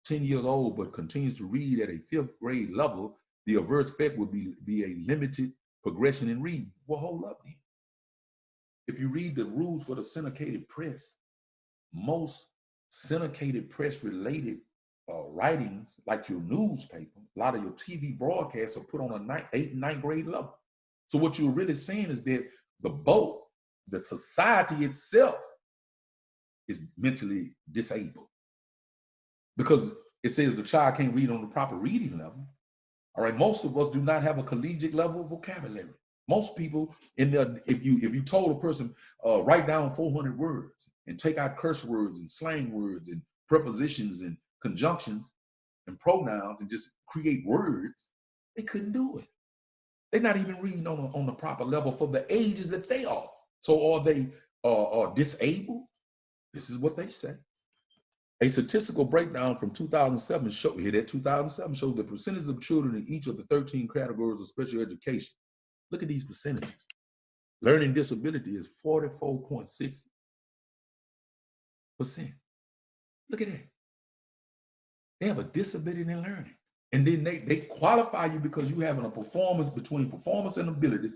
10 years old but continues to read at a 5th grade level, the adverse effect would be a limited progression in reading. Well, hold up then. If you read the rules for the syndicated press, most syndicated press related writings, like your newspaper, a lot of your TV broadcasts are put on a 8th and 9th grade level. So what you're really saying is that the society itself is mentally disabled, because it says the child can't read on the proper reading level. All right, most of us do not have a collegiate level of vocabulary. Most people, if you told a person, write down 400 words and take out curse words and slang words and prepositions and conjunctions and pronouns and just create words, they couldn't do it. They're not even reading on the proper level for the ages that they are. So are they disabled? This is what they say. A statistical breakdown from 2007 showed the percentage of children in each of the 13 categories of special education. Look at these percentages. Learning disability is 44.6%. Look at that. They have a disability in learning. And then they qualify you because you having a performance between performance and ability.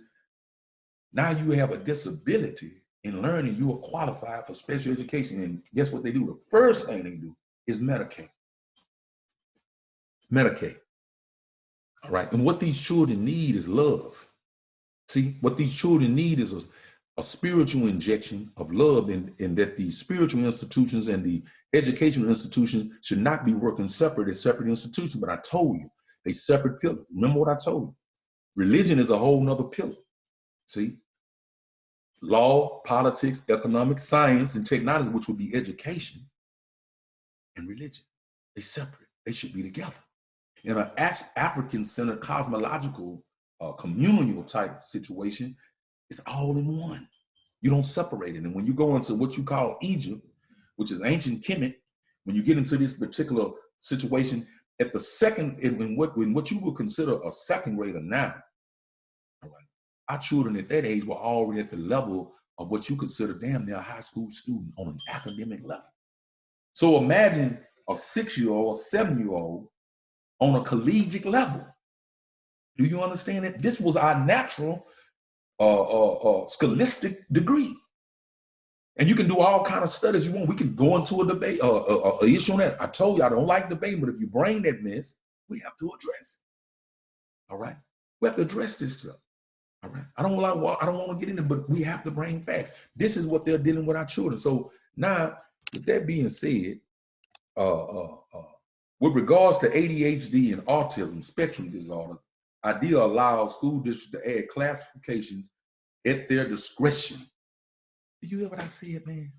Now you have a disability in learning, you are qualified for special education. And guess what they do? The first thing they do is Medicaid. Medicaid. All right. And what these children need is love. See, what these children need is a spiritual injection of love, and that the spiritual institutions and the educational institutions should not be working separate as separate institutions. But I told you, they separate pillars. Remember what I told you? Religion is a whole nother pillar. See? Law, politics, economics, science, and technology, which would be education, and religion. They separate. They should be together. In an African-centered cosmological communal type situation, it's all in one. You don't separate it. And when you go into what you call Egypt, which is ancient Kemet, when you get into this particular situation, at the second, in what you would consider a second grader now, all right, our children at that age were already at the level of what you consider damn near a high school student on an academic level. So imagine a 6-year-old, a 7-year-old on a collegiate level. Do you understand it? This was our natural scholastic degree. And you can do all kind of studies you want. We can go into a debate, a issue on that. I told you I don't like debate, but if you bring that mess, we have to address it. All right? We have to address this stuff. All right? I don't want to get into it, but we have to bring facts. This is what they're dealing with our children. So now, with that being said, with regards to ADHD and autism spectrum disorders, IDEA allows school districts to add classifications at their discretion. Did you hear what I said, man?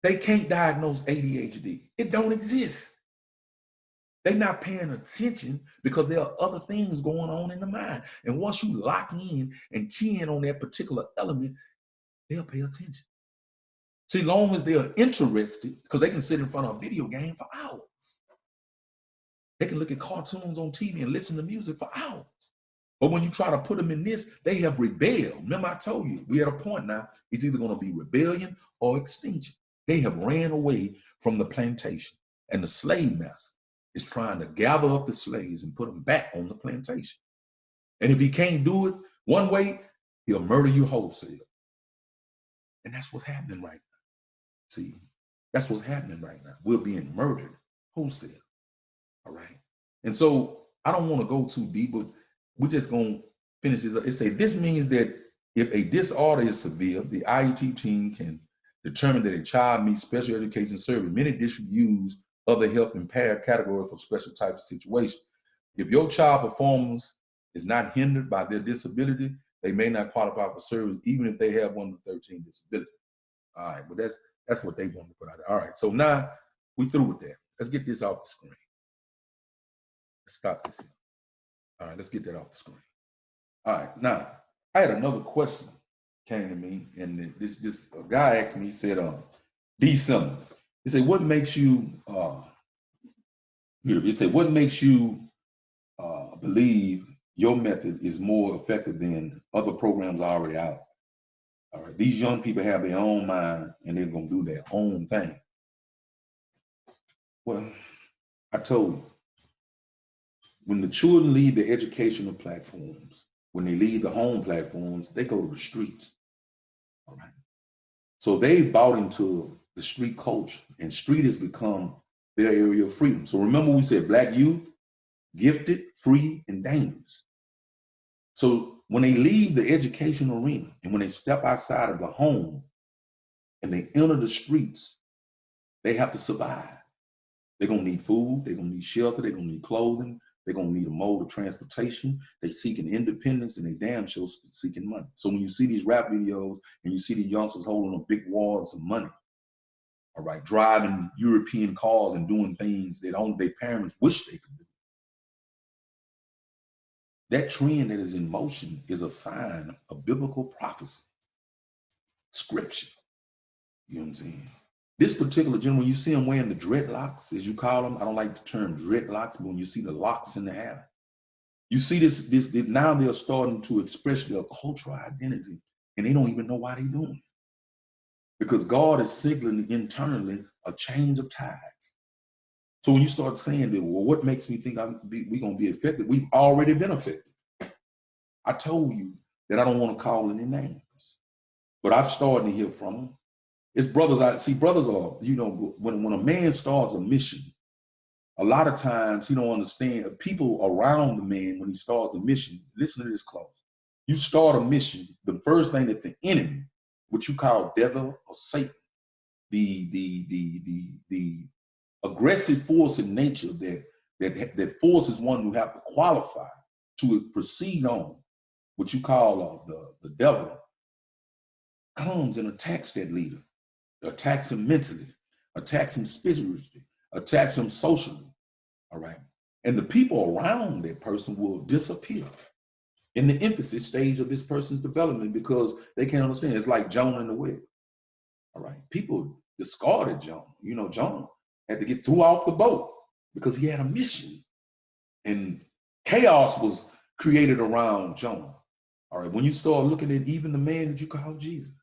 They can't diagnose ADHD. It don't exist. They're not paying attention because there are other things going on in the mind. And once you lock in and key in on that particular element, they'll pay attention. See, long as they're interested, because they can sit in front of a video game for hours. They can look at cartoons on TV and listen to music for hours. But when you try to put them in this, they have rebelled. Remember I told you, we're at a point now, it's either going to be rebellion or extinction. They have ran away from the plantation. And the slave master is trying to gather up the slaves and put them back on the plantation. And if he can't do it one way, he'll murder you wholesale. And that's what's happening right now. See, that's what's happening right now. We're being murdered wholesale. All right. And so I don't want to go too deep, but we're just going to finish this up. It say this means that if a disorder is severe, the IET team can determine that a child meets special education service. Many districts use other help impaired category for special types of situations. If your child performance is not hindered by their disability, they may not qualify for service, even if they have one of the 13 disabilities. All right, but that's what they want to put out there. All right, so now we through with that. Let's get this off the screen. Let's stop this here. All right, let's get that off the screen. All right, now I had another question came to me, and this guy asked me. He said, "D. Simmons." He said, "What makes you?" He said, "What makes you believe your method is more effective than other programs already out?" All right, these young people have their own mind, and they're gonna do their own thing. Well, I told you, when the children leave the educational platforms, when they leave the home platforms, they go to the streets. All right. So they bought into the street culture, and street has become their area of freedom. So remember we said Black youth, gifted, free, and dangerous. So when they leave the education arena and when they step outside of the home and they enter the streets, they have to survive. They're gonna need food, they're gonna need shelter, they're gonna need clothing, they're gonna need a mode of transportation. They seeking independence, and they damn sure seeking money. So when you see these rap videos and you see these youngsters holding up big wads of money, all right, driving European cars and doing things that only their parents wish they could do. That trend that is in motion is a sign of biblical prophecy, scripture. You know what I'm saying? This particular gentleman, when you see him wearing the dreadlocks, as you call them, I don't like the term dreadlocks, but when you see the locks in the hair, you see this now they're starting to express their cultural identity, and they don't even know why they're doing it. Because God is signaling internally a change of tides. So when you start saying that, well, what makes me think we're going to be affected? We've already been affected. I told you that I don't want to call any names, but I've started to hear from them. It's brothers. I see brothers are, you know, when a man starts a mission, a lot of times he don't understand people around the man when he starts the mission. Listen to this close. you start a mission, the first thing that the enemy, what you call devil or Satan, the aggressive force in nature that forces one to have to qualify to proceed on, what you call the devil, comes and attacks that leader, attacks him mentally, attacks him spiritually, attacks him socially, all right? And the people around that person will disappear in the infancy stage of this person's development because they can't understand. It's like Jonah in the whale, all right? People discarded Jonah. You know, Jonah had to get thrown off the boat because he had a mission. And chaos was created around Jonah, all right? When you start looking at even the man that you call Jesus,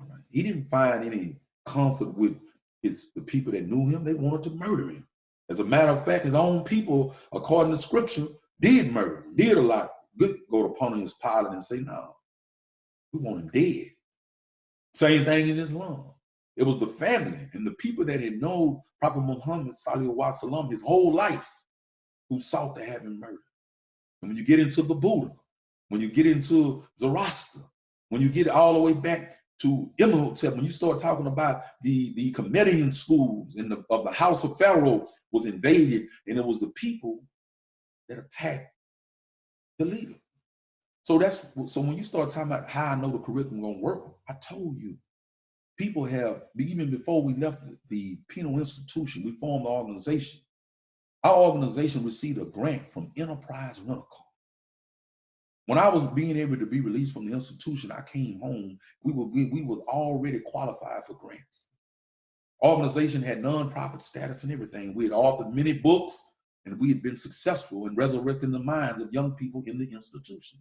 all right, he didn't find any comfort with the people that knew him. They wanted to murder him. As a matter of fact, his own people, according to scripture, did murder him, did a lot. Good go to Pontius Pilate and say, no, we want him dead. Same thing in Islam. It was the family and the people that had known Prophet Muhammad Sallallahu Alaihi Wasallam his whole life who sought to have him murdered. And when you get into the Buddha, when you get into Zoroaster, when you get all the way back to Imhotep, when you start talking about the Comedian schools of the house of Pharaoh was invaded, and it was the people that attacked the leader. So when you start talking about how I know the curriculum gonna work, I told you, people have, even before we left the penal institution, we formed an organization. Our organization received a grant from Enterprise Rent-A-Car. When I was being able to be released from the institution, I came home, we were already qualified for grants. Organization had nonprofit status and everything. We had authored many books, and we had been successful in resurrecting the minds of young people in the institution.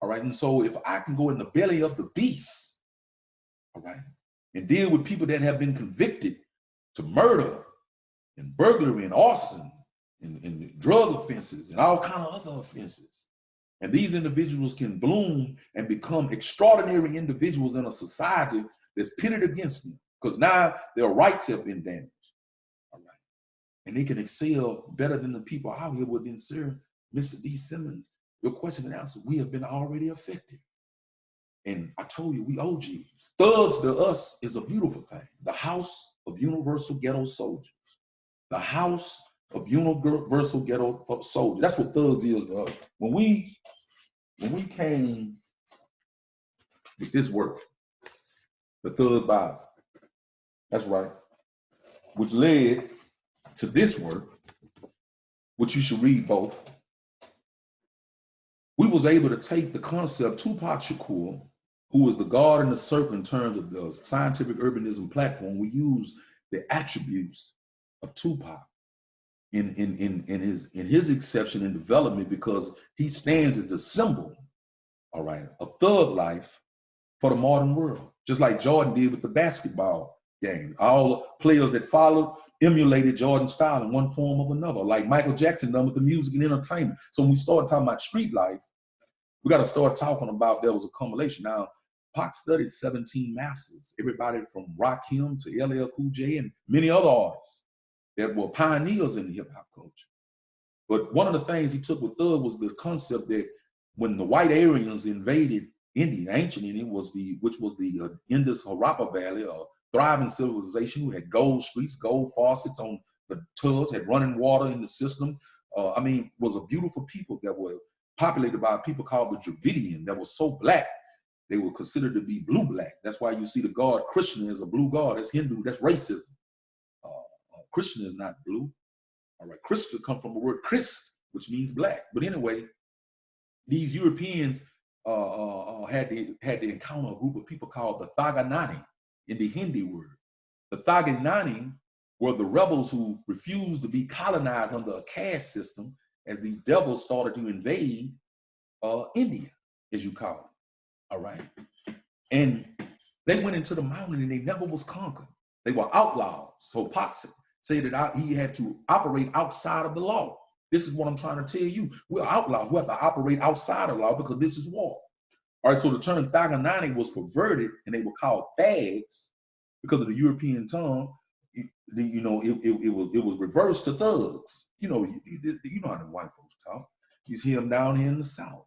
All right, and so if I can go in the belly of the beast, all right, and deal with people that have been convicted to murder and burglary and arson and drug offenses and all kind of other offenses, and these individuals can bloom and become extraordinary individuals in a society that's pitted against them, because now their rights have been damaged. All right. And they can excel better than the people out here would. Then, sir, Mr. D. Simmons, your question and answer, we have been already affected. And I told you, we OGs. Thugs to us is a beautiful thing. The house of universal ghetto soldiers. The house of universal ghetto soldiers. That's what thugs is to us. When we came with this work, the Thug Bible, that's right, which led to this work, which you should read both. We was able to take the concept, Tupac Shakur, who was the God and the serpent in terms of the scientific urbanism platform. We use the attributes of Tupac in his exception and development, because he stands as the symbol, all right, of thug life for the modern world. Just like Jordan did with the basketball game. All players that followed emulated Jordan's style in one form or another, like Michael Jackson done with the music and entertainment. So when we start talking about street life, we got to start talking about there was a accumulation. Now, Pac studied 17 masters, everybody from Rakim to LL Cool J and many other artists that were pioneers in the hip hop culture. But one of the things he took with Thug was this concept that when the white Aryans invaded India, ancient India, which was the Indus Harappa Valley, a thriving civilization who had gold streets, gold faucets on the tubs, had running water in the system. Was a beautiful people that were populated by people called the Dravidian that was so black, they were considered to be blue-black. That's why you see the god Krishna is a blue god. That's Hindu, that's racism. Krishna is not blue. All right, Krishna comes from the word Christ, which means black. But anyway, these Europeans had to encounter a group of people called the Thaganani in the Hindi word. The Thaganani were the rebels who refused to be colonized under a caste system as these devils started to invade India, as you call it. All right. And they went into the mountain and they never was conquered. They were outlaws. So Pac said that he had to operate outside of the law. This is what I'm trying to tell you. We're outlaws. We have to operate outside of the law because this is war. All right, so the term Thaganani was perverted and they were called thags because of the European tongue. It was reversed to thugs. You know how the white folks talk. You see them down here in the South.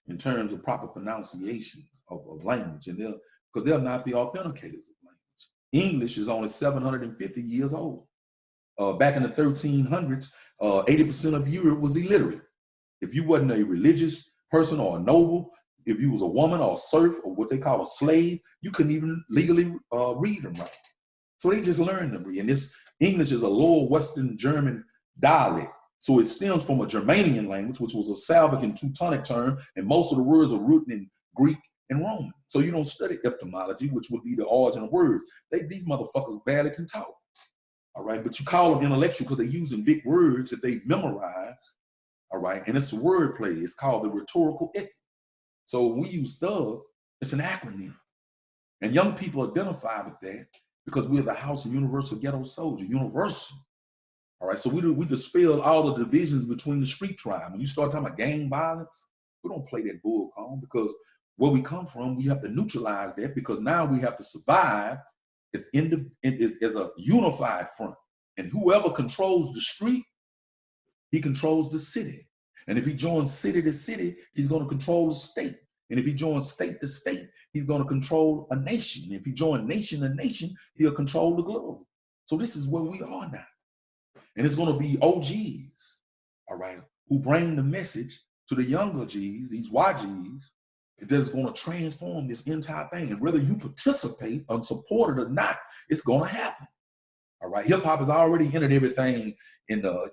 in terms of proper pronunciation of language, and because they're not the authenticators of language. English is only 750 years old. Back in the 1300s, 80% of Europe was illiterate. If you wasn't a religious person or a noble, if you was a woman or a serf or what they call a slave, you couldn't even legally read and write. So they just learned to read. And this English is a Lower Western German dialect. So it stems from a Germanian language, which was a Slavic and Teutonic term, and most of the words are rooted in Greek and Roman. So you don't study etymology, which would be the origin of words. These motherfuckers barely can talk. All right, but you call them intellectual because they're using big words that they memorize. All right, and it's a wordplay. It's called the rhetorical echo. So when we use thug, it's an acronym. And young people identify with that because we're the house of universal ghetto soldier, universal. All right, so we dispel all the divisions between the street tribe. When you start talking about gang violence, we don't play that bull call because where we come from, we have to neutralize that because now we have to survive as a unified front. And whoever controls the street, he controls the city. And if he joins city to city, he's going to control the state. And if he joins state to state, he's going to control a nation. And if he joins nation to nation, he'll control the globe. So this is where we are now. And it's going to be OGs, all right, who bring the message to the younger Gs, these YGs, that's going to transform this entire thing. And whether you participate or support it or not, it's going to happen. All right, hip hop has already entered everything in the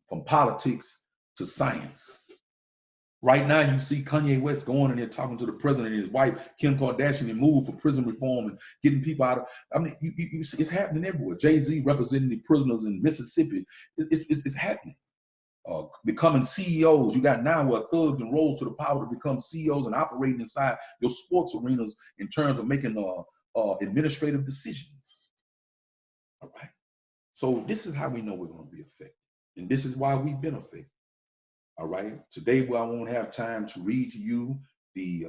from politics to science. Right now, you see Kanye West going in there talking to the president and his wife, Kim Kardashian, and move for prison reform and getting people out of. I mean, you see, it's happening everywhere. Jay-Z representing the prisoners in Mississippi. It's happening. Becoming CEOs. You got now where thugs and rose to the power to become CEOs and operating inside your sports arenas in terms of making administrative decisions. All right. So this is how we know we're going to be affected. And this is why we've been affected. All right. Today, I won't have time to read to you the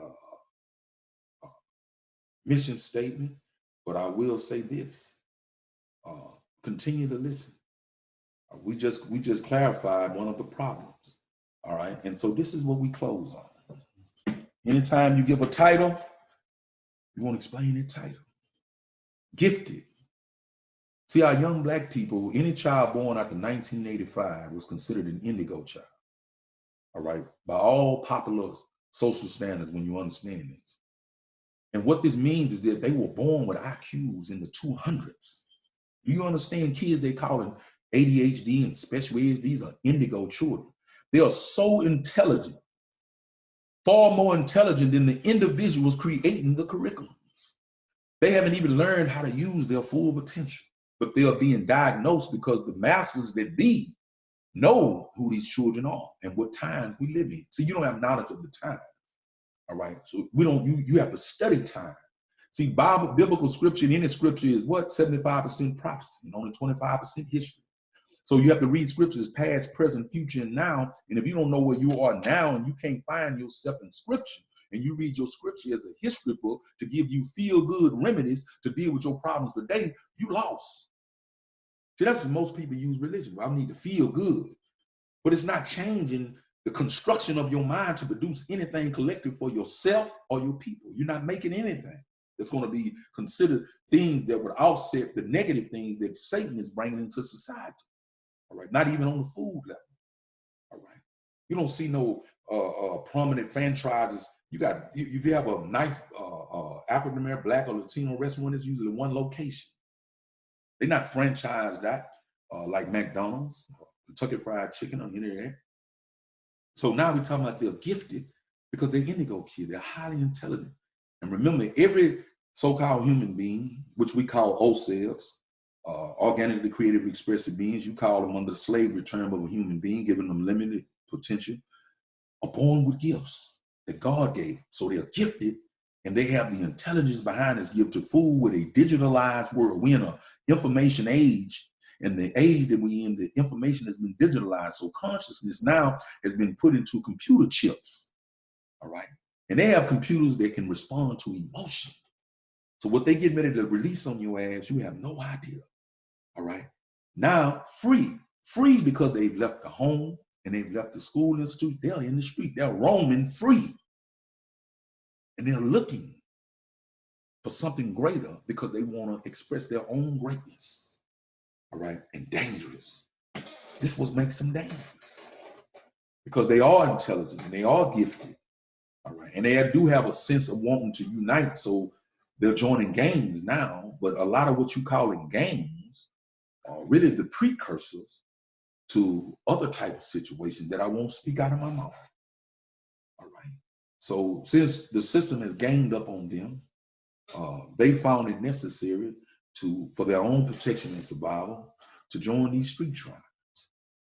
mission statement, but I will say this: continue to listen. We just clarified one of the problems. All right. And so this is what we close on. Anytime you give a title, you want to explain the title. Gifted. See, our young Black people, any child born after 1985 was considered an indigo child. All right, by all popular social standards when you understand this. And what this means is that they were born with IQs in the 200s. Do you understand kids they call it ADHD and special ed? These are indigo children. They are so intelligent, far more intelligent than the individuals creating the curriculums. They haven't even learned how to use their full potential, but they are being diagnosed because the masters that be know who these children are and what times we live in. See, you don't have knowledge of the time. All right. So you have to study time. See, biblical scripture in any scripture is what? 75% prophecy and only 25% history. So you have to read scriptures past, present, future, and now. And if you don't know where you are now and you can't find yourself in scripture, and you read your scripture as a history book to give you feel-good remedies to deal with your problems today, you lost. See, that's what most people use religion. I need to feel good. But it's not changing the construction of your mind to produce anything collective for yourself or your people. You're not making anything that's going to be considered things that would offset the negative things that Satan is bringing into society. All right, not even on the food level. All right, you don't see no prominent franchises. If you have a nice African American, Black, or Latino restaurant, it's usually one location. They're not franchised that like McDonald's, Kentucky Fried Chicken, or any of that. So now we're talking about they're gifted because they're indigo kids. They're highly intelligent. And remember, every so-called human being, which we call OSEVs, organically creative expressive beings, you call them under the slavery term of a human being, giving them limited potential, are born with gifts that God gave. So they're gifted and they have the intelligence behind this gift to fool with a digitalized world. We're in an information age, and the age that we're in, the information has been digitalized. So consciousness now has been put into computer chips, all right? And they have computers that can respond to emotion. So what they get ready to release on your ass, you have no idea, all right? Now, free because they've left the home and they've left the school institute, they're in the street, they're roaming free. And they're looking for something greater because they want to express their own greatness. All right, and dangerous. This is what makes them dangerous. Because they are intelligent and they are gifted. All right, and they do have a sense of wanting to unite, so they're joining gangs now, but a lot of what you call it gangs are really the precursors to other type of situations that I won't speak out of my mouth. All right. So since the system has gained up on them, they found it necessary for their own protection and survival to join these street tribes.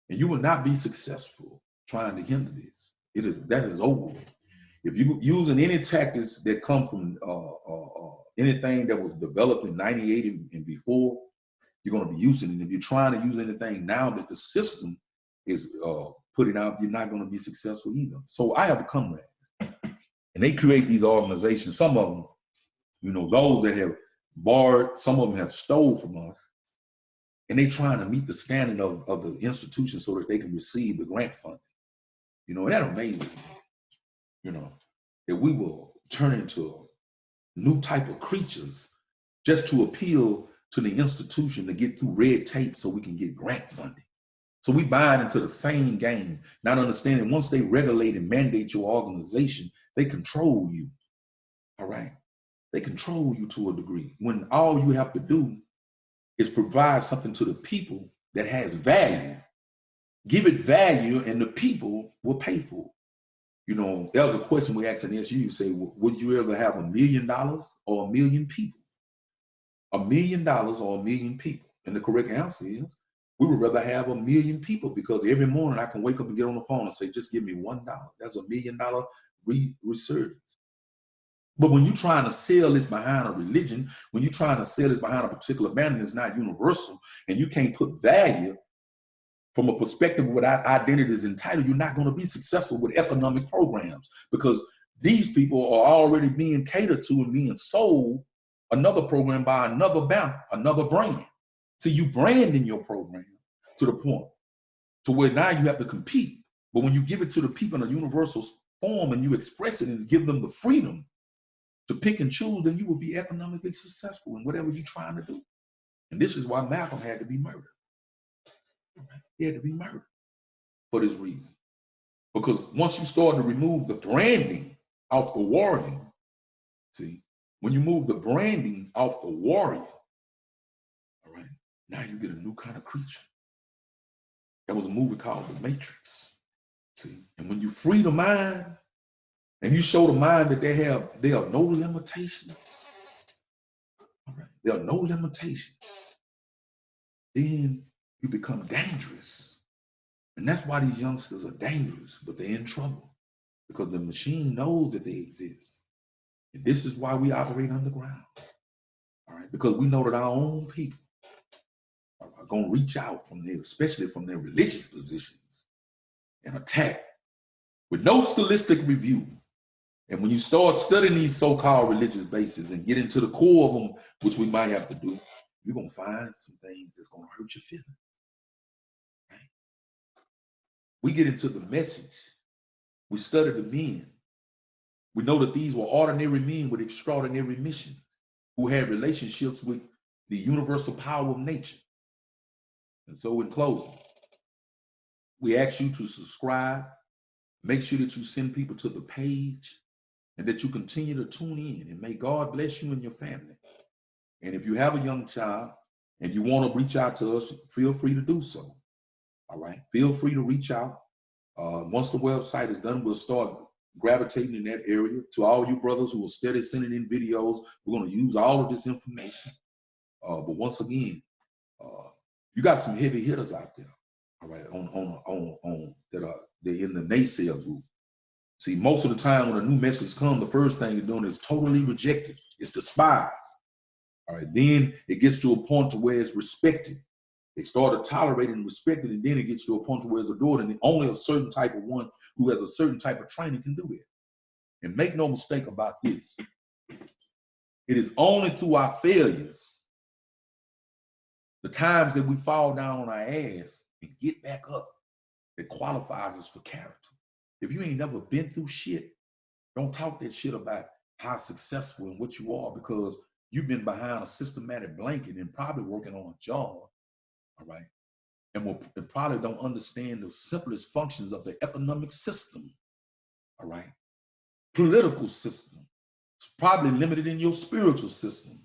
And you will not be successful trying to hinder this. That is over. If you using any tactics that come from anything that was developed in 98 and before, you're going to be using it. If you're trying to use anything now that the system is putting out, you're not going to be successful either. So I have a comrade, and they create these organizations. Some of them, those that have borrowed, some of them have stole from us, and they trying to meet the standard of the institution so that they can receive the grant funding. That amazes me. That we will turn into a new type of creatures just to appeal to the institution to get through red tape so we can get grant funding. So we buy into the same game, not understanding once they regulate and mandate your organization, they control you. All right. They control you to a degree when all you have to do is provide something to the people that has value. Give it value and the people will pay for it. There was a question we asked in the SU, say, would you ever have $1 million or 1 million people? $1 million or 1 million people? And the correct answer is, we would rather have 1 million people because every morning I can wake up and get on the phone and say, just give me $1. That's $1 million resurgence. But when you're trying to sell this behind a religion, when you're trying to sell this behind a particular band, it's not universal, and you can't put value from a perspective of what identity is entitled, you're not going to be successful with economic programs because these people are already being catered to and being sold another program by another banner, another brand. So you branding your program to the point to where now you have to compete. But when you give it to the people in a universal form and you express it and give them the freedom to pick and choose, then you will be economically successful in whatever you're trying to do. And this is why Malcolm had to be murdered. He had to be murdered for this reason. Because once you start to remove the branding off the warrior, see, when you move the branding off the warrior, all right, now you get a new kind of creature. There was a movie called The Matrix. See, and when you free the mind and you show the mind that there are no limitations, all right, there are no limitations, then you become dangerous. And that's why these youngsters are dangerous, but they're in trouble because the machine knows that they exist. And this is why we operate underground, all right? Because we know that our own people are going to reach out from there, especially from their religious positions, and attack with no scholastic review. And when you start studying these so-called religious bases and get into the core of them, which we might have to do, you're going to find some things that's going to hurt your feelings. We get into the message. We study the men. We know that these were ordinary men with extraordinary missions who had relationships with the universal power of nature. And so in closing, we ask you to subscribe, make sure that you send people to the page, and that you continue to tune in, and may God bless you and your family. And if you have a young child and you want to reach out to us, feel free to do so. All right, feel free to reach out. Once the website is done, we'll start gravitating in that area. To all you brothers who are steady sending in videos, we're going to use all of this information. But once again, you got some heavy hitters out there, all right, on they're in the naysayers group. See, most of the time when a new message comes, the first thing you're doing is totally rejected. It's despised. All right, then it gets to a point to where it's respected. They started tolerating and respecting, and then it gets to a point where it's adored, and only a certain type of one who has a certain type of training can do it. And make no mistake about this. It is only through our failures, the times that we fall down on our ass and get back up, that qualifies us for character. If you ain't never been through shit, don't talk that shit about how successful and what you are, because you've been behind a systematic blanket and probably working on a job, all right? And probably don't understand the simplest functions of the economic system, all right? Political system. It's probably limited in your spiritual system.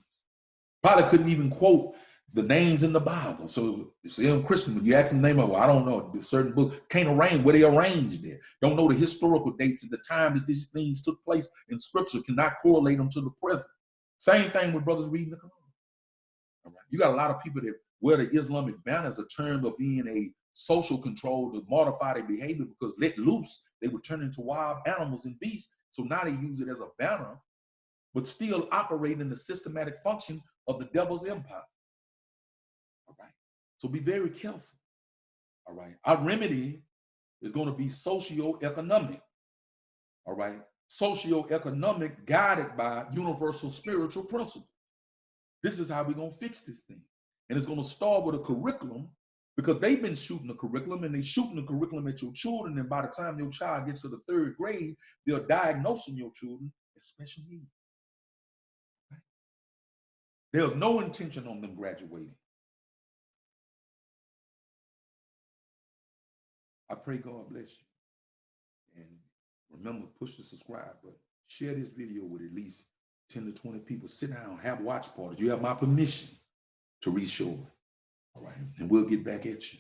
Probably couldn't even quote the names in the Bible. So young Christian, when you ask them the name of, well, I don't know, a certain book, can't arrange where they arranged it. Don't know the historical dates and the time that these things took place in scripture, cannot correlate them to the present. Same thing with brothers reading the Quran. All right. You got a lot of people that wear the Islamic banner as a term of being a social control to modify their behavior, because let loose, they would turn into wild animals and beasts. So now they use it as a banner, but still operating in the systematic function of the devil's empire. All right. So be very careful. All right. Our remedy is going to be socio-economic. All right. Socio-economic, guided by universal spiritual principles. This is how we're going to fix this thing. And it's going to start with a curriculum, because they've been shooting the curriculum, and they're shooting the curriculum at your children. And by the time your child gets to the 3rd grade, they're diagnosing your children as special needs. Right? There's no intention on them graduating. I pray God bless you. And remember, push the subscribe button. Share this video with at least 10 to 20 people. Sit down, have watch parties. You have my permission to reshore it. All right. And we'll get back at you.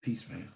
Peace, fam.